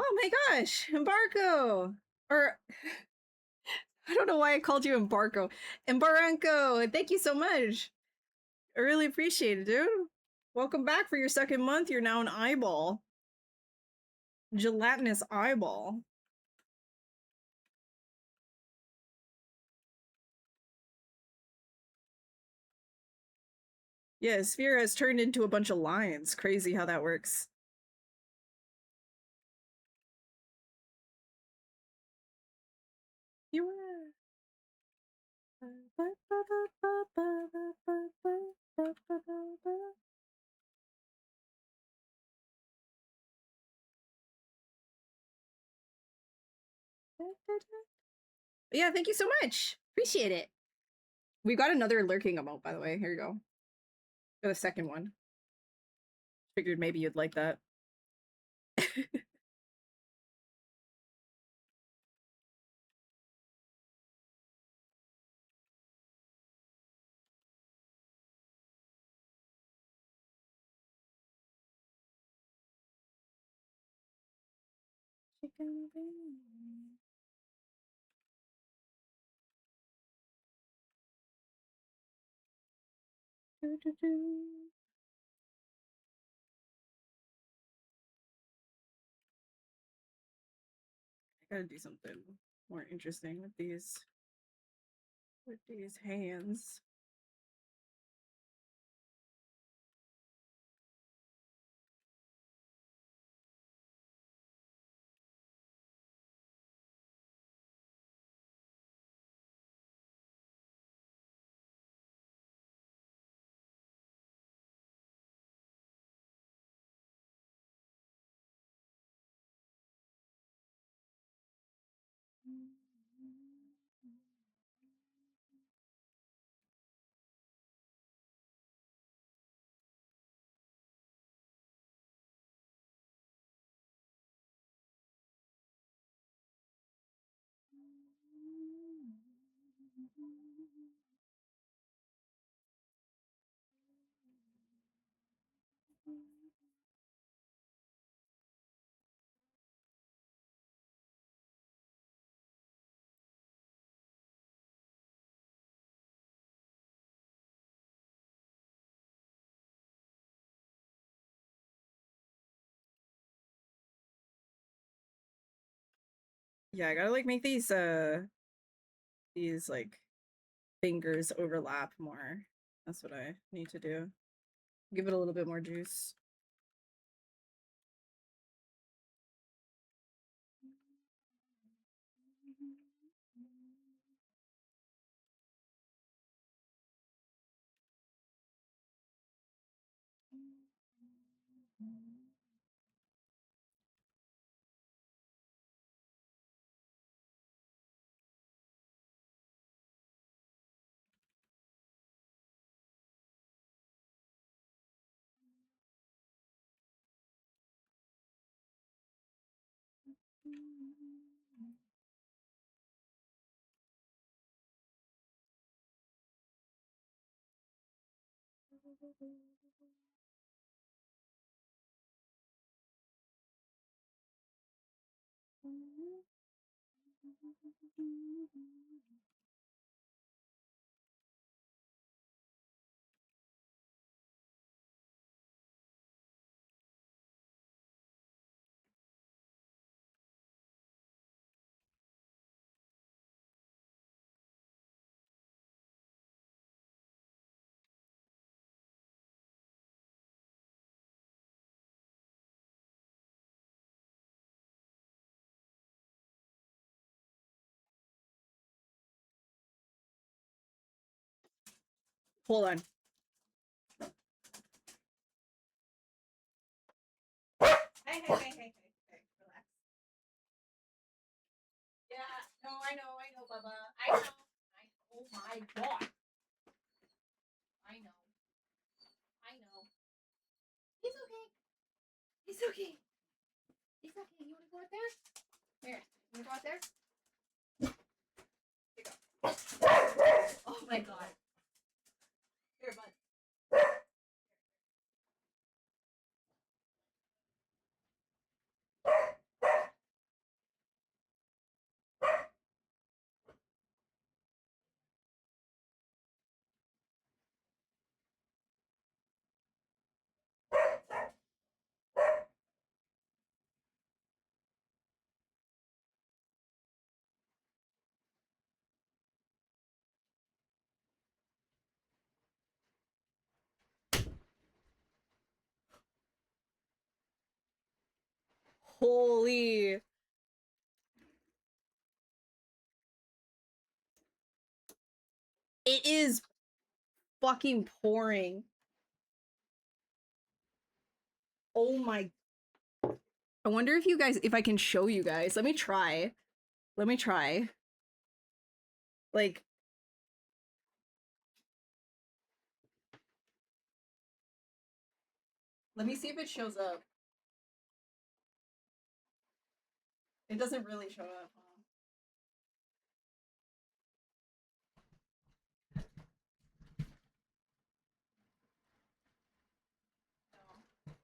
Oh my gosh, Embarco! Or I don't know why I called you Embarco. Embaranco, thank you so much. I really appreciate it, dude. Welcome back for your second month. You're now an eyeball. Gelatinous eyeball. Yeah, sphere has turned into a bunch of lines. Crazy how that works. You were. Yeah, thank you so much. Appreciate it. We got another lurking emote, by the way. Here you go. For the second one. Figured maybe you'd like that. Chicken wing. Do, do, do. I gotta do something more interesting with these hands. Yeah, I gotta like make these like fingers overlap more. That's what I need to do. Give it a little bit more juice. Hold on. Hey, relax. Yeah, no, I know, Bubba. I know. Oh my god. I know. I know. He's okay. He's okay. He's okay. You wanna go out there? Here. You wanna go out there? Here you go. Oh my god. Here, bud. Holy. It is fucking pouring. Oh my. I wonder if you guys, if I can show you guys. Let me try. Let me try. Like, let me see if it shows up. It doesn't really show up.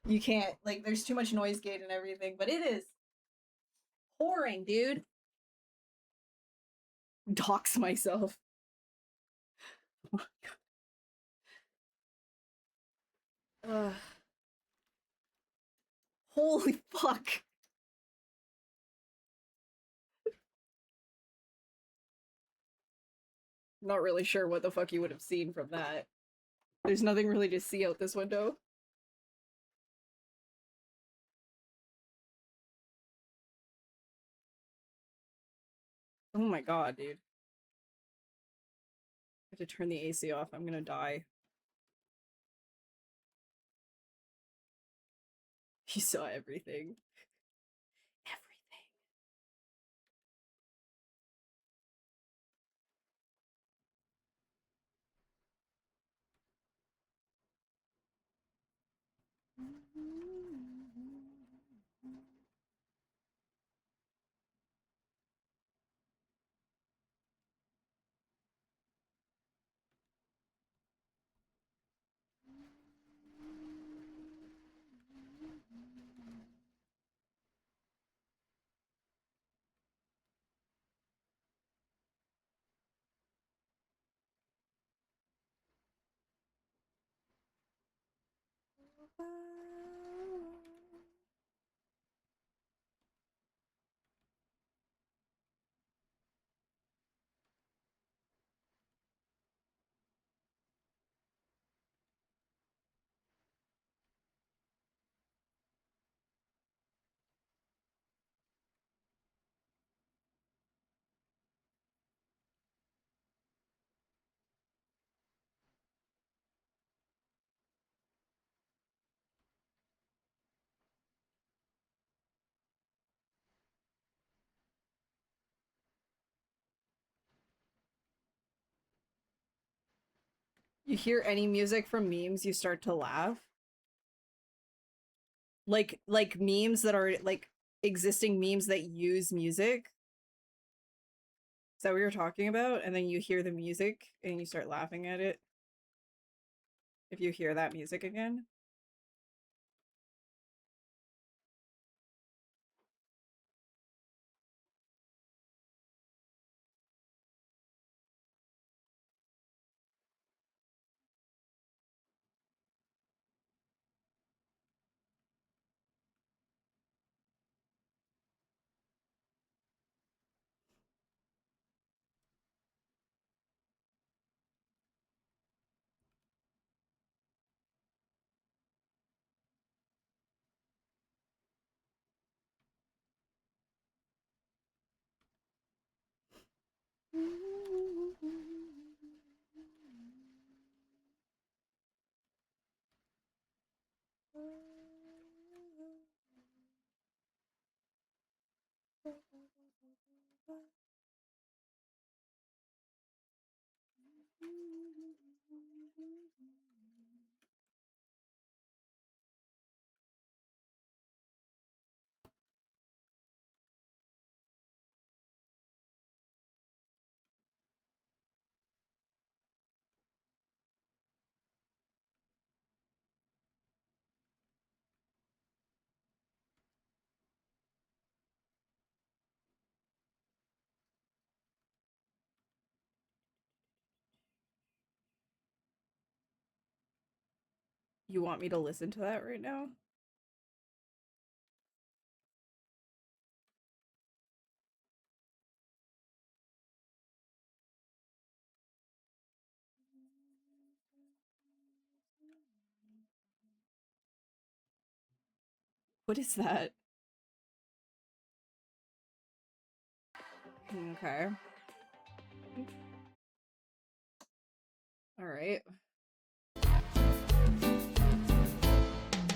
You can't, like, there's too much noise gate and everything, but it is pouring, dude. Dox myself. Ugh. Holy fuck. Not really sure what the fuck you would have seen from that. There's nothing really to see out this window. Oh my god, dude. I have to turn the AC off. I'm gonna die. You saw everything. Everything. You hear any music from memes, you start to laugh. Like memes that are like existing memes that use music. Is that what you're talking about? And then you hear the music and you start laughing at it. If you hear that music again. You want me to listen to that right now? What is that? Okay. All right.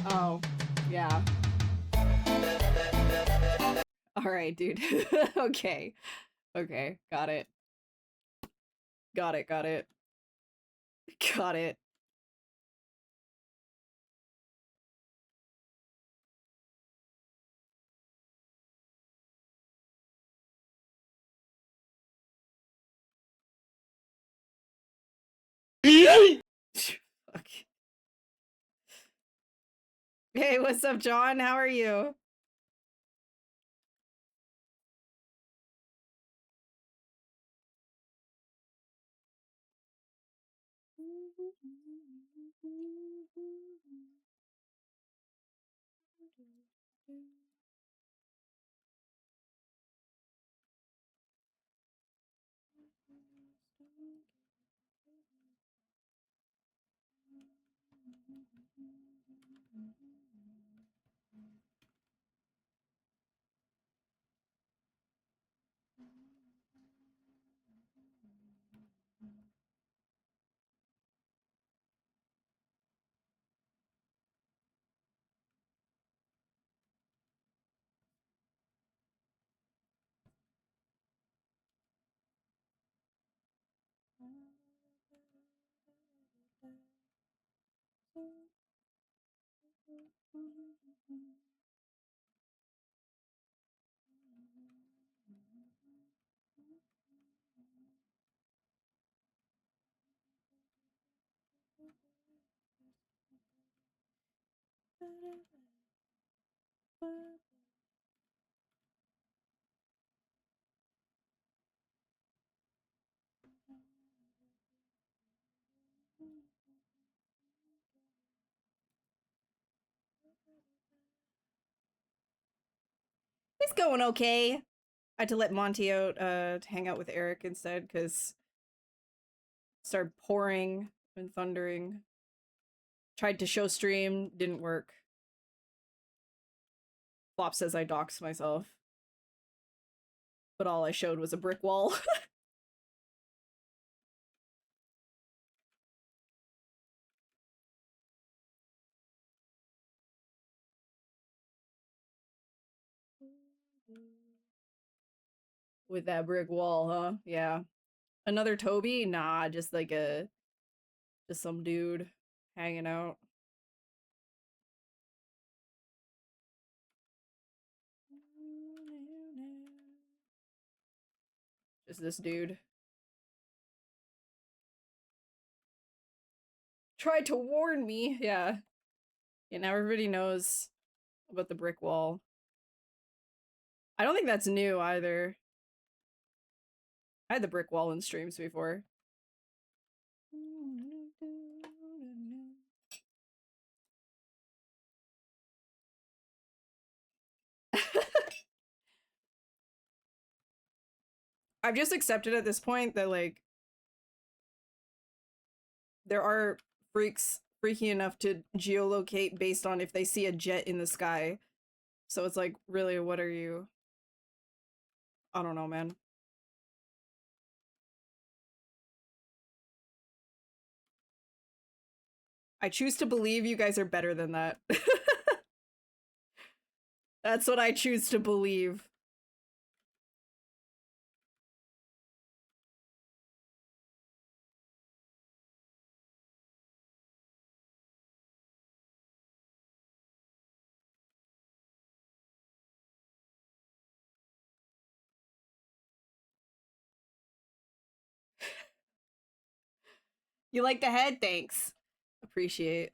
Oh, yeah. All right, dude. Okay. Okay, got it. Got it, got it. Got it. Fuck. Hey, what's up, John? How are you? It's going okay. I had to let Monty out to hang out with Eric instead because it started pouring and thundering. Tried to show stream, didn't work. Flop says I doxed myself. But all I showed was a brick wall. With that brick wall, huh? Yeah. Another Toby? Nah, just like just some dude hanging out. Just this dude. Tried to warn me. Yeah. Yeah, now everybody knows about the brick wall. I don't think that's new either. I had the brick wall in streams before. I've just accepted at this point that, like, there are freaks freaky enough to geolocate based on if they see a jet in the sky. So it's like, really, what are you? I don't know, man. I choose to believe you guys are better than that. That's what I choose to believe. You like the head? Thanks. Appreciate.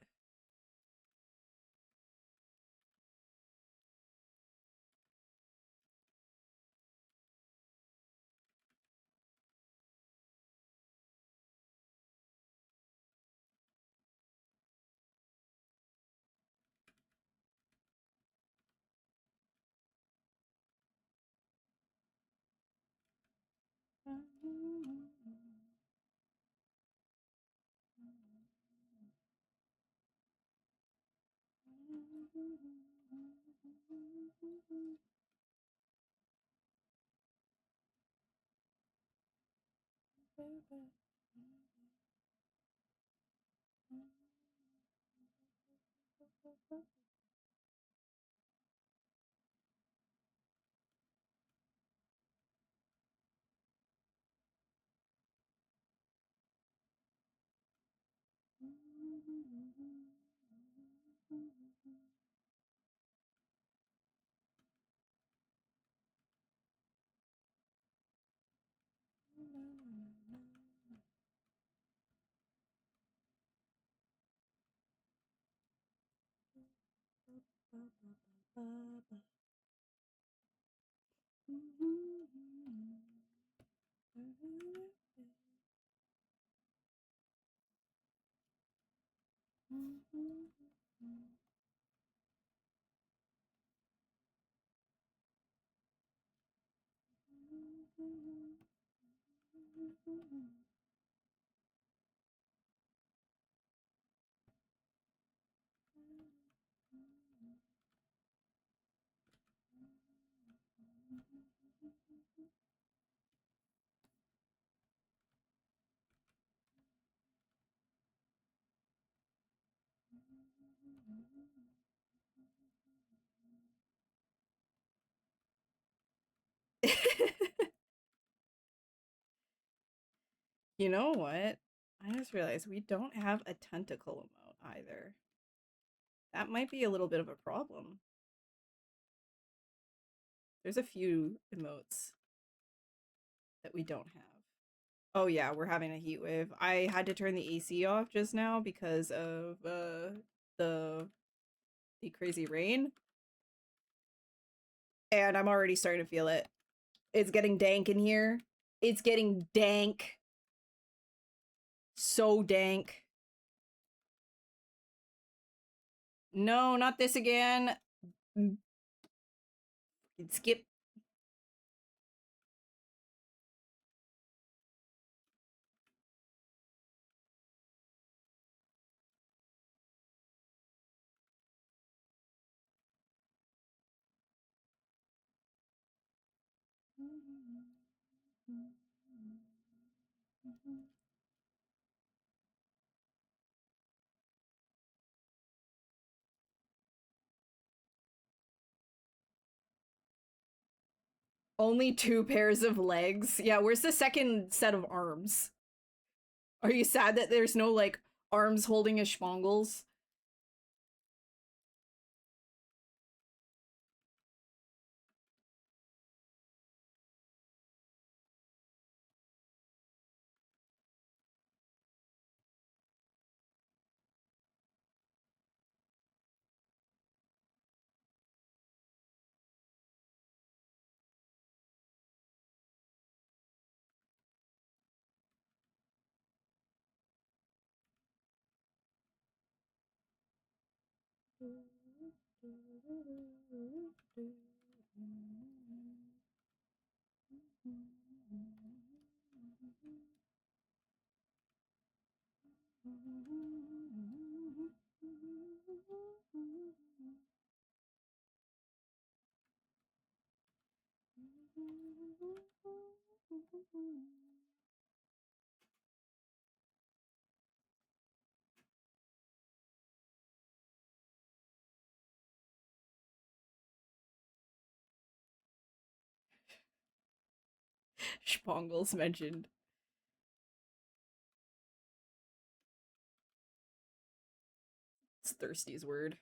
You know what? I just realized we don't have a tentacle emote either. That might be a little bit of a problem. There's a few emotes that we don't have. Oh yeah, we're having a heat wave. I had to turn the AC off just now because of the crazy rain. And I'm already starting to feel it. It's getting dank in here. It's getting dank. So dank. No, not this again. Skip. Only 2 pairs of legs. Yeah, where's the second set of arms? Are you sad that there's no, like, arms holding his schmongles? Schmongles mentioned. It's Thirsty's word.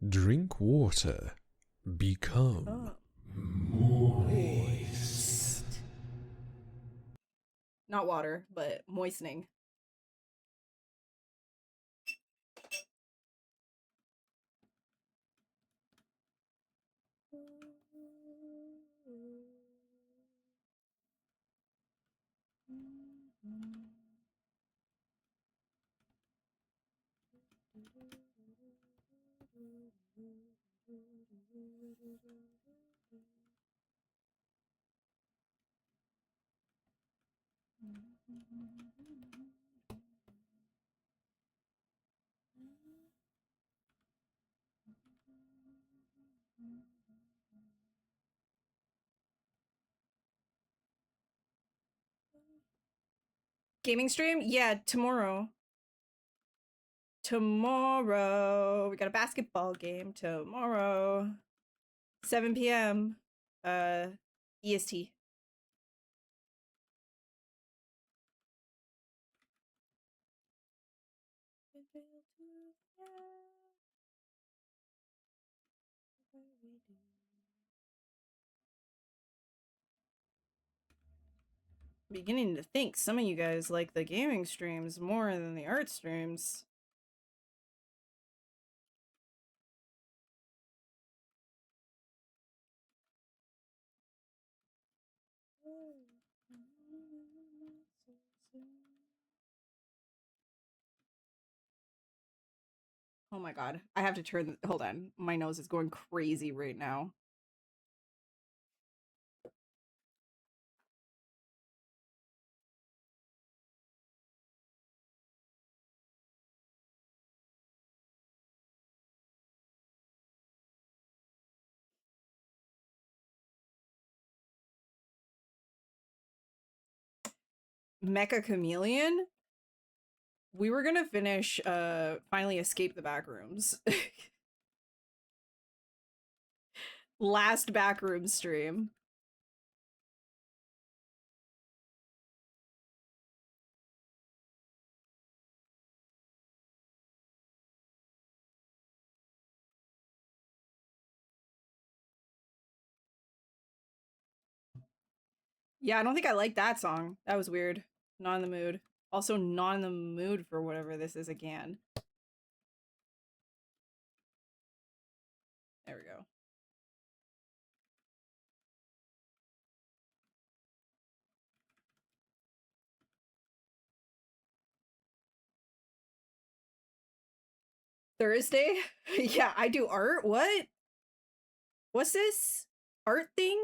Drink water. Become moist. Not water, but moistening. Gaming stream? Yeah, tomorrow. Tomorrow. We got a basketball game tomorrow. 7 p.m. EST. Beginning to think some of you guys like the gaming streams more than the art streams. Oh my god. I have to turn. Hold on. My nose is going crazy right now. Mecha Chameleon? We were gonna finish, finally escape the back rooms. Last backroom stream. Yeah, I don't think I like that song. That was weird. Not in the mood. Also not in the mood for whatever this is again. There we go. Thursday? Yeah, I do art? What? What's this? Art thing?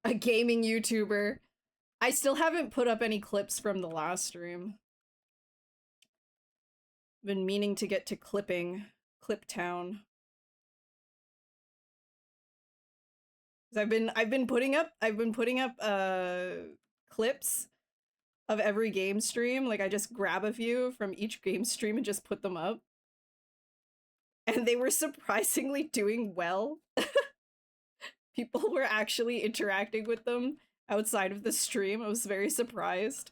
A gaming YouTuber. I still haven't put up any clips from the last stream. Been meaning to get to clipping. Clip Town. I've been putting up clips of every game stream. Like I just grab a few from each game stream and just put them up. And they were surprisingly doing well. People were actually interacting with them outside of the stream. I was very surprised.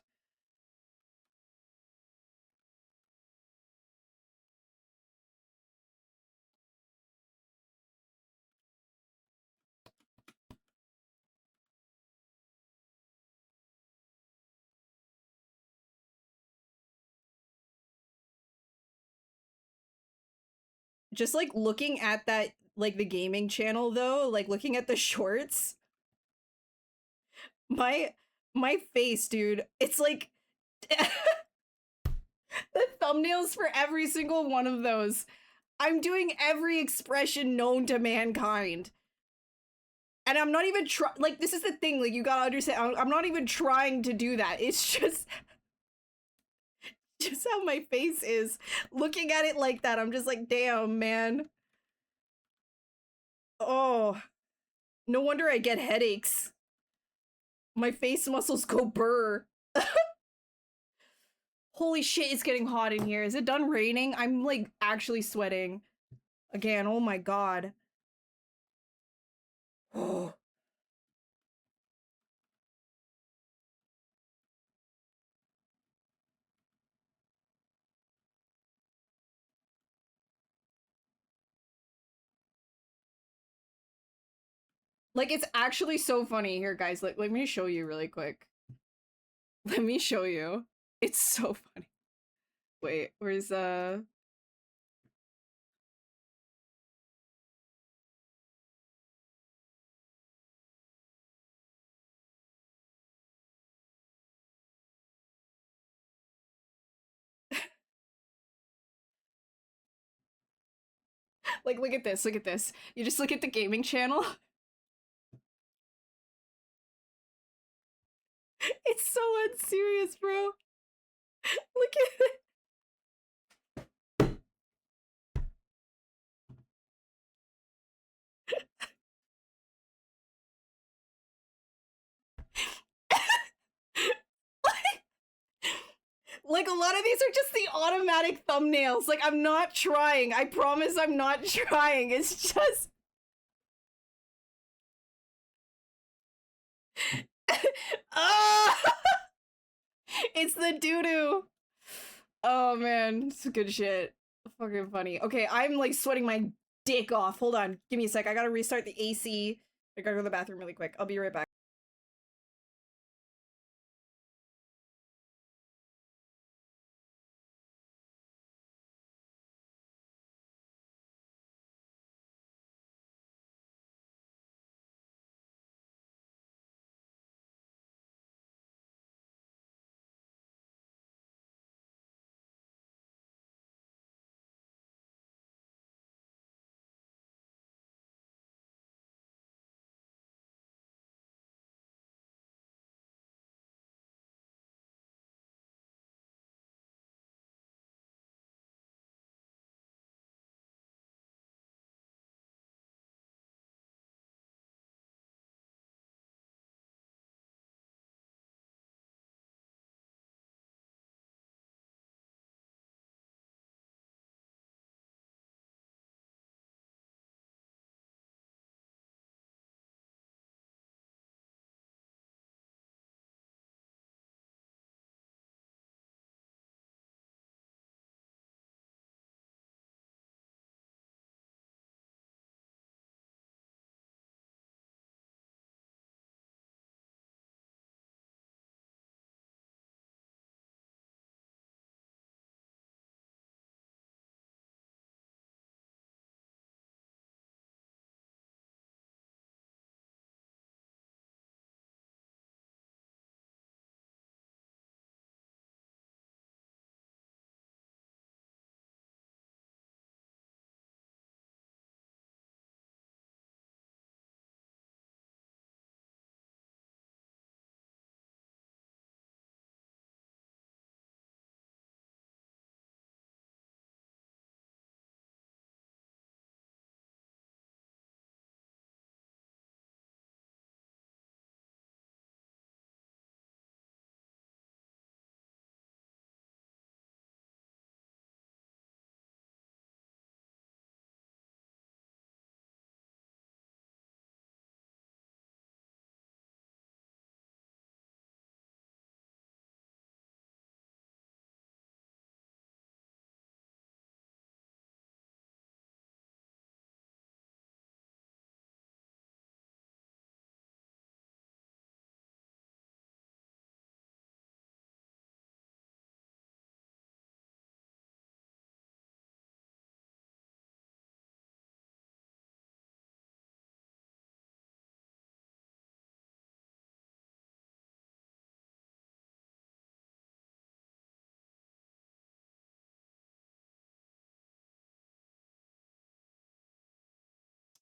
Just like looking at that, like the gaming channel though, like looking at the shorts, my face, dude, it's like the thumbnails for every single one of those. I'm doing every expression known to mankind. And I'm not even like this is the thing, like you gotta understand, I'm not even trying to do that. It's just how my face is. Looking at it like that, I'm just like, damn, man. Oh, no wonder I get headaches. My face muscles go burr. Holy shit, it's getting hot in here. Is it done raining? I'm like actually sweating. Again, oh my god. Oh. Like, it's actually so funny. Here, guys, let me show you really quick. Let me show you. It's so funny. Wait, where's like look at this, look at this. You just look at the gaming channel. It's so unserious, bro. Look at it. Like a lot of these are just the automatic thumbnails. Like I'm not trying. I promise I'm not trying. It's just it's the doo-doo. Oh man, it's good shit. Fucking funny. Okay, I'm like sweating my dick off. Hold on. Give me a sec. I gotta restart the AC. I gotta go to the bathroom really quick. I'll be right back.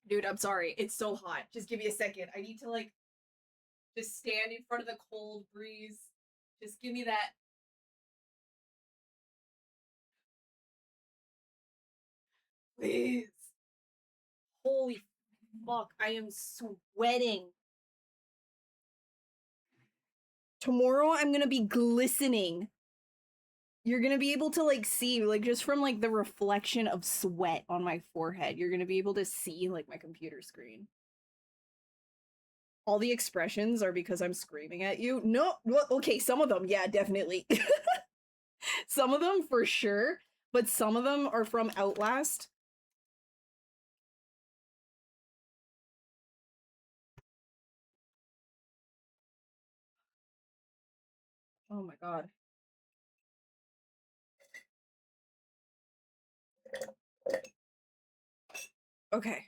Dude, I'm sorry. It's so hot. Just give me a second. I need to like just stand in front of the cold breeze. Just give me that. Please. Holy fuck. I am sweating. Tomorrow I'm gonna be glistening. You're gonna be able to like see, like just from like the reflection of sweat on my forehead, you're gonna be able to see like my computer screen. All the expressions are because I'm screaming at you. No, well, okay, some of them, yeah, definitely. Some of them for sure, but some of them are from Outlast. Oh my god. Okay.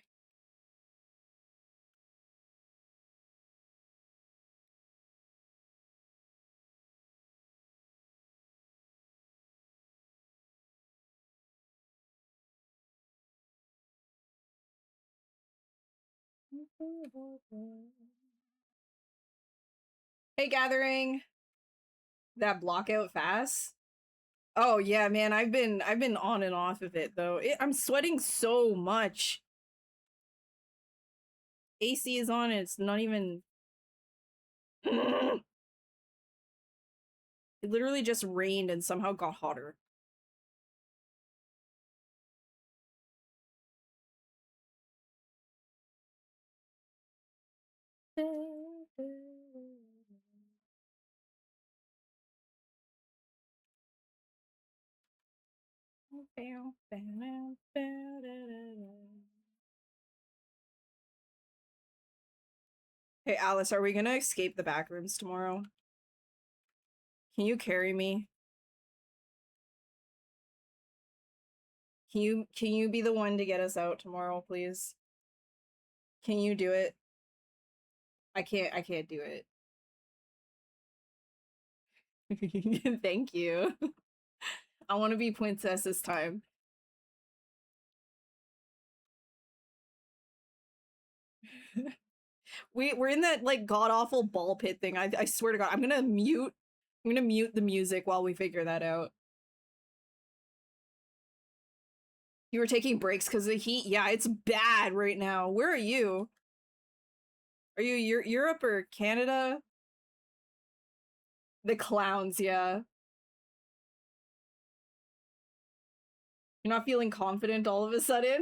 Hey, Gathering. That block out fast? Oh yeah, man, I've been on and off of it though. I'm sweating so much. AC is on and it's not even it literally just rained and somehow got hotter. Hey Alice, are we gonna escape the back rooms tomorrow? Can you carry me? Can you be the one to get us out tomorrow, please? Can you do it? I can't do it. Thank you. I want to be princess this time. We're in that like god awful ball pit thing. I swear to God, I'm gonna mute the music while we figure that out. You were taking breaks because of the heat? Yeah, it's bad right now. Where are you? Are you Europe or Canada? The clowns, yeah. You're not feeling confident all of a sudden?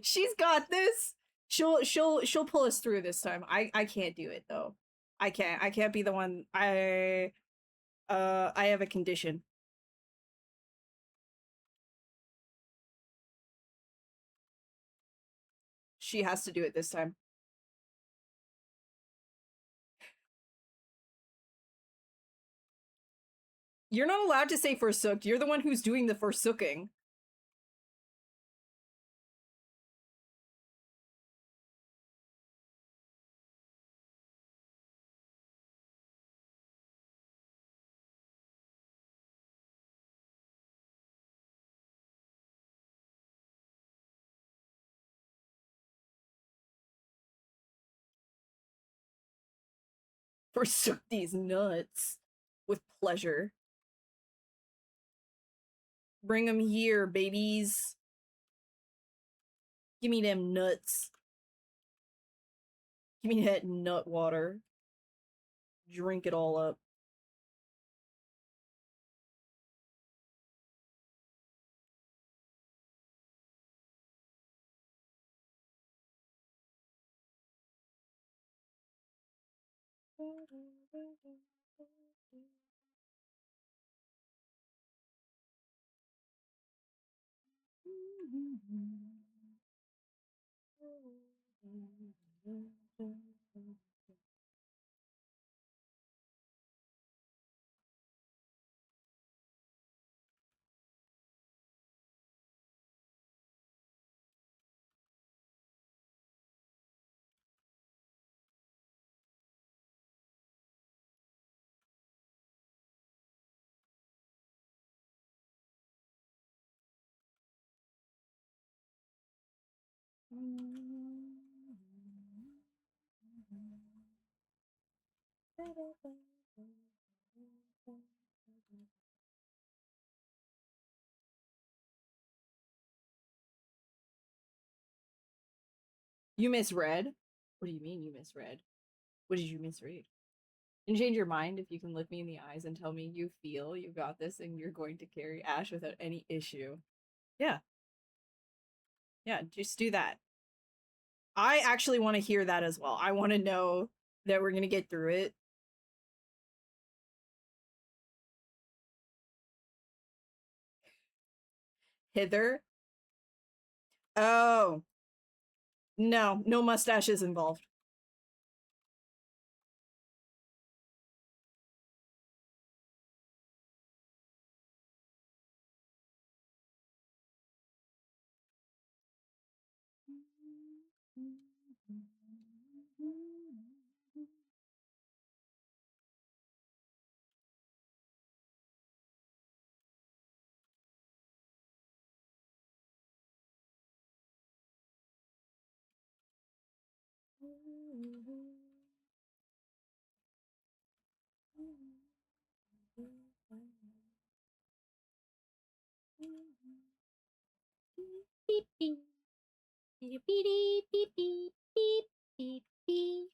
She's got this. She'll pull us through this time. I can't do it though. I can't be the one. I have a condition. She has to do it this time. You're not allowed to say forsooked. You're the one who's doing the forsooking. Forsook these nuts with pleasure. Bring them here, babies. Give me them nuts. Give me that nut water. Drink it all up. You misread? What do you mean you misread? What did you misread? And change your mind if you can look me in the eyes and tell me you feel you got this and you're going to carry Ash without any issue. Yeah. Yeah, just do that. I actually want to hear that as well. I want to know that we're going to get through it. Hither? Oh. No, no mustaches involved. Beep beep. Beep beep beep beep beep beep beep.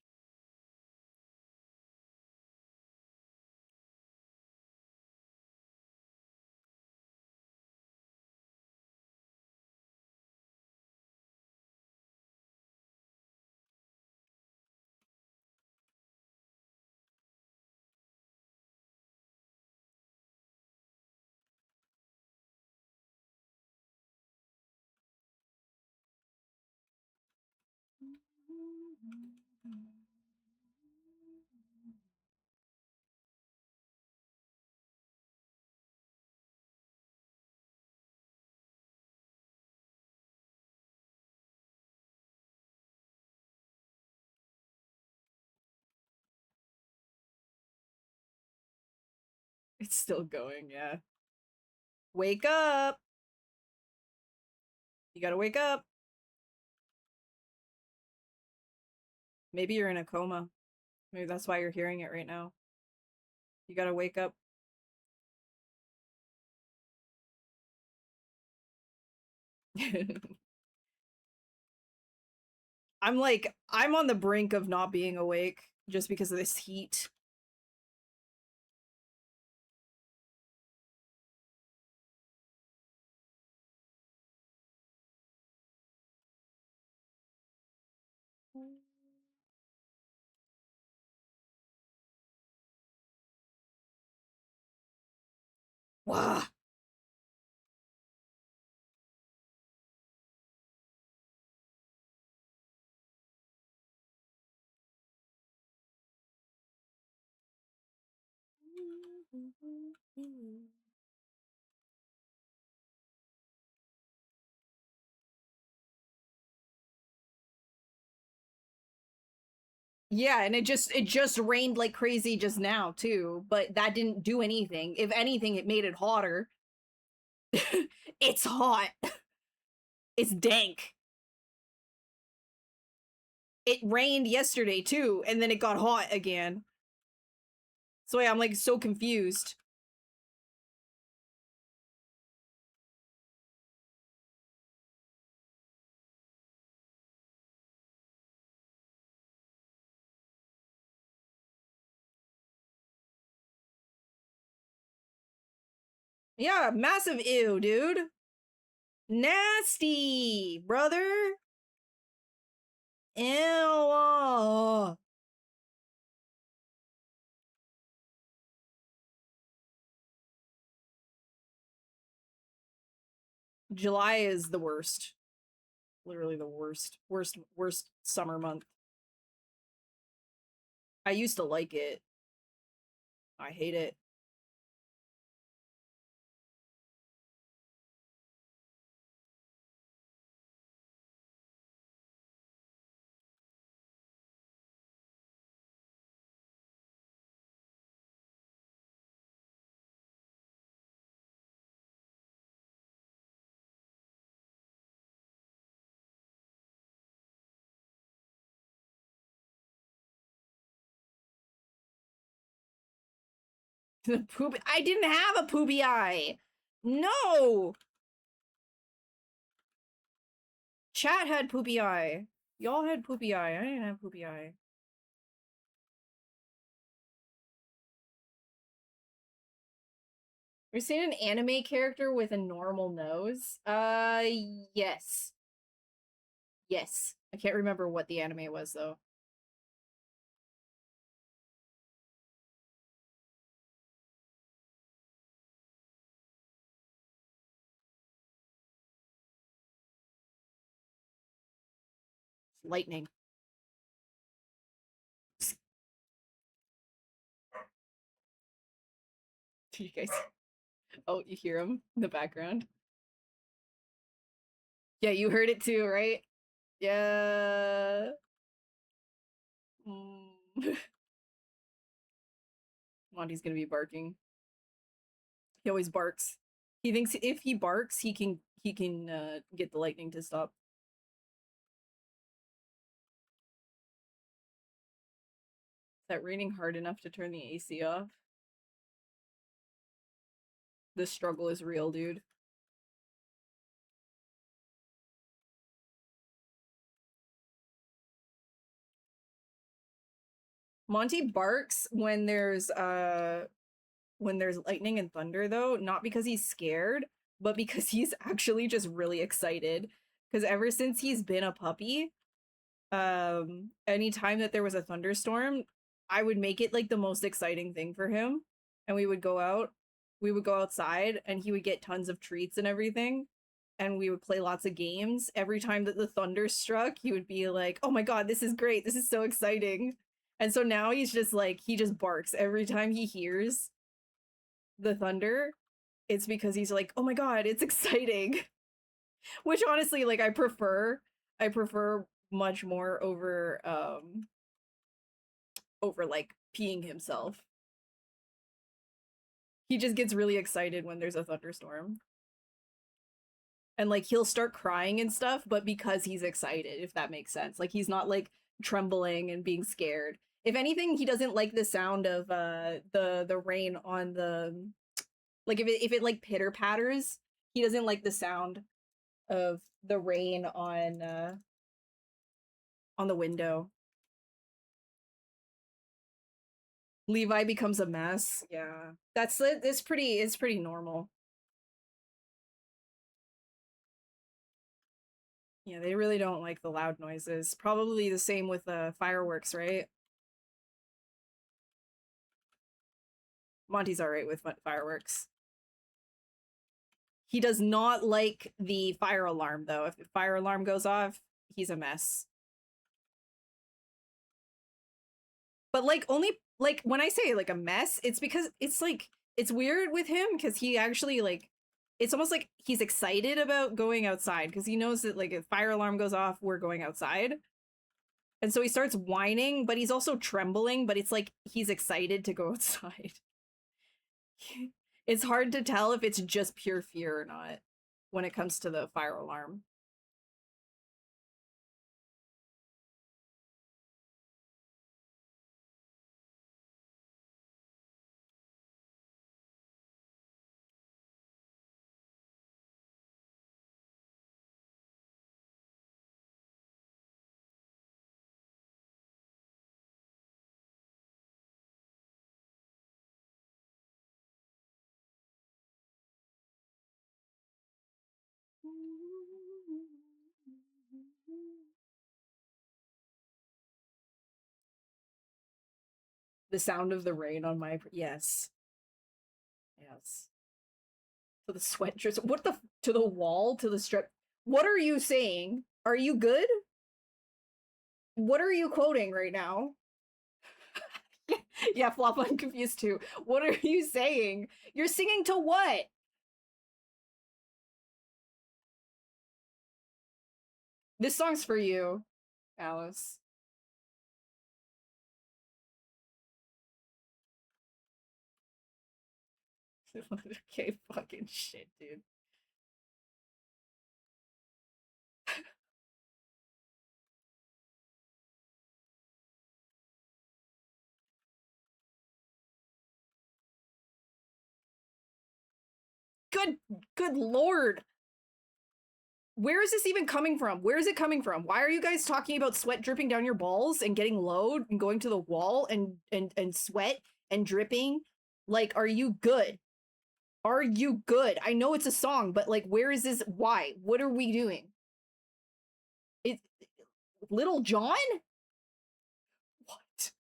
It's still going, yeah. Wake up! You gotta wake up. Maybe you're in a coma. Maybe that's why you're hearing it right now. You gotta wake up. I'm on the brink of not being awake just because of this heat. Wow. Yeah, and it just rained like crazy just now too, but that didn't do anything. If anything, it made it hotter. It's hot. It's dank. It rained yesterday too, and then it got hot again. So yeah, I'm like so confused. Yeah, massive ew, dude. Nasty, brother. Ew. July is the worst. Literally the worst. Worst summer month. I used to like it. I hate it. The poop. I didn't have a poopy eye. No. Chat had poopy eye. Y'all had poopy eye. I didn't have poopy eye. We're seeing an anime character with a normal nose. Yes. Yes. I can't remember what the anime was though. Lightning. Do you guys? Oh, you hear him in the background? Yeah, you heard it too, right? Yeah. Mm. Monty's gonna be barking. He always barks. He thinks if he barks, he can get the lightning to stop. Is that raining hard enough to turn the AC off? The struggle is real, dude. Monty barks when there's lightning and thunder though, not because he's scared, but because he's actually just really excited. Because ever since he's been a puppy, anytime that there was a thunderstorm, I would make it like the most exciting thing for him. And we would go outside and he would get tons of treats and everything. And we would play lots of games. Every time that the thunder struck, he would be like, oh my god, this is great. This is so exciting. And so now he's just like, he just barks every time he hears the thunder. It's because he's like, oh my god, it's exciting. Which honestly, like, I prefer much more over like peeing himself. He just gets really excited when there's a thunderstorm. And like he'll start crying and stuff, but because he's excited, if that makes sense. Like he's not like trembling and being scared. If anything, he doesn't like the sound of the rain on the, like if it like pitter patters, he doesn't like the sound of the rain on the window. Levi becomes a mess. Yeah. That's it. It's pretty normal. Yeah, they really don't like the loud noises. Probably the same with fireworks, right? Monty's alright with fireworks. He does not like the fire alarm though. If the fire alarm goes off, he's a mess. But like only like when I say like a mess, it's because it's like it's weird with him because he actually like it's almost like he's excited about going outside because he knows that like if fire alarm goes off, we're going outside. And so he starts whining, but he's also trembling, but it's like he's excited to go outside. It's hard to tell if it's just pure fear or not when it comes to the fire alarm. The sound of the rain on my yes. Yes. To the sweat drips. What the to the wall to the strip. What are you saying? Are you good? What are you quoting right now? Yeah, Flop, I'm confused too. What are you saying? You're singing to what? This song's for you, Alice. Okay, fucking shit, dude. Good lord. Where is this even coming from? Where is it coming from? Why are you guys talking about sweat dripping down your balls and getting low and going to the wall and sweat and dripping? Like, are you good? Are you good? I know it's a song, but like, where is this? Why? What are we doing? It Little John? What?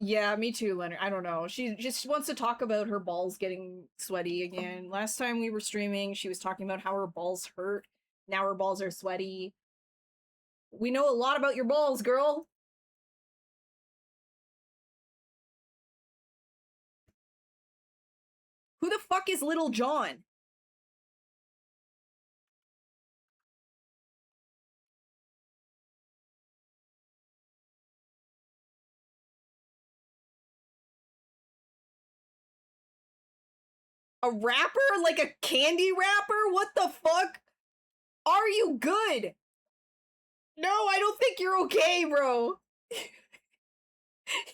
Yeah, me too, Leonard. I don't know. She just wants to talk about her balls getting sweaty again. Last time we were streaming, she was talking about how her balls hurt. Now her balls are sweaty. We know a lot about your balls, girl. Who the fuck is Little John? A rapper? Like a candy rapper? What the fuck? Are you good? No, I don't think you're okay, bro.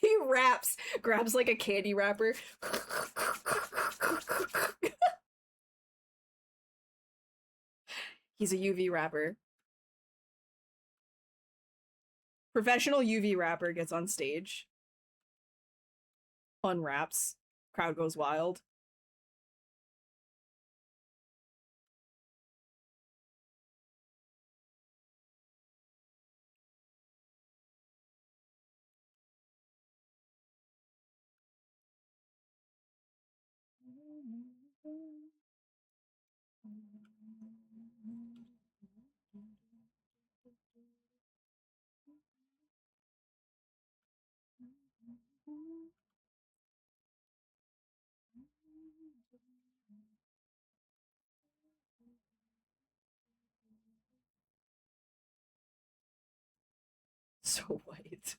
He raps, grabs like a candy wrapper. He's a UV rapper. Professional UV rapper gets on stage, unwraps, crowd goes wild. So white.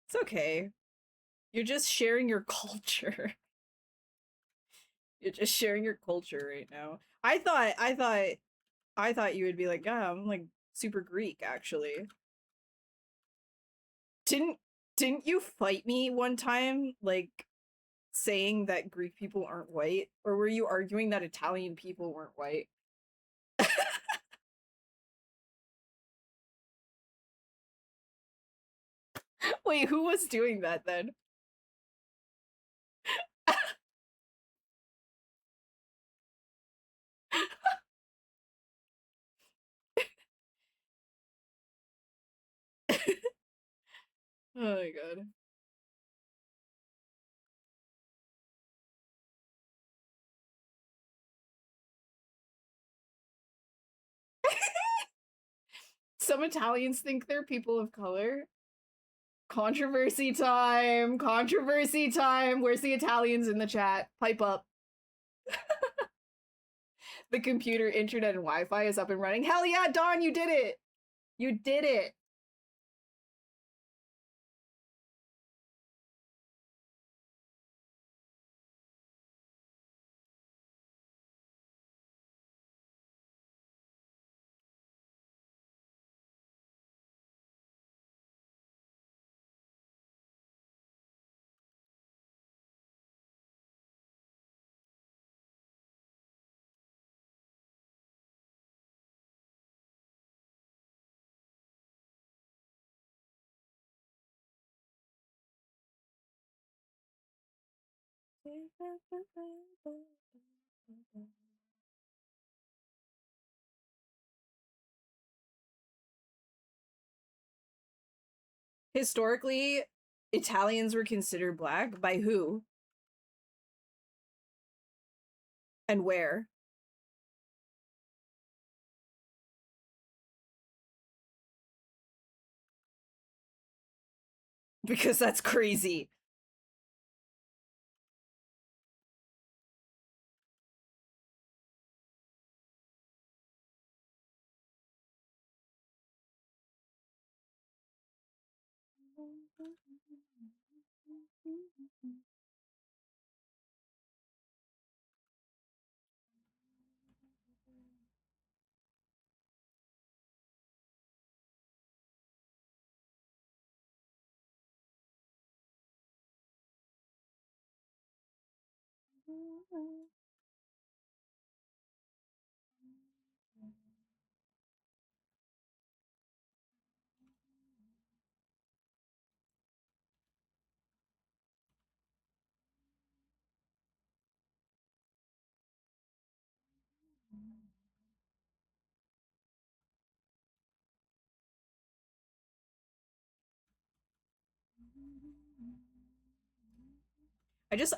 It's okay. You're just sharing your culture. You're just sharing your culture right now. I thought you would be like, yeah, I'm like super Greek actually. Didn't didn't you fight me one time like saying that Greek people aren't white? Or were you arguing that Italian people weren't white? Wait, who was doing that then? Oh my god. Some Italians think they're people of color. Controversy time! Controversy time! Where's the Italians in the chat? Pipe up. The computer, internet, and Wi-Fi is up and running. Hell yeah, Dawn, you did it! You did it! Historically, Italians were considered black by who? And where? Because that's crazy.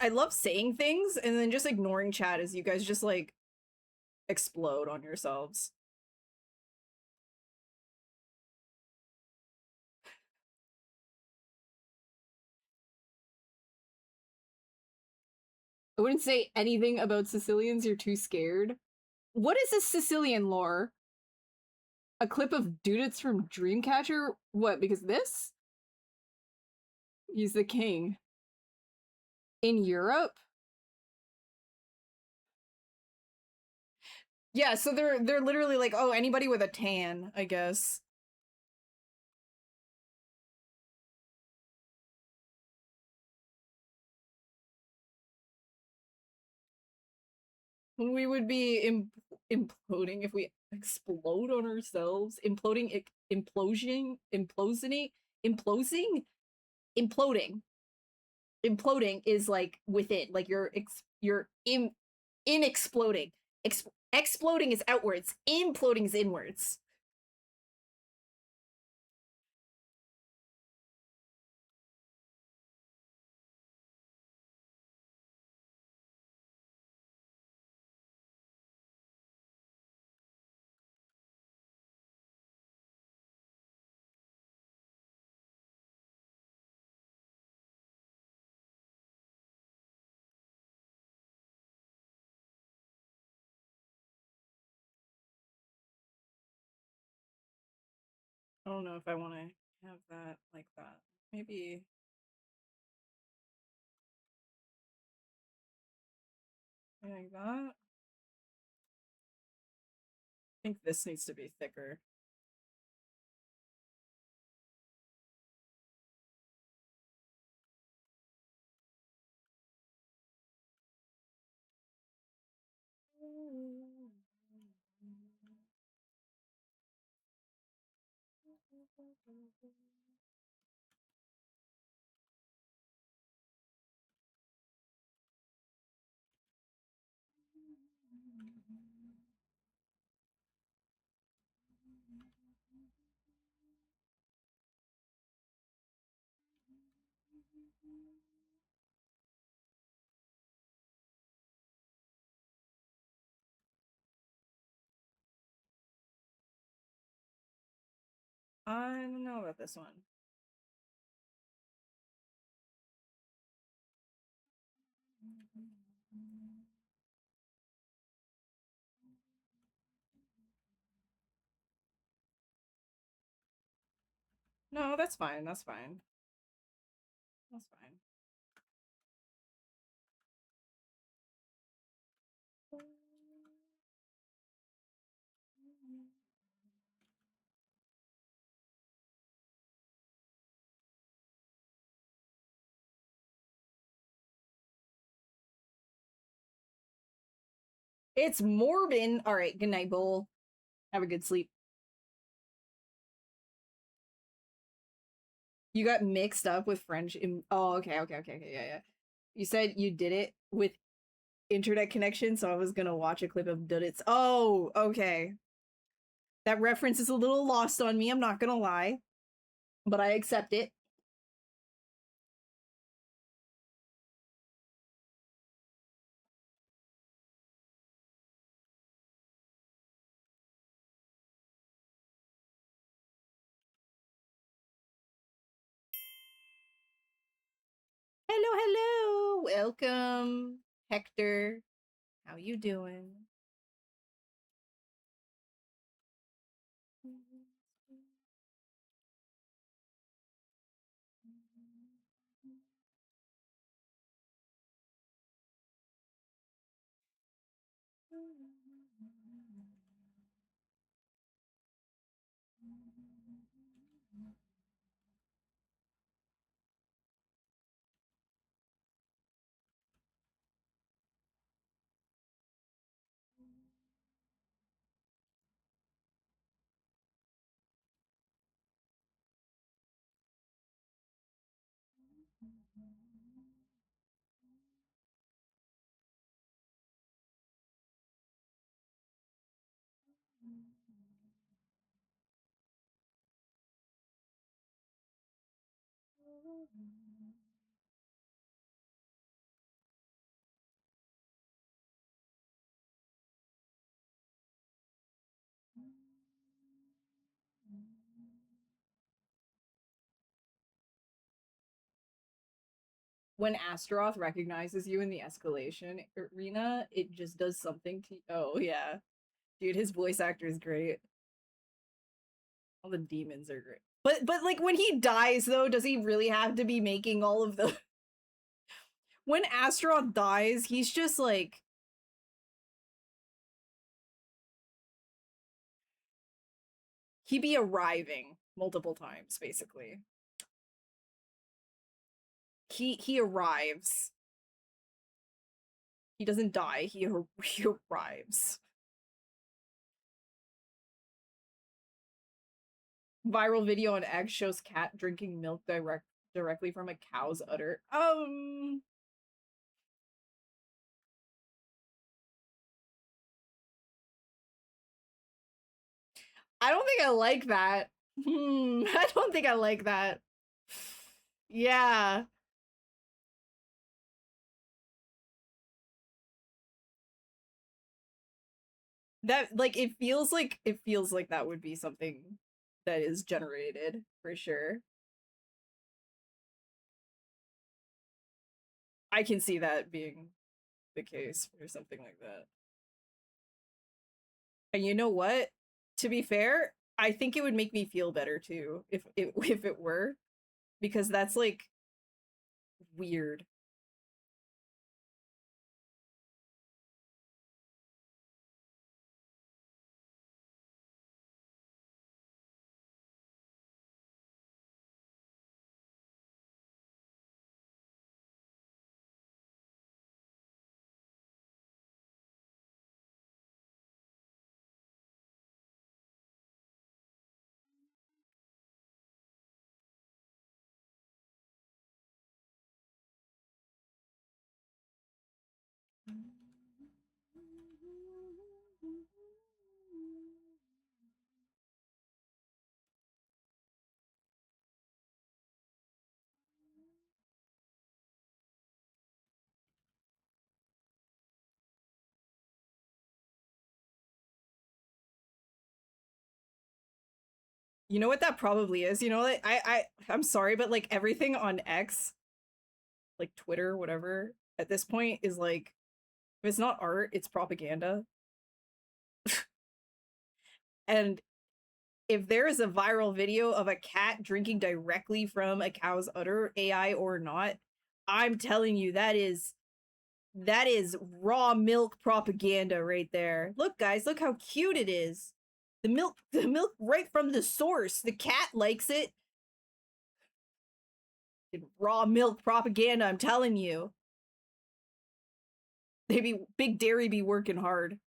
I love saying things and then just ignoring chat as you guys just like explode on yourselves. I wouldn't say anything about Sicilians, you're too scared. What is this Sicilian lore? A clip of Dudits from Dreamcatcher? What, because this? He's the king. In Europe? Yeah, so they're literally like, oh, anybody with a tan, I guess. We would be imploding if we explode on ourselves. Imploding, implosion, imploding, imploding, imploding. Imploding is like within, like you're in exploding. Exploding is outwards. Imploding is inwards. I don't know if I want to have that like that. Maybe like that. I think this needs to be thicker. I don't know about this one. No, that's fine. That's fine. That's fine. It's Morbin. All right. Good night, Bull. Have a good sleep. You got mixed up with French. Oh, okay, yeah, yeah. You said you did it with internet connection, so I was gonna watch a clip of Dudits. Oh, okay. That reference is a little lost on me. I'm not gonna lie, but I accept it. Hello, hello. Welcome, Hector. How you doing? When Astaroth recognizes you in the escalation arena, it just does something to you. Oh, yeah. Dude, his voice actor is great. All the demons are great. But like when he dies though, does he really have to be making all of the When Astaroth dies, he's just like he be arriving multiple times basically. He arrives. He doesn't die. He arrives. Viral video on X shows cat drinking milk directly from a cow's udder. I don't think I like that. I don't think I like that. Yeah. That like it feels like that would be something that is generated for sure. I can see that being the case or something like that. And you know what? To be fair, I think it would make me feel better too if it if it were, because that's like weird. You know what that probably is? You know, like, I'm sorry, but like everything on X, like Twitter, whatever, at this point is like if it's not art, it's propaganda. And if there is a viral video of a cat drinking directly from a cow's udder, AI or not, I'm telling you that is raw milk propaganda right there. Look guys, look how cute it is. The milk right from the source. The cat likes it. Raw milk propaganda, I'm telling you. Big dairy be working hard.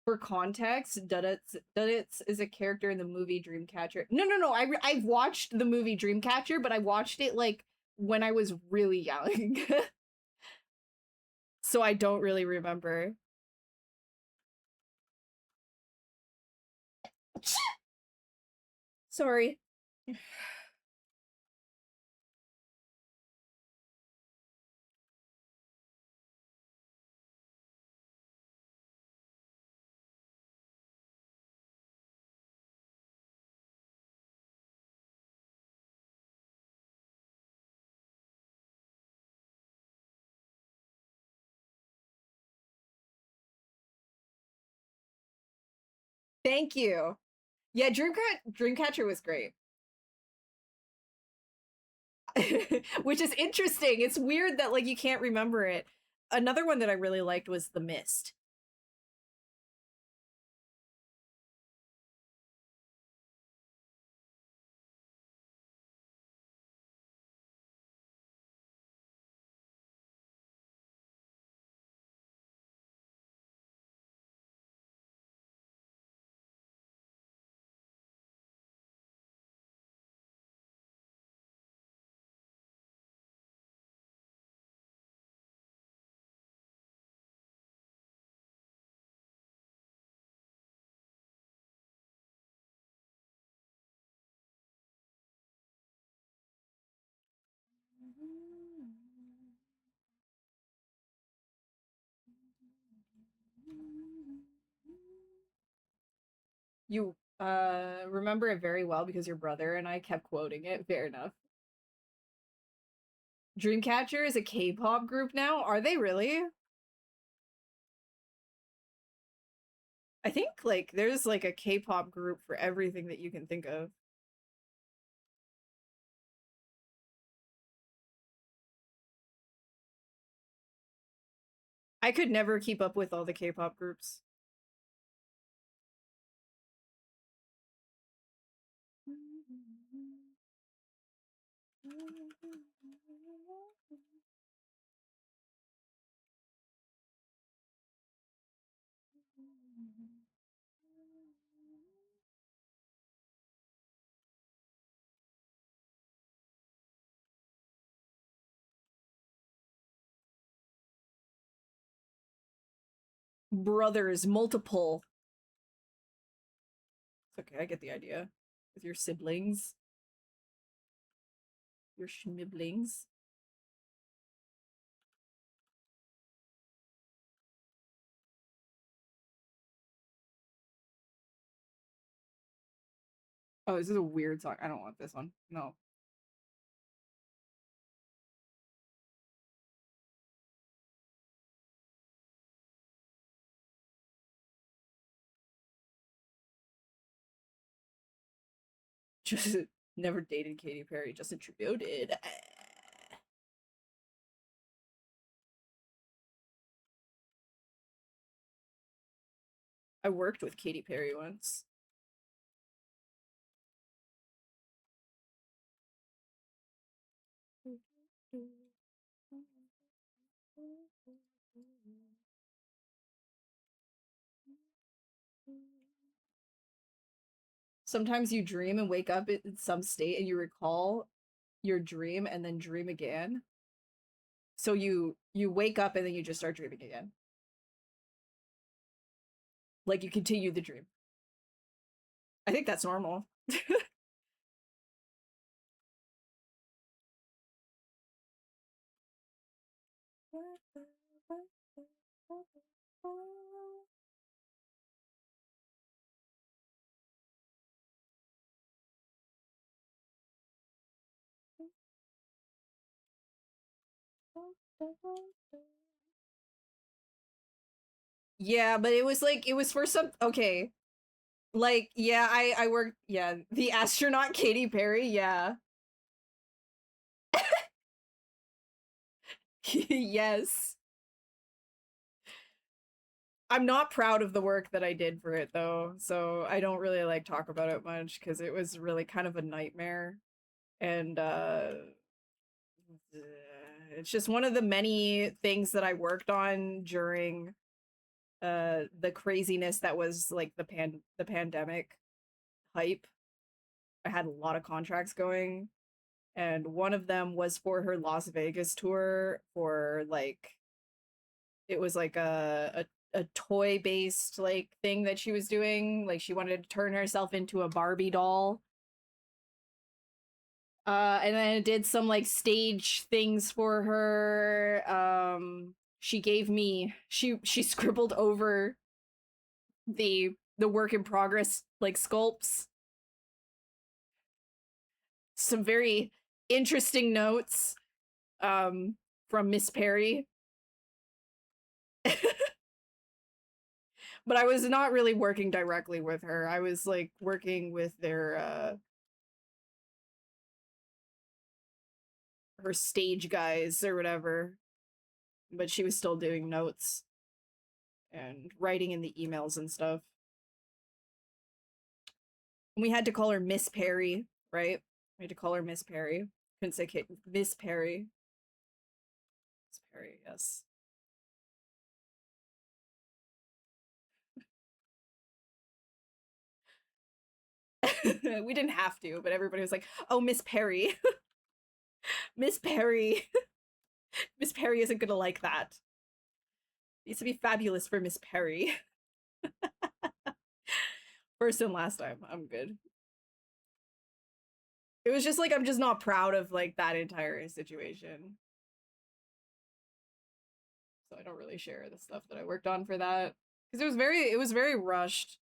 For context, Duddits is a character in the movie Dreamcatcher. No. I've watched the movie Dreamcatcher, but I watched it like when I was really young. So I don't really remember. Sorry. Thank you. Yeah, Dreamcatcher was great. Which is interesting. It's weird that like you can't remember it. Another one that I really liked was The Mist. You remember it very well because your brother and I kept quoting it. Fair enough. Dreamcatcher is a K-pop group now? Are they really? I think like there's like a K-pop group for everything that you can think of. I could never keep up with all the K-pop groups. Brothers, multiple. It's okay, I get the idea. With your siblings. Your schmiblings. Oh, this is a weird song. I don't want this one. No. Just never dated Katy Perry, just attributed. I worked with Katy Perry once. Sometimes you dream and wake up in some state and you recall your dream and then dream again. So you wake up and then you just start dreaming again. Like you continue the dream. I think that's normal. Yeah, but it was like it was for some okay. Like, yeah, I worked yeah, the astronaut Katy Perry, yeah. Yes. I'm not proud of the work that I did for it though, so I don't really like talk about it much because it was really kind of a nightmare. And it's just one of the many things that I worked on during the craziness that was like the pandemic hype. I had a lot of contracts going, and one of them was for her Las Vegas tour for like it was like a toy based like thing that she was doing. Like she wanted to turn herself into a Barbie doll. And then I did some like stage things for her. She gave me she scribbled over the work in progress like sculpts. Some very interesting notes from Miss Perry. But I was not really working directly with her. I was like working with their her stage guys or whatever. But she was still doing notes and writing in the emails and stuff. And we had to call her Miss Perry, right? We had to call her Miss Perry. Couldn't say Kate. Miss Perry. Miss Perry, yes. We didn't have to, but everybody was like, "Oh, Miss Perry, Miss Perry, Miss Perry isn't gonna like that. It needs to be fabulous for Miss Perry." First and last time, I'm good. It was just like I'm just not proud of like that entire situation. So I don't really share the stuff that I worked on for that. Because it was very rushed.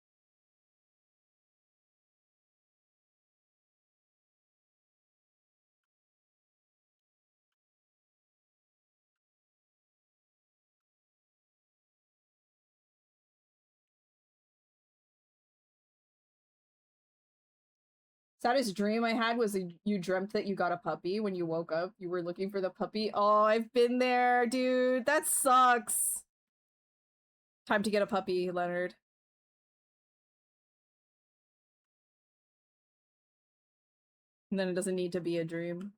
Saddest dream I had was you dreamt that you got a puppy when you woke up. You were looking for the puppy. Oh, I've been there, dude. That sucks. Time to get a puppy, Leonard. And then it doesn't need to be a dream.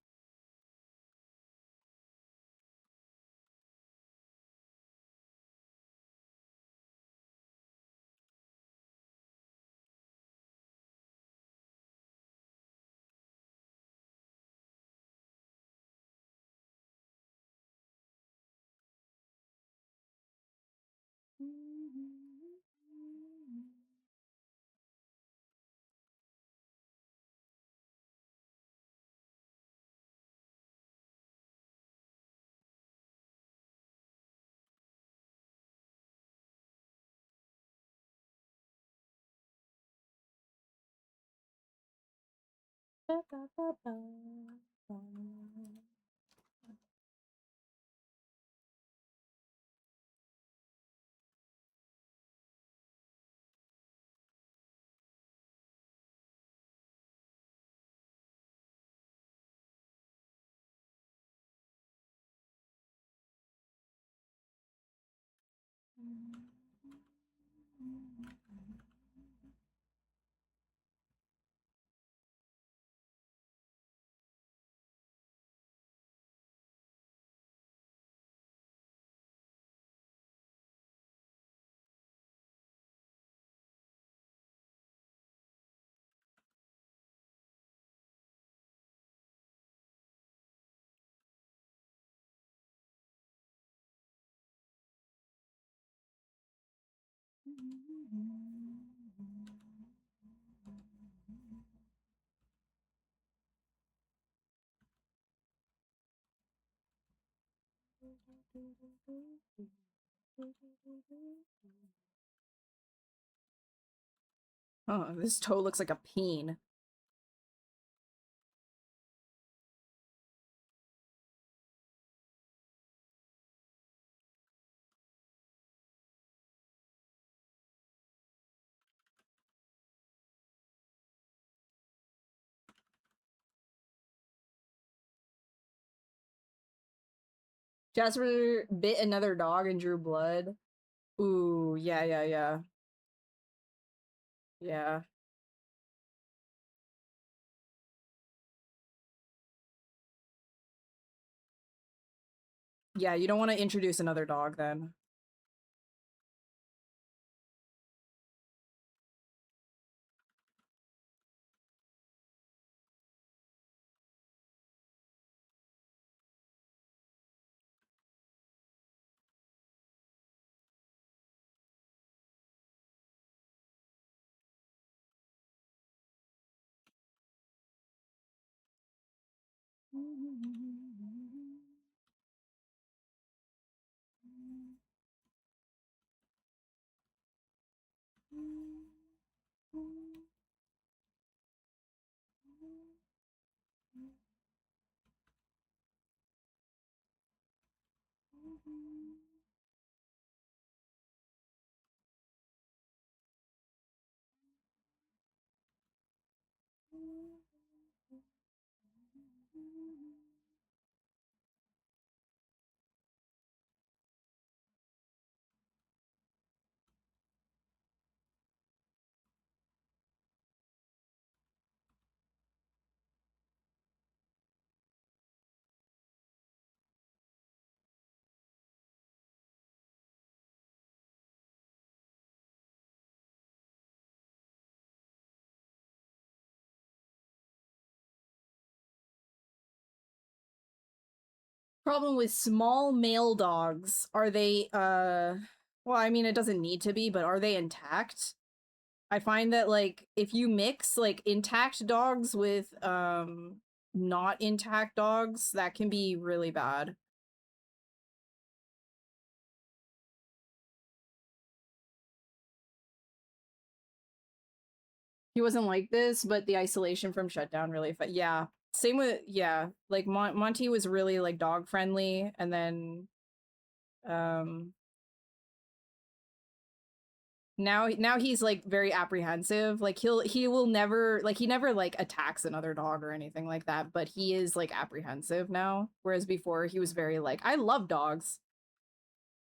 Oh, this toe looks like a peen. Jasper bit another dog and drew blood. Ooh, yeah, yeah, yeah. Yeah. Yeah, you don't want to introduce another dog then. Problem with small male dogs, are they well, I mean it doesn't need to be, but are they intact? I find that like if you mix like intact dogs with not intact dogs, that can be really bad. He wasn't like this, but the isolation from shutdown really yeah. Same with yeah, like Monty was really like dog friendly, and then um now he's like very apprehensive. Like he will never like he never like attacks another dog or anything like that, but he is like apprehensive now, whereas before he was very like I love dogs.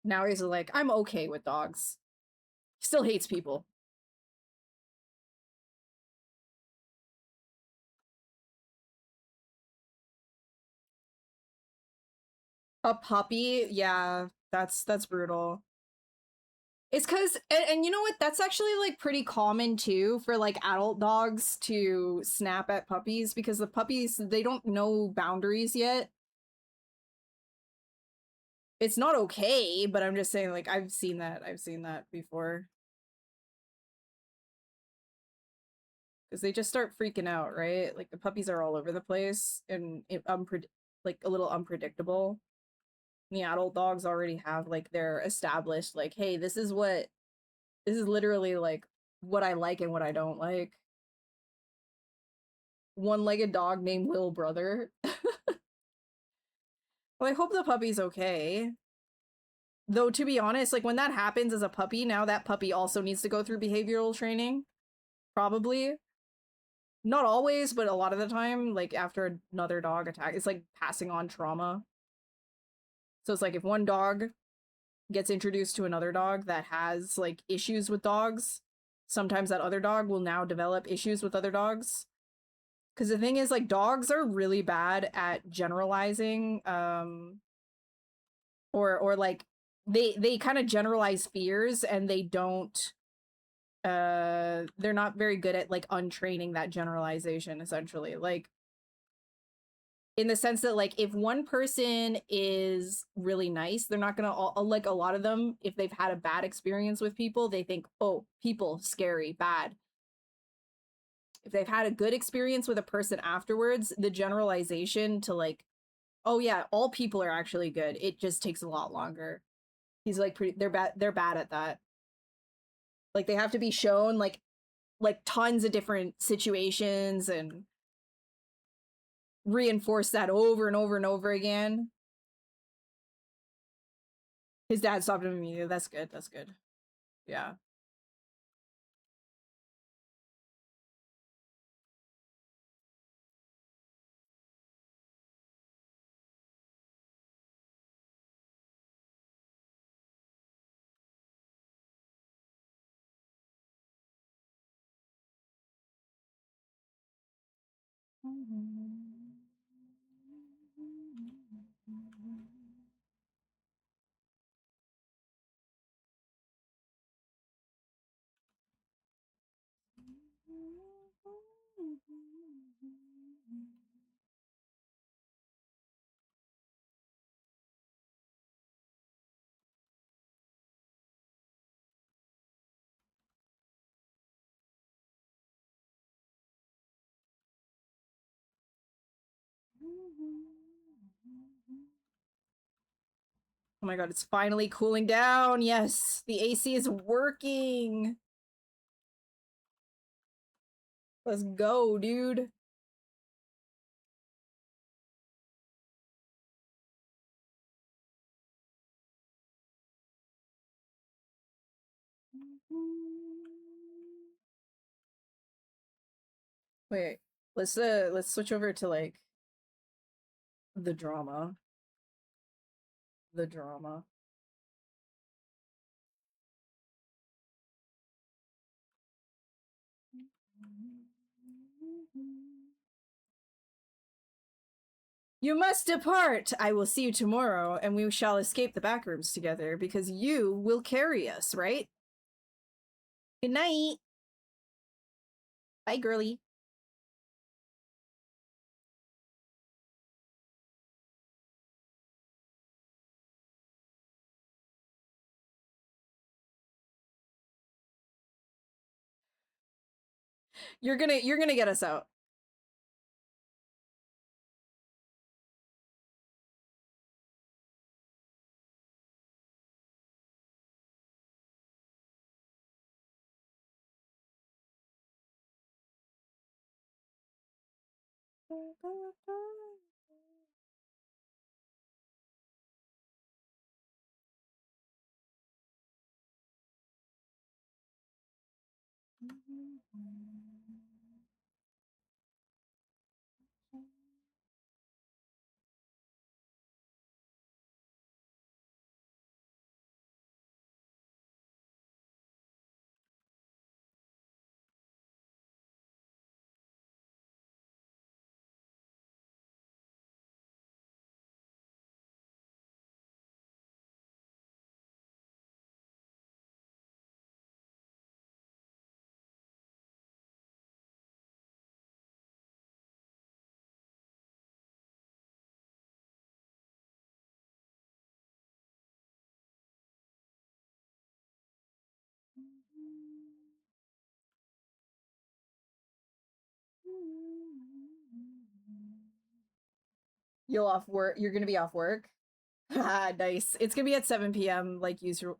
Now he's like I'm okay with dogs. He still hates people. A puppy, yeah, that's brutal. It's because, and you know what? That's actually like pretty common too for like adult dogs to snap at puppies because the puppies, they don't know boundaries yet. It's not okay, but I'm just saying, like, I've seen that. I've seen that before. Because they just start freaking out, right? Like the puppies are all over the place and like a little unpredictable. The adult dogs already have like their established, like, hey, this is literally like what I like and what I don't like. One-legged dog named Little Brother. Well, I hope the puppy's okay. Though, to be honest, like when that happens as a puppy, now that puppy also needs to go through behavioral training. Probably. Not always, but a lot of the time, like after another dog attack, it's like passing on trauma. So it's like if one dog gets introduced to another dog that has like issues with dogs, sometimes that other dog will now develop issues with other dogs. Because the thing is, like, dogs are really bad at generalizing, or like they kind of generalize fears and they don't they're not very good at like untraining that generalization essentially, like in the sense that like if one person is really nice, they're not gonna like a lot of them, if they've had a bad experience with people, they think, oh, people scary, bad. If they've had a good experience with a person afterwards, the generalization to like, oh yeah, all people are actually good, it just takes a lot longer. He's like pretty they're bad at that. Like they have to be shown like tons of different situations and reinforce that over and over and over again. His dad stopped him immediately. That's good. That's good. Yeah. Oh my god, it's finally cooling down. Yes, the AC is working. Let's go, dude. Wait, let's switch over to like the drama. The drama. You must depart. I will see you tomorrow, and we shall escape the backrooms together because you will carry us, right? Good night. Bye, girly. You're gonna get us out. You're gonna be off work. Ah, nice. It's gonna be at 7 p.m. like usual.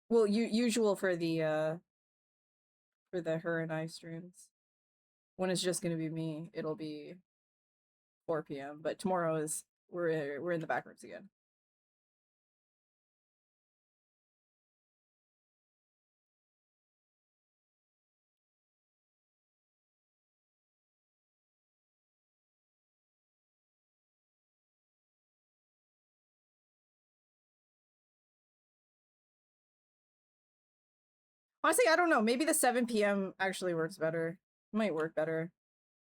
Well, usual for the her and I streams. When it's just gonna be me, it'll be 4 p.m. But tomorrow is we're in the back rooms again. Honestly, I don't know. Maybe the 7 p.m. actually works better. Might work better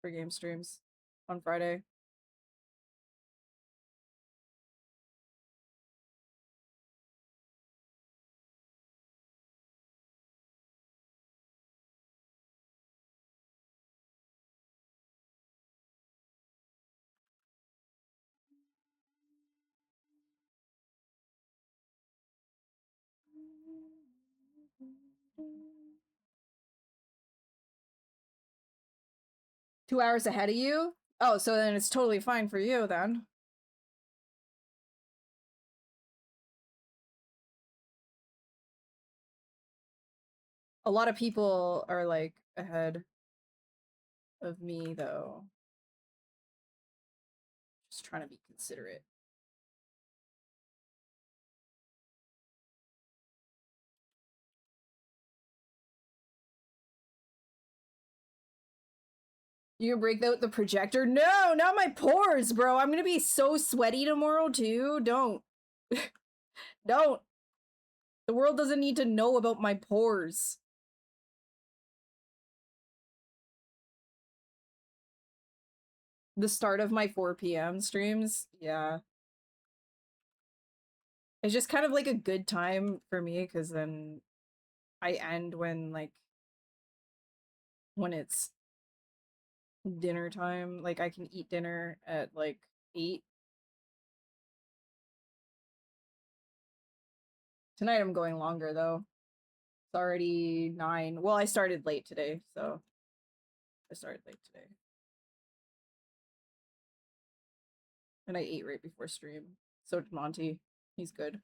for game streams on Friday. Two hours ahead of you? Oh, so then it's totally fine for you then. A lot of people are like ahead of me though. Just trying to be considerate. You gonna break out the projector? No, not my pores, bro. I'm gonna be so sweaty tomorrow too. Don't. Don't. The world doesn't need to know about my pores. The start of my 4 p.m. streams, yeah. It's just kind of like a good time for me because then I end when it's dinner time. Like I can eat dinner at like 8. Tonight I'm going longer though. It's already 9. Well, I started late today, so I started late today. And I ate right before stream. So did Monty. He's good.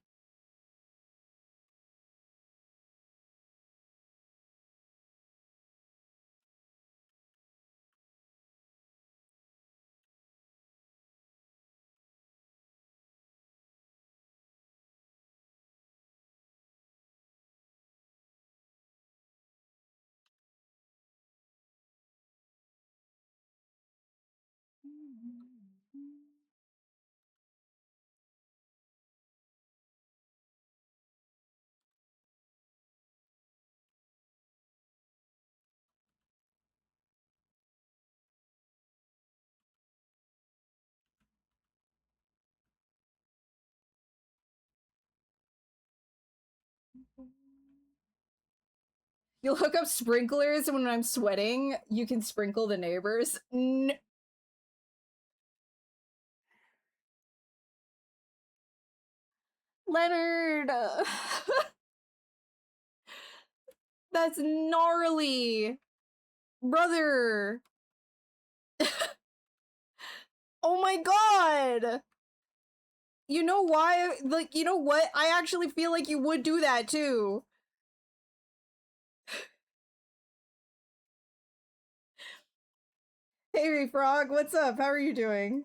You'll hook up sprinklers when I'm sweating. You can sprinkle the neighbors. Leonard. That's gnarly! Brother! Oh my god! You know why? Like, you know what? I actually feel like you would do that too. Hey, Frog, what's up? How are you doing?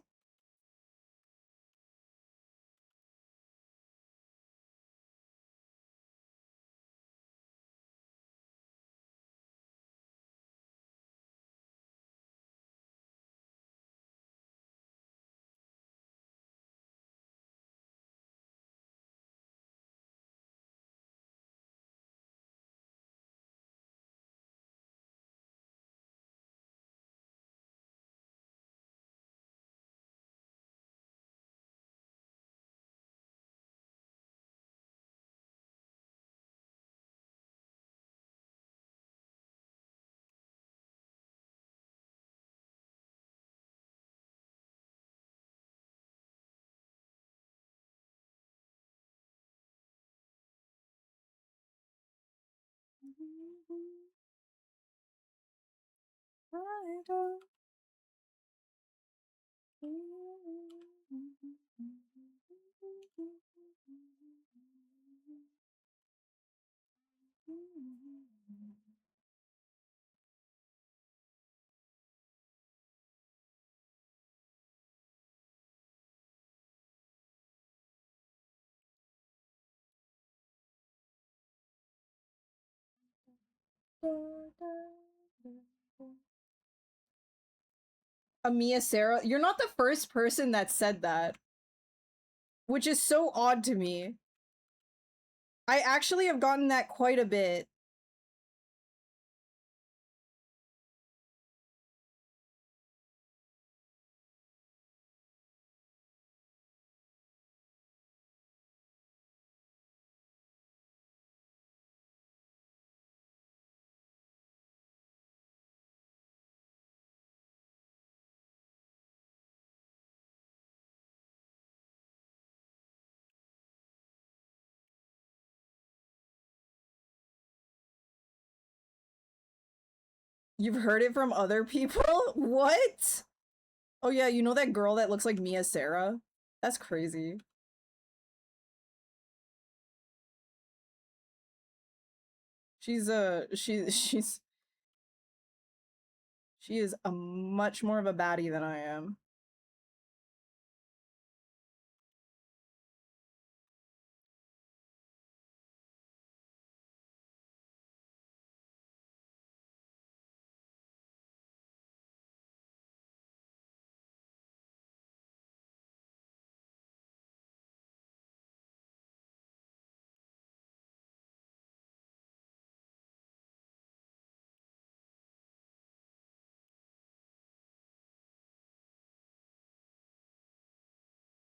Amia Sarah, you're not the first person that said that, which is so odd to me. I actually have gotten that quite a bit. You've heard it from other people? What? Oh yeah, you know that girl that looks like Mia Sarah? That's crazy. She's she is a much more of a baddie than I am.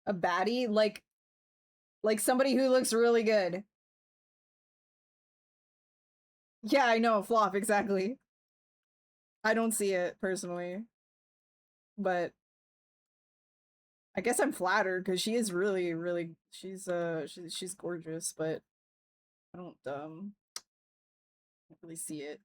A baddie? Like somebody who looks really good. Yeah, I know, flop, exactly. I don't see it personally. But I guess I'm flattered because she is really, really she's gorgeous, but I don't really see it.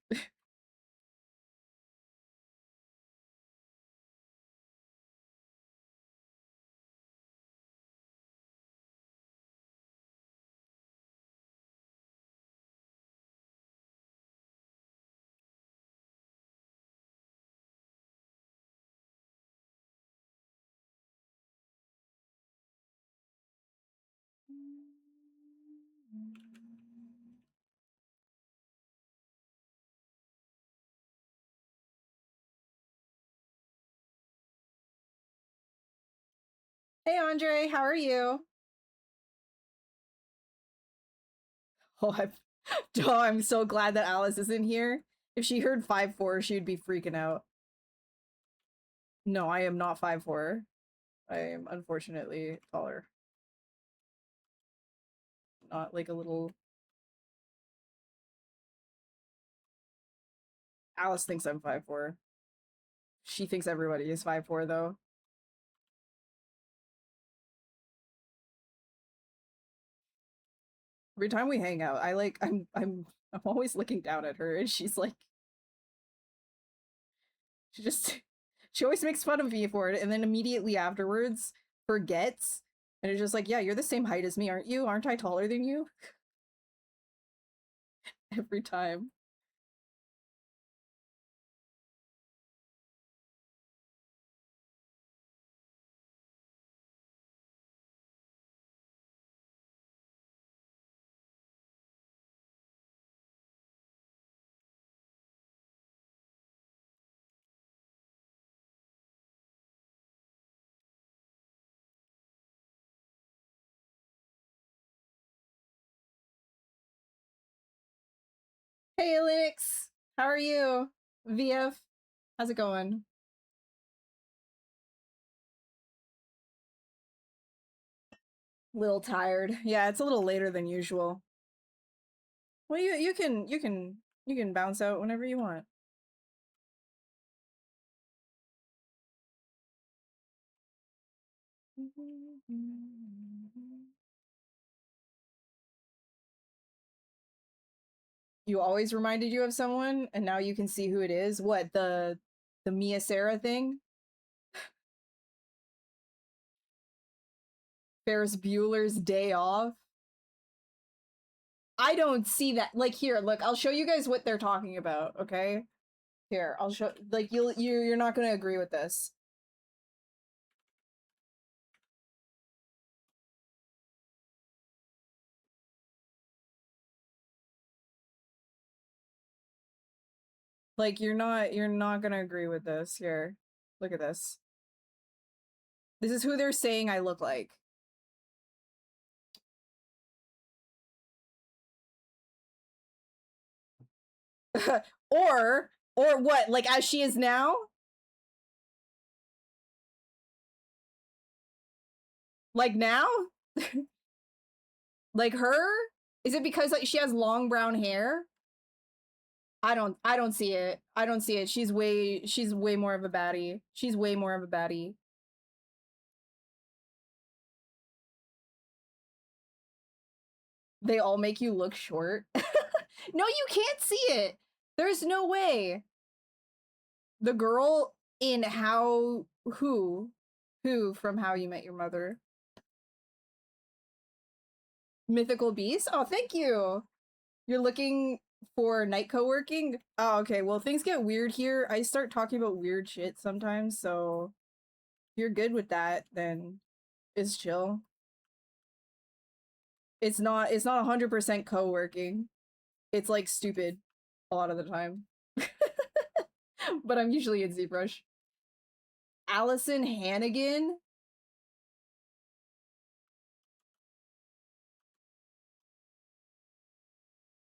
Hey Andre, how are you? Oh, oh, I'm so glad that Alice isn't here. If she heard 5'4", she'd be freaking out. No, I am not 5'4". I am unfortunately taller. Not like a little... Alice thinks I'm 5'4". She thinks everybody is 5'4", though. Every time we hang out, I'm I'm always looking down at her, and she's like, she always makes fun of me for it, and then immediately afterwards forgets, and it's just like, yeah, you're the same height as me, aren't you? Aren't I taller than you? Every time. Hey, Linux! How are you? VF, how's it going? Little tired. Yeah, it's a little later than usual. Well, you can bounce out whenever you want. You always reminded you of someone, and now you can see who it is. What, the Mia Sarah thing? Ferris Bueller's Day Off? I don't see that. Like, here, look, I'll show you guys what they're talking about, okay? Here, I'll show, like, you're not gonna agree with this. Like, you're not gonna agree with this. Here, look at this. This is who they're saying I look like. or what, like as she is now? Like now? Like her? Is it because like she has long brown hair? I don't see it. I don't see it. She's way more of a baddie. She's way more of a baddie. They all make you look short. No, you can't see it. There's no way. The girl in who from How You Met Your Mother. Mythical Beast? Oh, thank you. You're looking for night co-working? Oh, okay. Well, things get weird here. I start talking about weird shit sometimes, so if you're good with that, then it's chill. It's not 100% co-working. It's like stupid a lot of the time. But I'm usually in Zbrush. Allison Hannigan?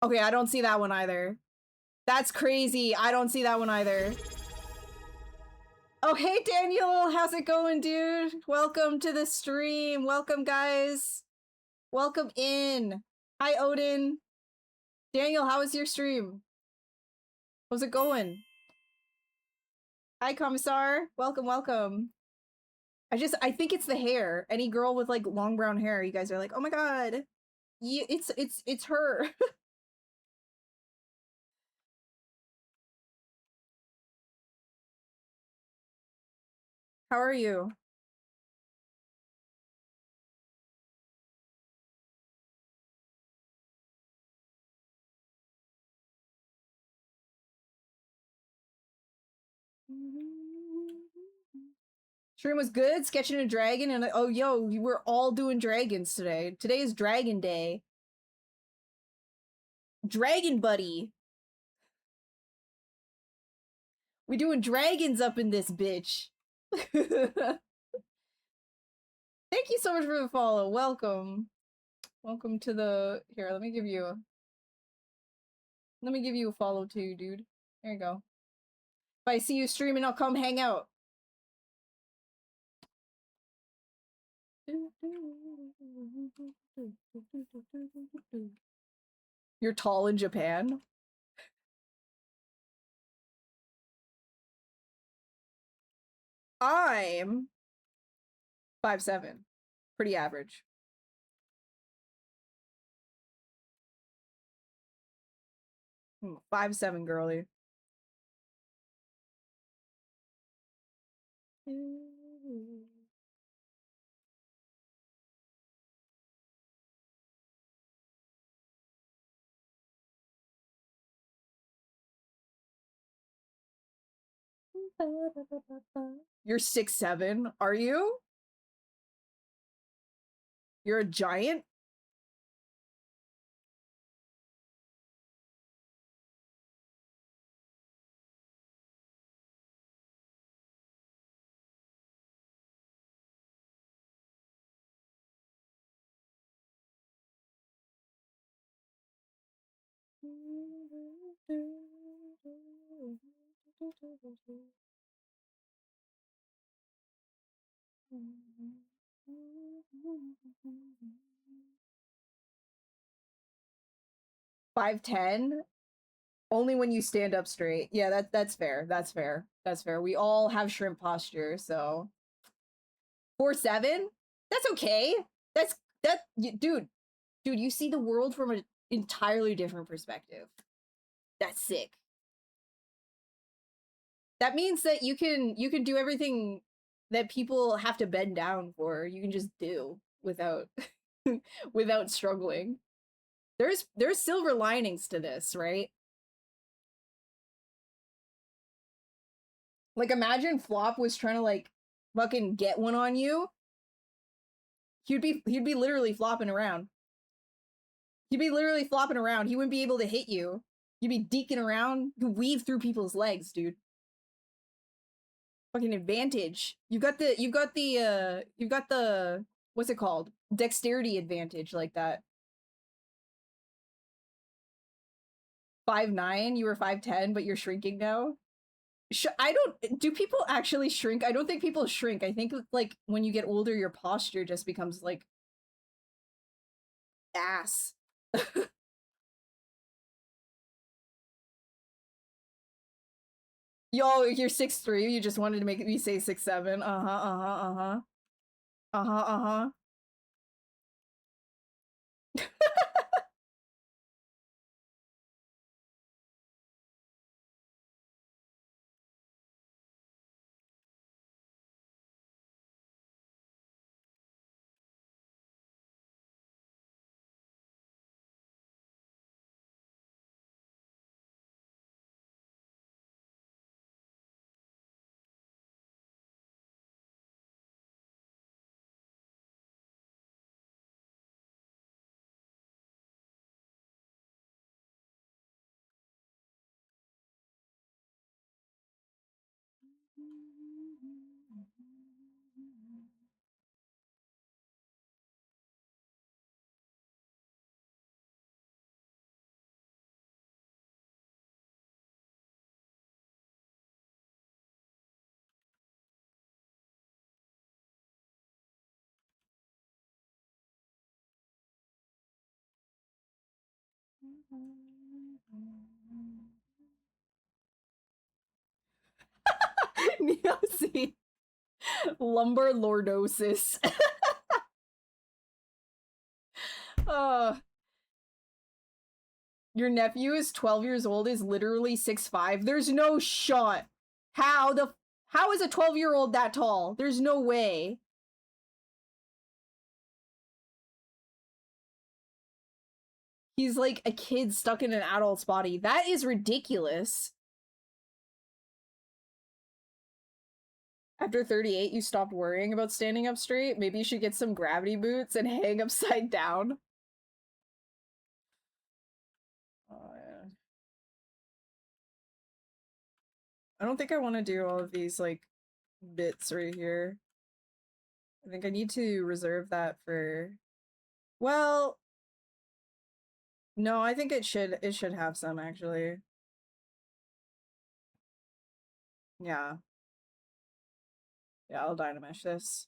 Okay, I don't see that one either. That's crazy. I don't see that one either. Oh, hey, Daniel. How's it going, dude? Welcome to the stream. Welcome, guys. Welcome in. Hi, Odin. Daniel, how was your stream? How's it going? Hi, Commissar. Welcome, welcome. I think it's the hair. Any girl with like long brown hair, you guys are like, oh my god. Yeah, it's her. How are you? Stream was good, sketching a dragon, and oh yo, we're all doing dragons today. Today is Dragon Day. Dragon Buddy. We doing dragons up in this bitch. Thank you so much for the follow. Welcome. Welcome to the here, let me give you a follow too, dude. There you go. If I see you streaming, I'll come hang out. You're tall in Japan? I'm 5'7". Pretty average. 5'7" girly. You're 6'7", are you? You're a giant? "5'10"? Only when you stand up straight. Yeah, that's fair. That's fair. That's fair. We all have shrimp posture, so 4'7"? That's okay. Dude, you see the world from an entirely different perspective. That's sick. That means that you can do everything that people have to bend down for. You can just do without without struggling. There's silver linings to this, right? Like, imagine Flop was trying to like fucking get one on you. He'd be literally flopping around. He'd be literally flopping around. He wouldn't be able to hit you. You'd be deking around. You could weave through people's legs, dude. Fucking advantage. You've got the what's it called? Dexterity advantage like that. 5'9", you were 5'10", but you're shrinking now. Do people actually shrink? I don't think people shrink. I think like when you get older, your posture just becomes like ass. Yo, you're 6'3". You just wanted to make me say 6'7". Uh-huh, uh-huh, uh-huh. Uh-huh, uh-huh. Neosi. Lumbar lordosis. uh Your nephew is 12 years old, is literally 6'5". There's no shot. How is a 12-year-old that tall? There's no way. He's like a kid stuck in an adult's body. That is ridiculous. After 38, you stopped worrying about standing up straight? Maybe you should get some gravity boots and hang upside down. Oh, yeah. I don't think I want to do all of these, like, bits right here. I think I need to reserve that for... Well... No, I think it should have some, actually. Yeah. Yeah, I'll dynamesh this.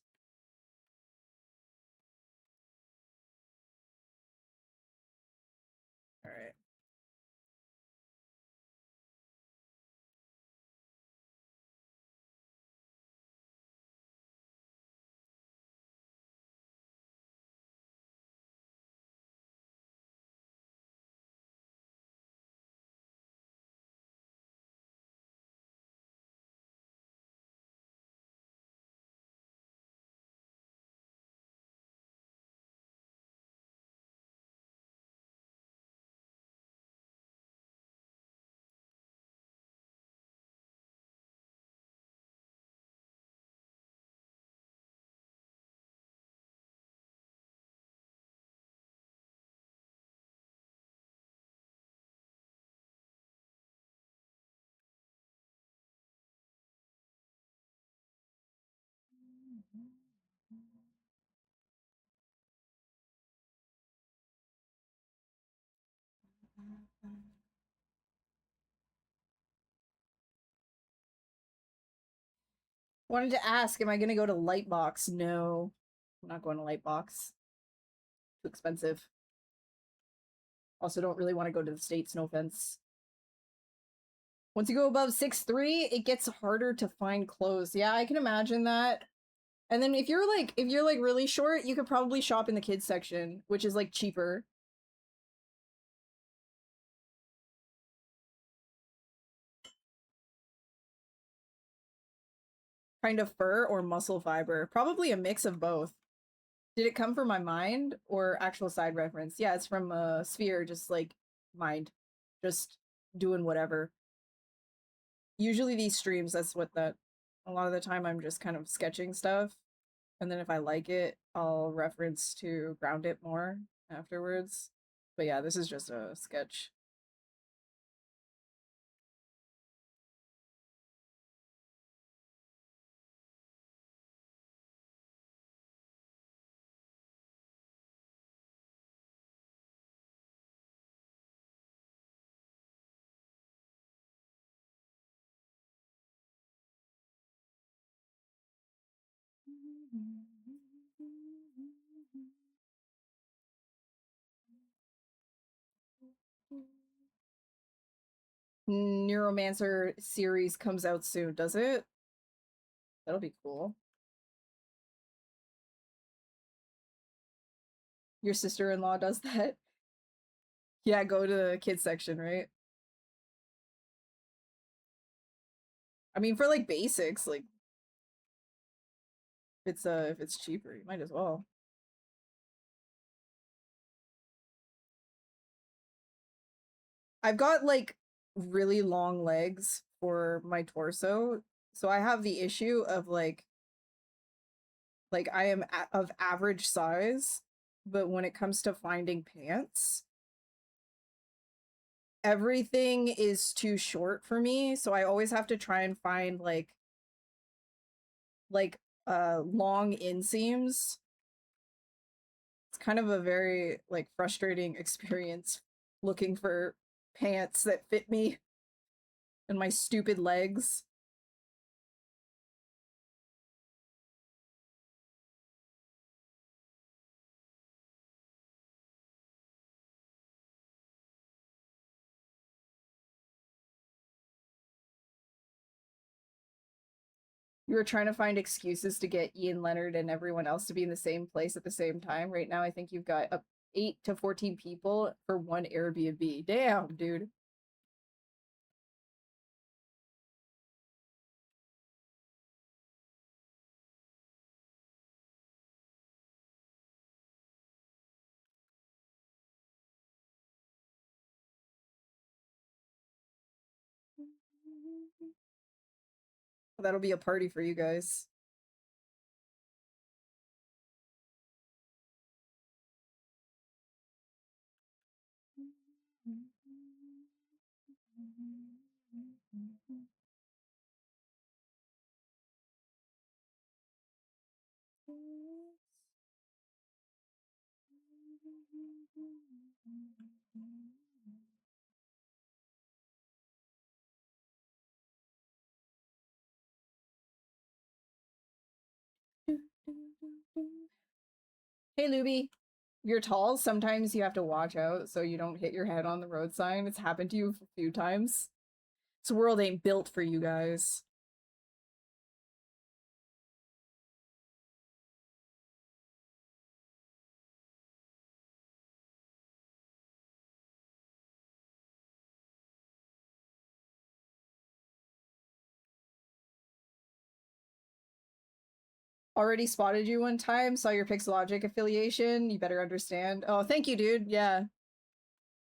Alright. Wanted to ask, am I gonna go to Lightbox? No. I'm not going to Lightbox. Too expensive. Also don't really want to go to the States, no offense. Once you go above 6'3", it gets harder to find clothes. Yeah, I can imagine that. And then if you're like really short, you could probably shop in the kids section, which is like cheaper. Kind of fur or muscle fiber. Probably a mix of both. Did it come from my mind or actual side reference? Yeah, it's from Sphere, just like mind. Just doing whatever. Usually these streams, that's what that a lot of the time I'm just kind of sketching stuff. And then if I like it, I'll reference to ground it more afterwards. But yeah, this is just a sketch. Neuromancer series comes out soon, does it? That'll be cool. Your sister-in-law does that? Yeah, go to the kids section, right? I mean, for like basics, like if it's cheaper, you might as well. I've got like really long legs for my torso, so I have the issue of like I am of average size, but when it comes to finding pants, everything is too short for me, so I always have to try and find like long inseams. It's kind of a very like frustrating experience looking for pants that fit me and my stupid legs. You were trying to find excuses to get Ian Leonard and everyone else to be in the same place at the same time. Right now, I think you've got up 8 to 14 people for one Airbnb. Damn, dude. That'll be a party for you guys. Hey, Luby. You're tall. Sometimes you have to watch out so you don't hit your head on the road sign. It's happened to you a few times. This world ain't built for you guys. Already spotted you one time, saw your Pixelogic affiliation. You better understand. Oh, thank you, dude. Yeah.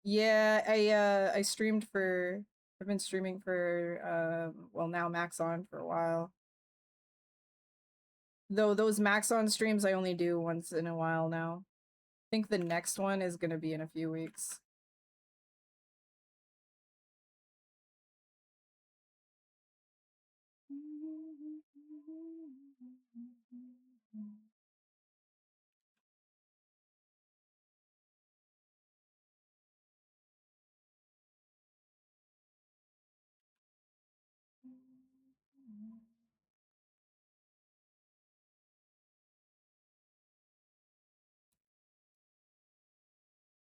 Yeah, I streamed for I've been streaming for well now Maxon for a while. Though those Maxon streams I only do once in a while now. I think the next one is gonna be in a few weeks.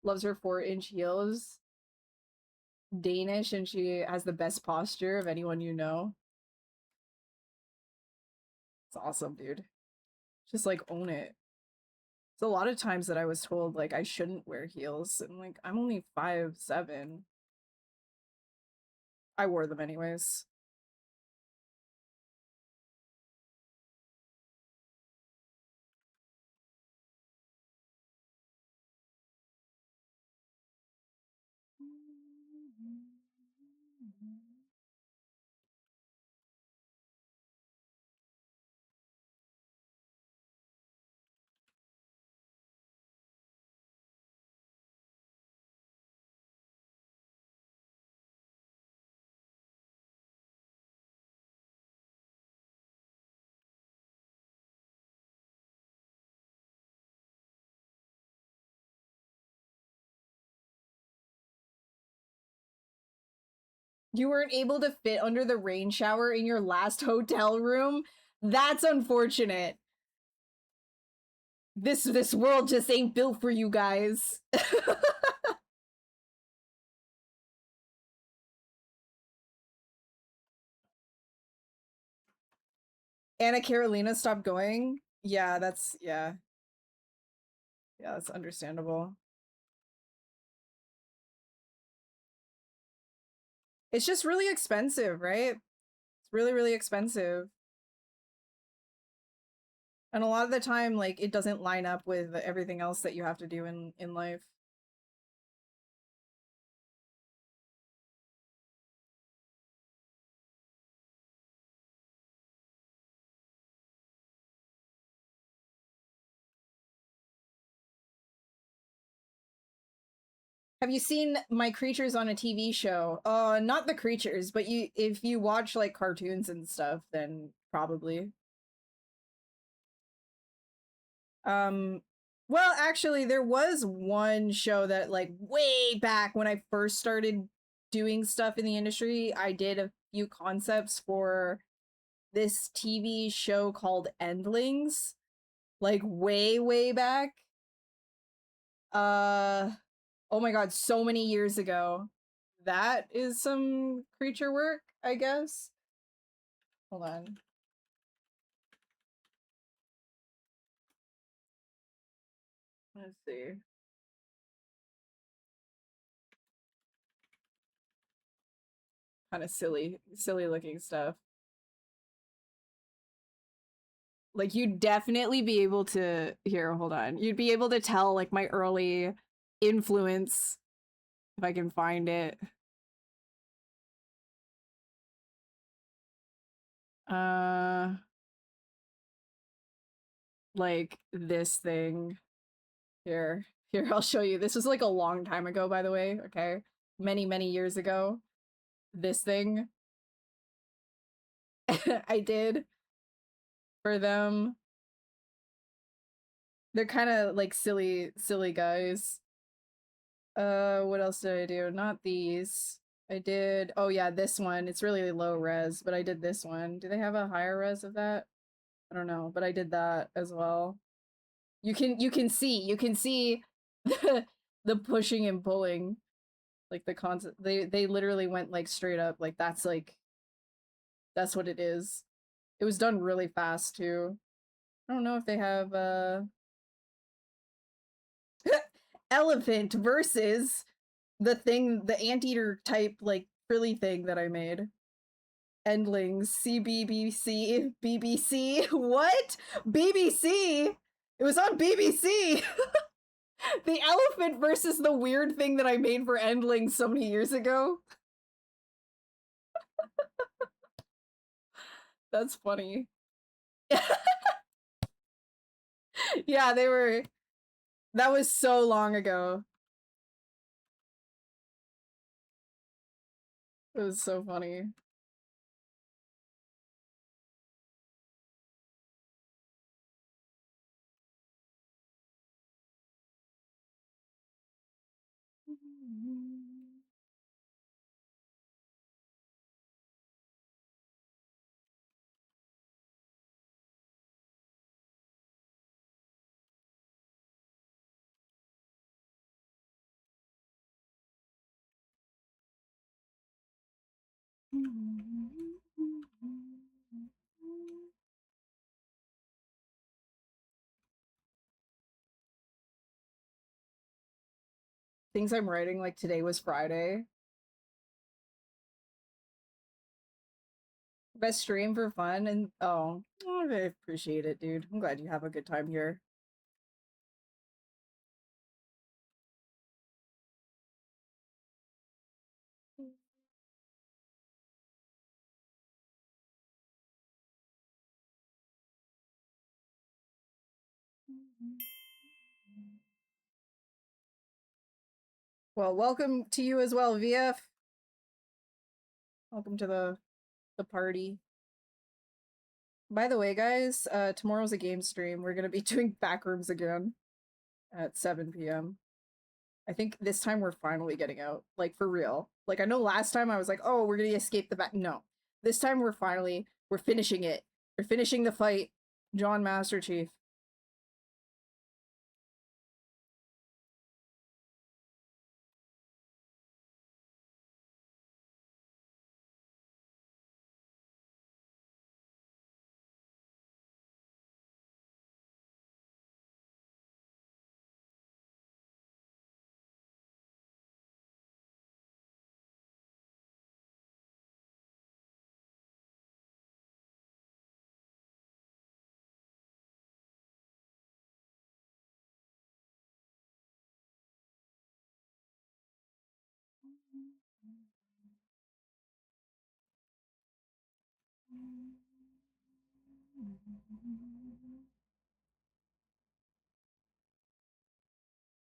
loves her 4-inch heels. Danish, and she has the best posture of anyone you know. It's awesome, dude. Just like own it. It's a lot of times that I was told like I shouldn't wear heels, and like I'm only 5'7". I wore them anyways. You weren't able to fit under the rain shower in your last hotel room? That's unfortunate. This world just ain't built for you guys. Anna Carolina stopped going? Yeah, that's yeah. Yeah, that's understandable. It's just really expensive, right? It's really, really expensive. And a lot of the time, like, it doesn't line up with everything else that you have to do in life. Have you seen My Creatures on a TV show? Not the creatures, but if you watch like cartoons and stuff, then probably. Well, actually, there was one show that like way back when I first started doing stuff in the industry, I did a few concepts for this TV show called Endlings, like way, way back. Oh my god, so many years ago. That is some creature work, I guess. Hold on. Let's see. Kind of silly looking stuff. Like you'd definitely be able to here, hold on. You'd be able to tell like my early influence if I can find it. Uh like this thing. Here. Here, I'll show you. This was like a long time ago, by the way, okay? Many, many years ago. This thing I did for them. They're kind of like silly guys. What else did I do? Not these. I did, oh yeah, this one. It's really low res, but I did this one. Do they have a higher res of that? I don't know, but I did that as well. You can see the pushing and pulling, like the concept. They literally went like straight up, like that's what it is. It was done really fast too. I don't know if they have elephant versus the anteater type like frilly thing that I made. Endlings, CBBC, BBC. What? BBC? It was on BBC. The elephant versus the weird thing that I made for Endlings so many years ago. That's funny. Yeah, they were. That was so long ago. It was so funny. Things I'm writing, like today was Friday. Best stream for fun, and oh, I appreciate it, dude. I'm glad you have a good time here. Well, welcome to you as well, VF. Welcome to the party. By the way, guys, tomorrow's a game stream. We're gonna be doing Backrooms again at 7 p.m. I think this time we're finally getting out, like for real. Like I know last time I was like, oh, we're gonna escape the back. No, this time we're finishing it. We're finishing the fight. John Master Chief.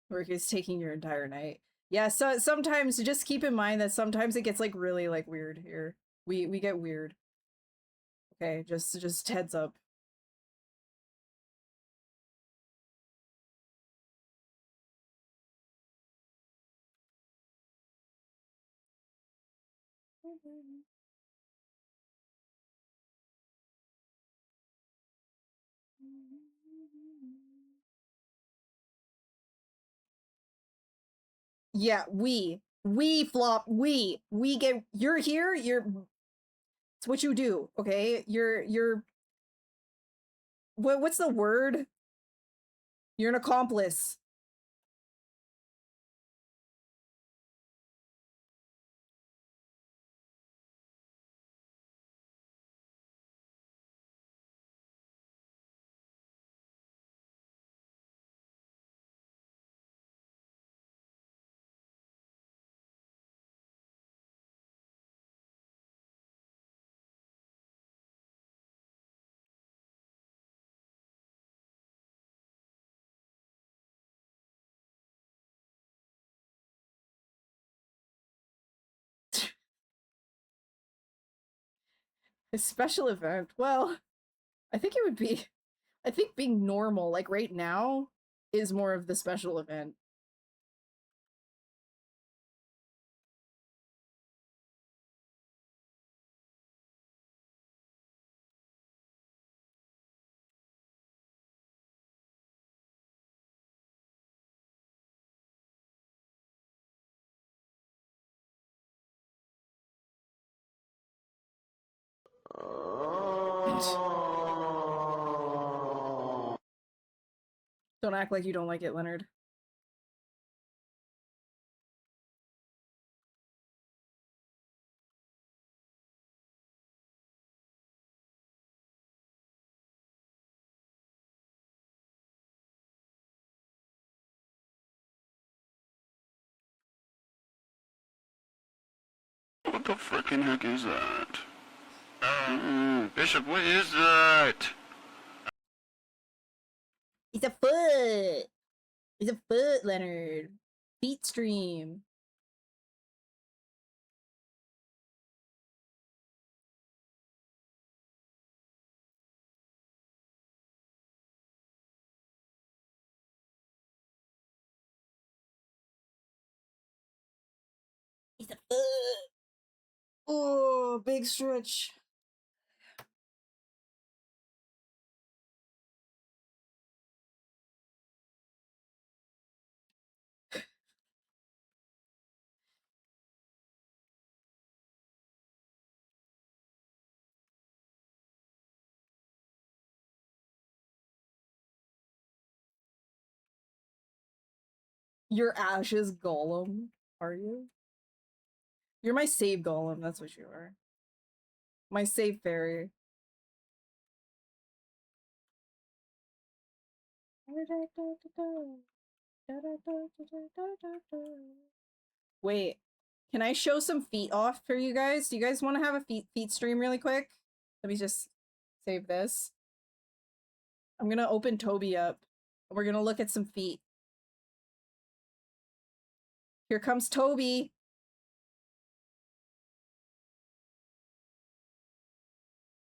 Work is taking your entire night. Yeah, so sometimes just keep in mind that sometimes it gets like really like weird here. We get weird. Okay, just heads up. Yeah, we flop, we get, you're here, it's what you do, okay? You're what's the word? You're an accomplice. A special event. Well, I think it would be, I think being normal, like right now, is more of the special event. Don't act like you don't like it, Leonard. What the frickin' heck is that? Bishop, what is that? It's a foot. It's a foot, Leonard. Feet stream. It's a foot. Oh, big stretch. You're Ash's golem, are you? You're my save golem, that's what you are. My save fairy. Wait, can I show some feet off for you guys? Do you guys want to have a feet stream really quick? Let me just save this. I'm gonna open Toby up. We're gonna look at some feet. Here comes Toby.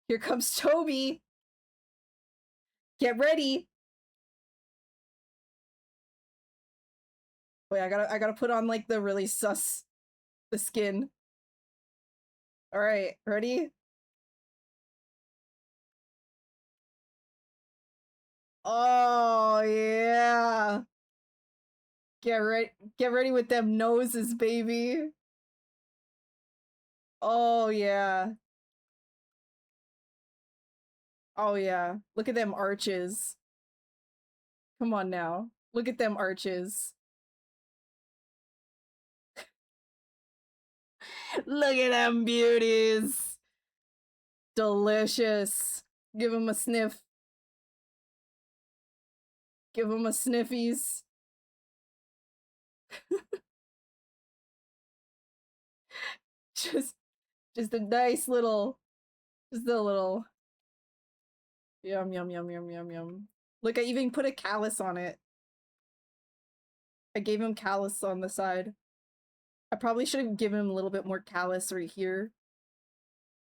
Here comes Toby. Get ready. Wait, I gotta put on like the really sus the skin. All right, ready? Oh yeah. Get ready with them noses, baby. Oh yeah. Oh yeah. Look at them arches. Come on now. Look at them arches. Look at them beauties. Delicious. Give them a sniff. Give them a sniffies. Just a nice little, just a little. Yum, yum, yum, yum, yum, yum. Look, I even put a callus on it. I gave him callus on the side. I probably should have given him a little bit more callus right here.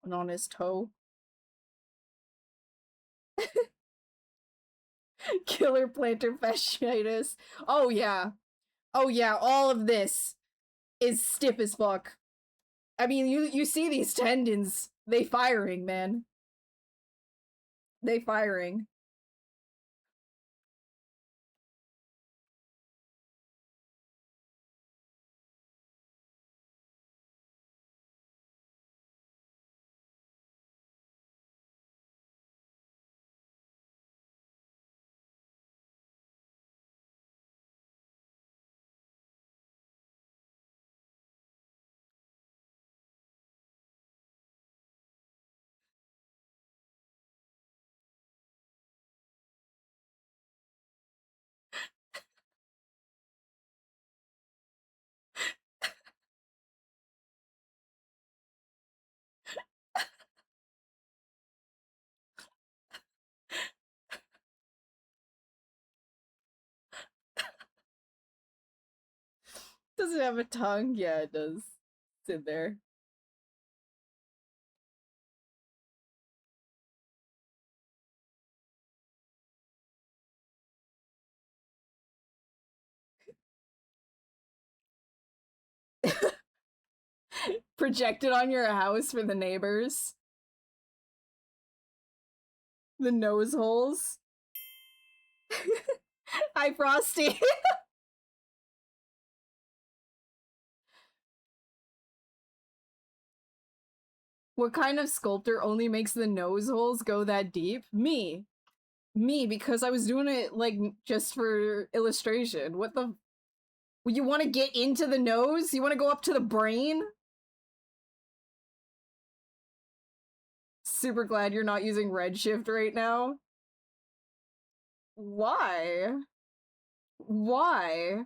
And on his toe. Killer plantar fasciitis. Oh yeah. Oh yeah, all of this is stiff as fuck. I mean, you see these tendons. They firing, man. They firing. Does it have a tongue? Yeah, it does. It's in there. Projected on your house for the neighbors. The nose holes. Hi, Frosty. What kind of sculptor only makes the nose holes go that deep? Me. Me, because I was doing it, like, just for illustration. What the... You want to get into the nose? You want to go up to the brain? Super glad you're not using Redshift right now. Why? Why?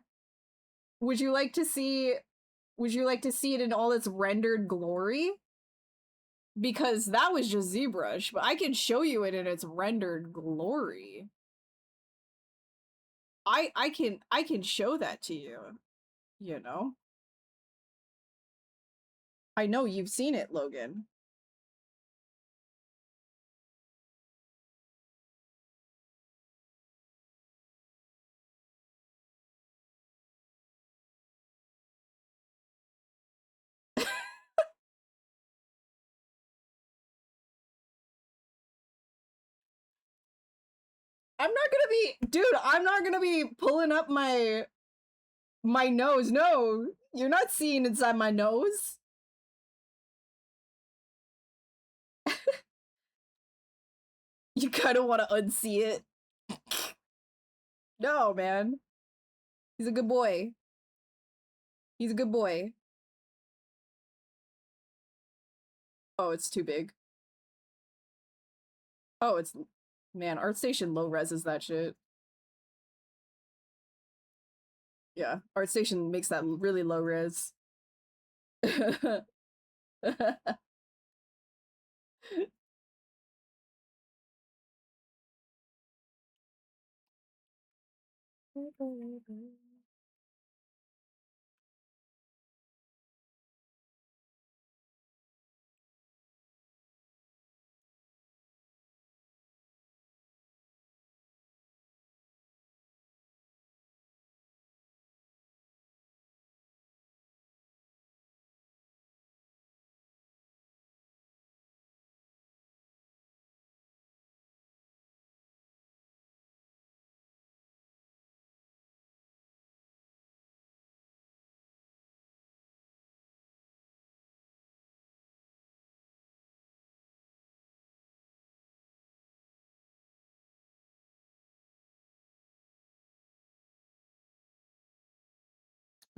Would you like to see... Would you like to see it in all its rendered glory? Because that was just ZBrush, but I can show you it in its rendered glory. I can show that to you, you know? I know you've seen it, Logan. I'm not gonna be, dude, I'm not gonna be pulling up my nose. No, you're not seeing inside my nose. You kind of want to unsee it. No, man. He's a good boy. He's a good boy. Oh, it's too big. Oh, it's... Man, ArtStation low res is that shit. Yeah, ArtStation makes that really low res.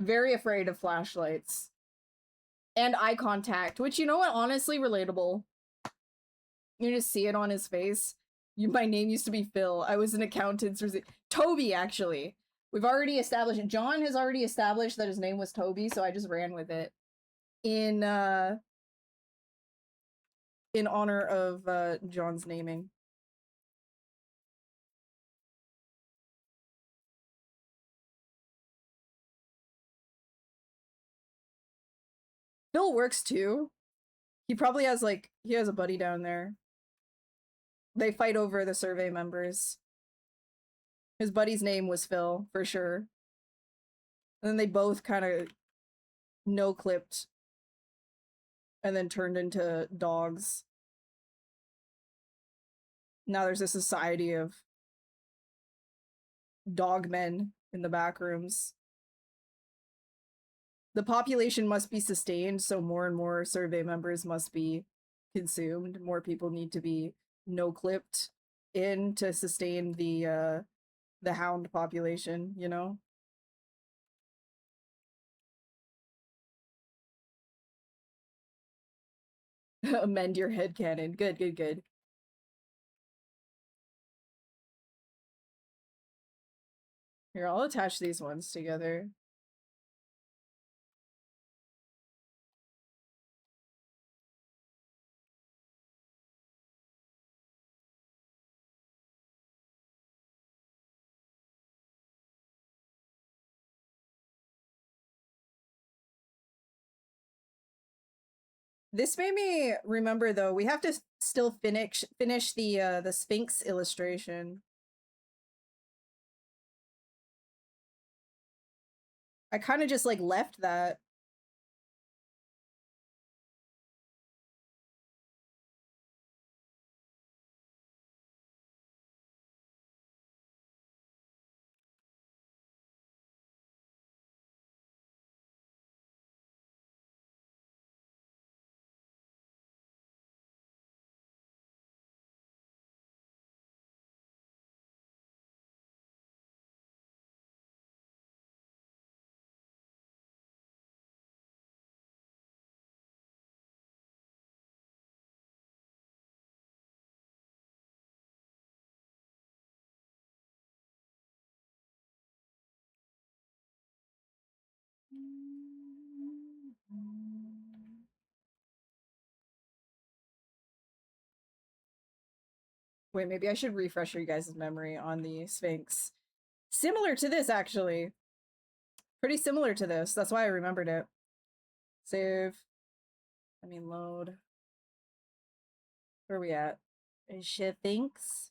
Very afraid of flashlights. And eye contact, which, you know what, honestly relatable. You just see it on his face. My name used to be Phil. I was an accountant. Toby, actually. We've already established it. John has already established that his name was Toby, so I just ran with it. In honor of John's naming. Phil works too. He probably has he has a buddy down there. They fight over the survey members. His buddy's name was Phil, for sure. And then they both kind of no-clipped and then turned into dogs. Now there's a society of dog men in the back rooms. The population must be sustained, so more and more survey members must be consumed. More people need to be no-clipped in to sustain the hound population, you know? Amend your headcanon. Good, good, good. Here, I'll attach these ones together. This made me remember, though, we have to still finish the Sphinx illustration. I kind of just left that. Wait, maybe I should refresh your guys' memory on the Sphinx. Similar to this, actually. Pretty similar to this. That's why I remembered it. Save. I mean, load. Where are we at? Sphinx?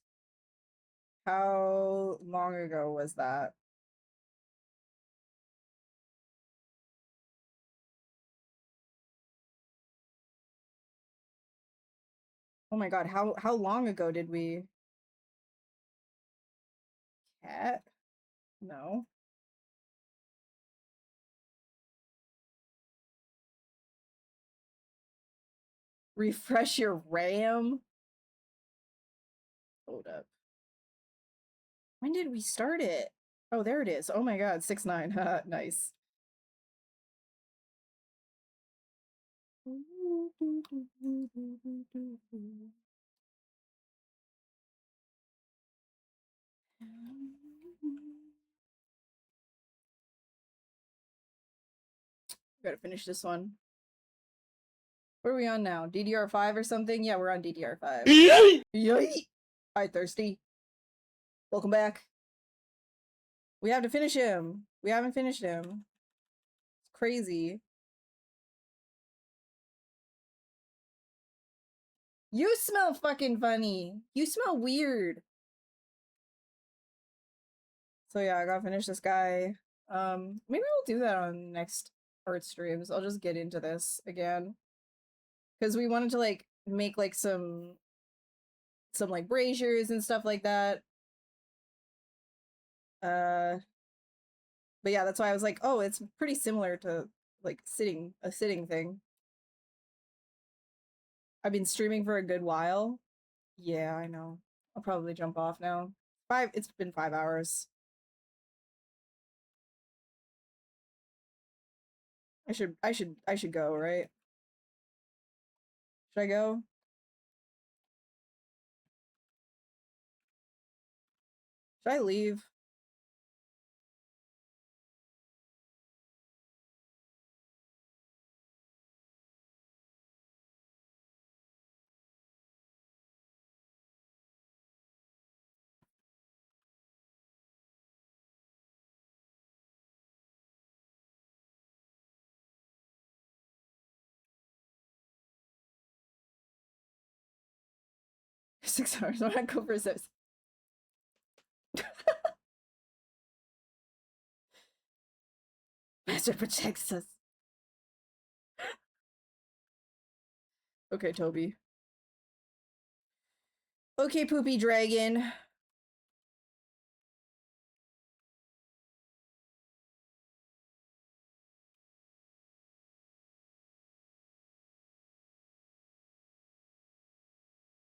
How long ago was that? Oh my god, how long ago did we... Cat? No. Refresh your RAM? Hold up. When did we start it? Oh, there it is. Oh my god, 6'9". Nice. Gotta finish this one. What are we on now? DDR5 or something? Yeah, we're on DDR5. Yay! Hi, Thirsty. Welcome back. We have to finish him. We haven't finished him. It's crazy. You smell fucking funny. You smell weird. So yeah, I gotta finish this guy. Maybe we'll do that on next art streams. I'll just get into this again. Because we wanted to like make like some like braziers and stuff like that. But yeah, that's why I was like, oh, it's pretty similar to like a sitting thing. I've been streaming for a good while. Yeah, I know. I'll probably jump off now. It's been 5 hours. I should go, right? Should I go? Should I leave? Six hours. I'm gonna go for 6. Master protects us. Okay, Toby. Okay, Poopy Dragon.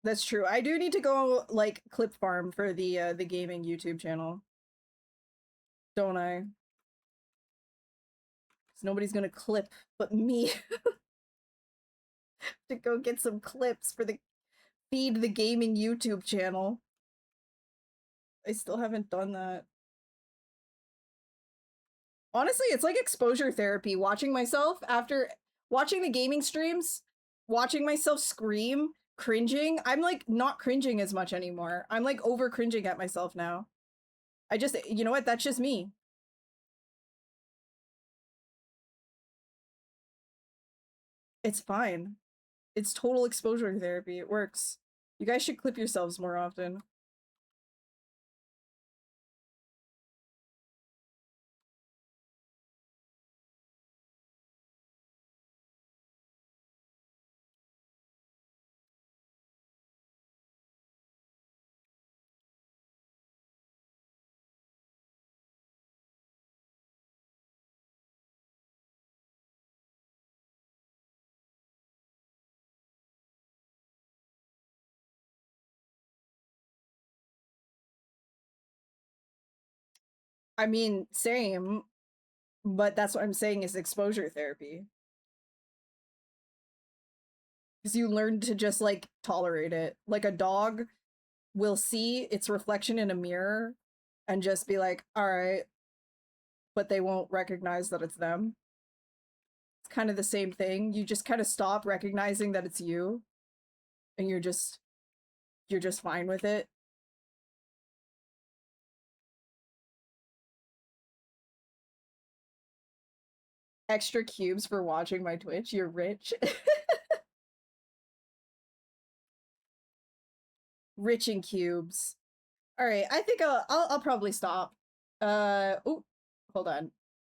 That's true. I do need to go like clip farm for the gaming YouTube channel. Don't I? 'Cause nobody's gonna clip but me. To go get some clips for the feed the gaming YouTube channel. I still haven't done that. Honestly, it's like exposure therapy watching myself after watching the gaming streams, watching myself scream, cringing. I'm like not cringing as much anymore. I'm like over cringing at myself now. I just, you know what? That's just me. It's fine. It's total exposure therapy. It works. You guys should clip yourselves more often. I mean, same, but that's what I'm saying is exposure therapy. Because you learn to just like tolerate it. Like a dog will see its reflection in a mirror and just be like, all right, but they won't recognize that it's them. It's kind of the same thing. You just kind of stop recognizing that it's you and you're just fine with it. Extra cubes for watching my Twitch. You're rich. Rich in cubes. All right, I think I'll probably stop. Oh, hold on.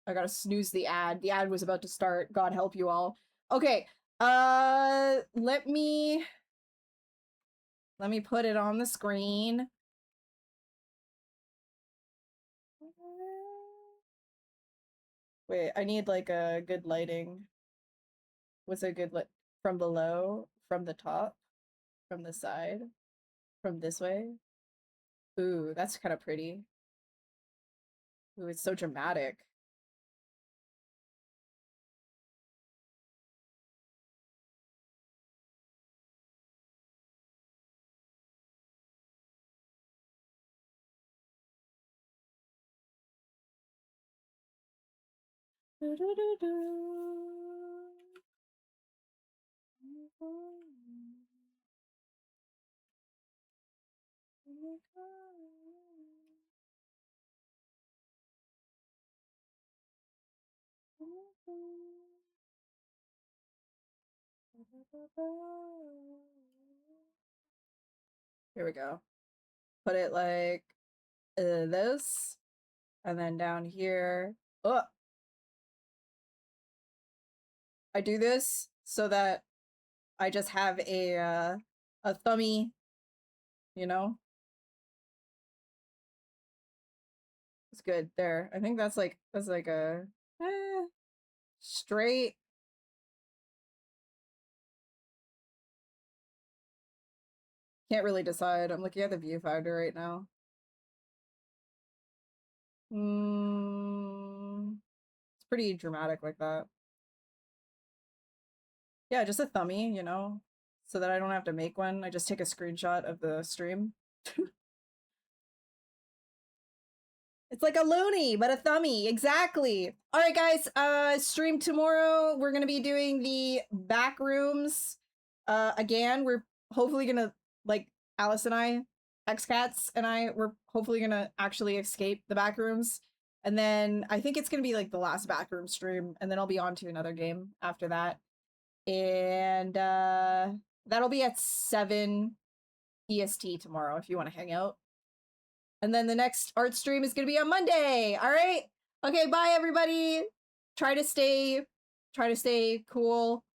I gotta snooze the ad. The ad was about to start. God help you all. Okay. Let me put it on the screen. Wait, I need like a good lighting. What's a good light? From below, from the top, from the side, from this way. Ooh, that's kind of pretty. Ooh, it's so dramatic. Here we go. Put it like this, and then down here. Oh, I do this so that I just have a thummy, you know. It's good there. I think that's like a straight. Can't really decide. I'm looking at the viewfinder right now. It's pretty dramatic like that. Yeah, just a thummy, you know, so that I don't have to make one. I just take a screenshot of the stream. It's like a loony, but a thummy. Exactly. All right, guys. Stream tomorrow. We're gonna be doing the back rooms. Again, we're hopefully gonna, like, Alice and I, X-Cats and I, we're hopefully gonna actually escape the back rooms. And then I think it's gonna be like the last backroom stream, and then I'll be on to another game after that. And that'll be at 7 EST tomorrow if you want to hang out. And then the next art stream is going to be on Monday. All right. Okay, bye everybody. Try to stay cool.